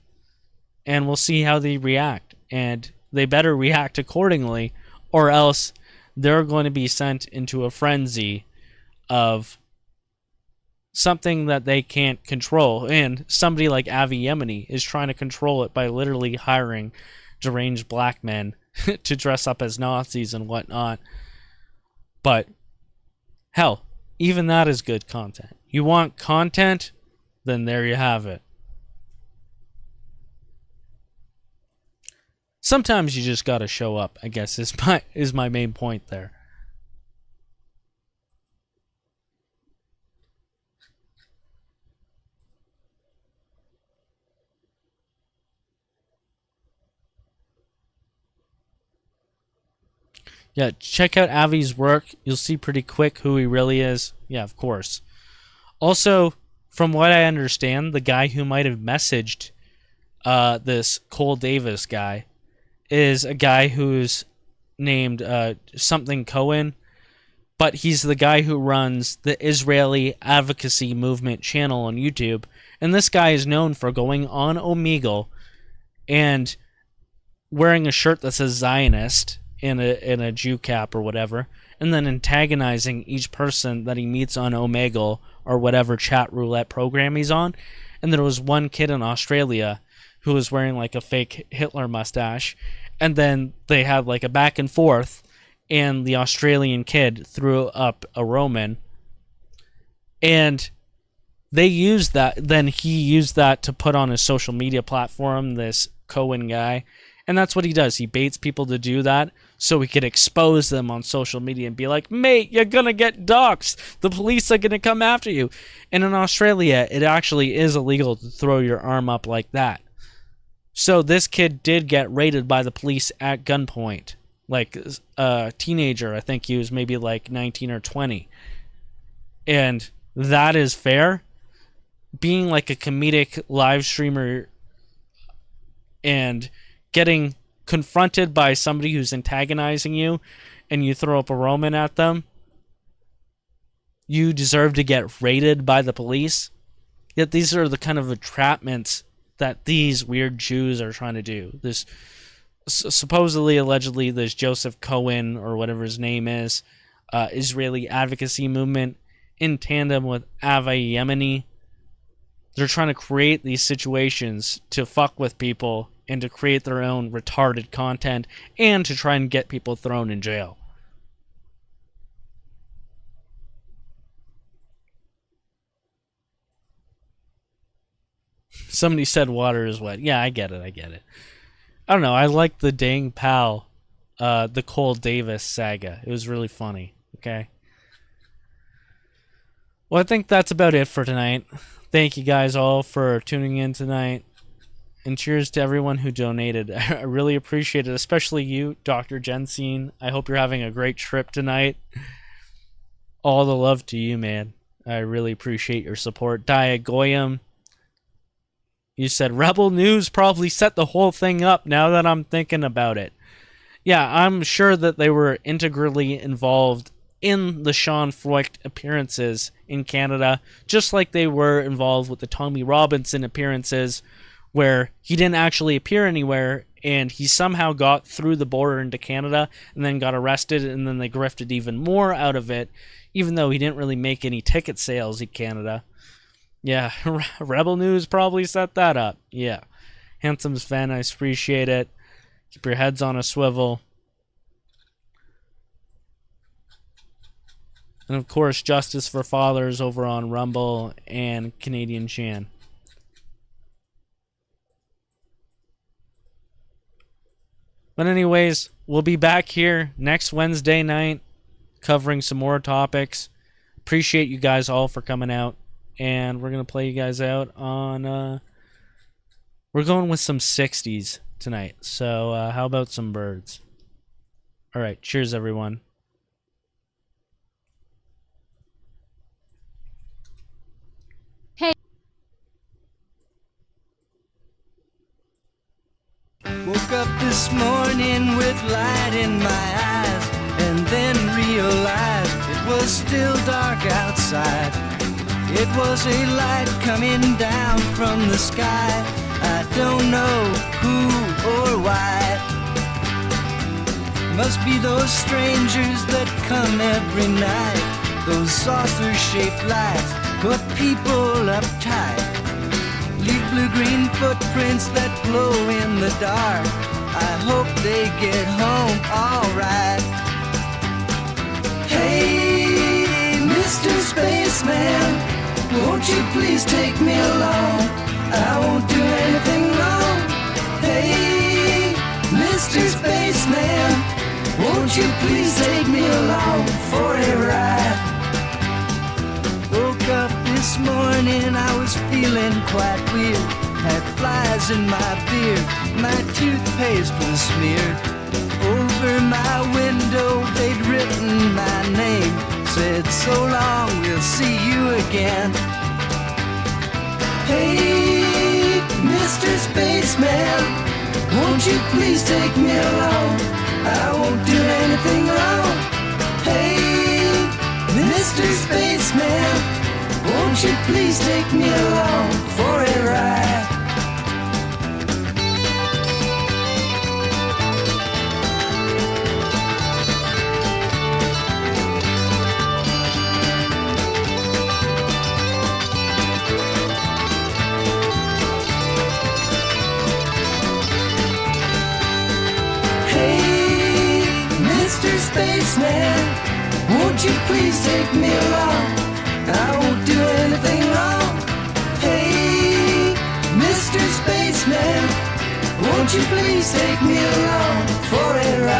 Speaker 3: And we'll see how they react. And they better react accordingly, or else they're going to be sent into a frenzy of something that they can't control. And somebody like Avi Yemeni is trying to control it by literally hiring deranged black men to dress up as Nazis and whatnot. But hell, even that is good content. You want content? Then there you have it. Sometimes you just gotta show up, I guess, is my main point there. Yeah, check out Avi's work. You'll see pretty quick who he really is. Yeah, of course. Also, from what I understand, the guy who might have messaged this Cole Davis guy is a guy who's named something Cohen, but he's the guy who runs the Israeli Advocacy Movement channel on YouTube. And this guy is known for going on Omegle and wearing a shirt that says Zionist in a Jew cap or whatever, and then antagonizing each person that he meets on Omegle or whatever chat roulette program he's on. And there was one kid in Australia who was wearing like a fake Hitler mustache, and then they had like a back and forth, and the Australian kid threw up a Roman, and they used that, then he used that to put on his social media platform, this Cohen guy. And that's what he does. He baits people to do that so he could expose them on social media and be like, mate, you're going to get doxxed. The police are going to come after you. And in Australia, it actually is illegal to throw your arm up like that. So this kid did get raided by the police at gunpoint. Like a teenager, I think he was maybe like 19 or 20. And that is fair. Being like a comedic live streamer and getting confronted by somebody who's antagonizing you and you throw up a Roman at them, you deserve to get raided by the police. Yet these are the kind of entrapments that these weird Jews are trying to do. This supposedly, allegedly, this Joseph Cohen or whatever his name is, Israeli Advocacy Movement in tandem with Avi Yemeni. They're trying to create these situations to fuck with people and to create their own retarded content and to try and get people thrown in jail. Somebody said water is wet. Yeah, I get it. I don't know. I like the dang pal, the Cole Davis saga. It was really funny. Okay. Well, I think that's about it for tonight. Thank you guys all for tuning in tonight. And cheers to everyone who donated. I really appreciate it, especially you, Dr. Jensine. I hope you're having a great trip tonight. All the love to you, man. I really appreciate your support. Dia Goyam, You said Rebel News probably set the whole thing up, now that I'm thinking about it. Yeah, I'm sure that they were integrally involved in the Sean Feucht appearances in Canada, just like they were involved with the Tommy Robinson appearances, where he didn't actually appear anywhere, and he somehow got through the border into Canada, and then got arrested, and then they grifted even more out of it, even though he didn't really make any ticket sales in Canada. Yeah, Rebel News probably set that up. Yeah. Handsome's fan, I appreciate it. Keep your heads on a swivel. And of course, Justice for Fathers over on Rumble and Canadian Shan. But anyways, we'll be back here next Wednesday night covering some more topics. Appreciate you guys all for coming out. And we're going to play you guys out on... we're going with some 60s tonight. So how about some birds? Alright, cheers everyone.
Speaker 1: Woke up this morning with light in my eyes, and then realized it was still dark outside. It was a light coming down from the sky. I don't know who or why. Must be those strangers that come every night. Those saucer-shaped lights put people uptight. Leave blue-green footprints that glow in the dark. I hope they get home alright. Hey, Mr. Spaceman, won't you please take me along? I won't do anything wrong. Hey, Mr. Spaceman, won't you please take me along for a ride? Woke up this morning, I was feeling quite weird. Had flies in my beard, my toothpaste was smeared. Over my window, they'd written my name. Said, so long, we'll see you again. Hey, Mr. Spaceman, won't you please take me along? I won't do anything wrong. Hey, Mr. Spaceman, won't you please take me along for a ride? Hey, Mr. Spaceman, won't you please take me along? I won't do anything wrong. Hey, Mr. Spaceman, won't you please take me along for a ride?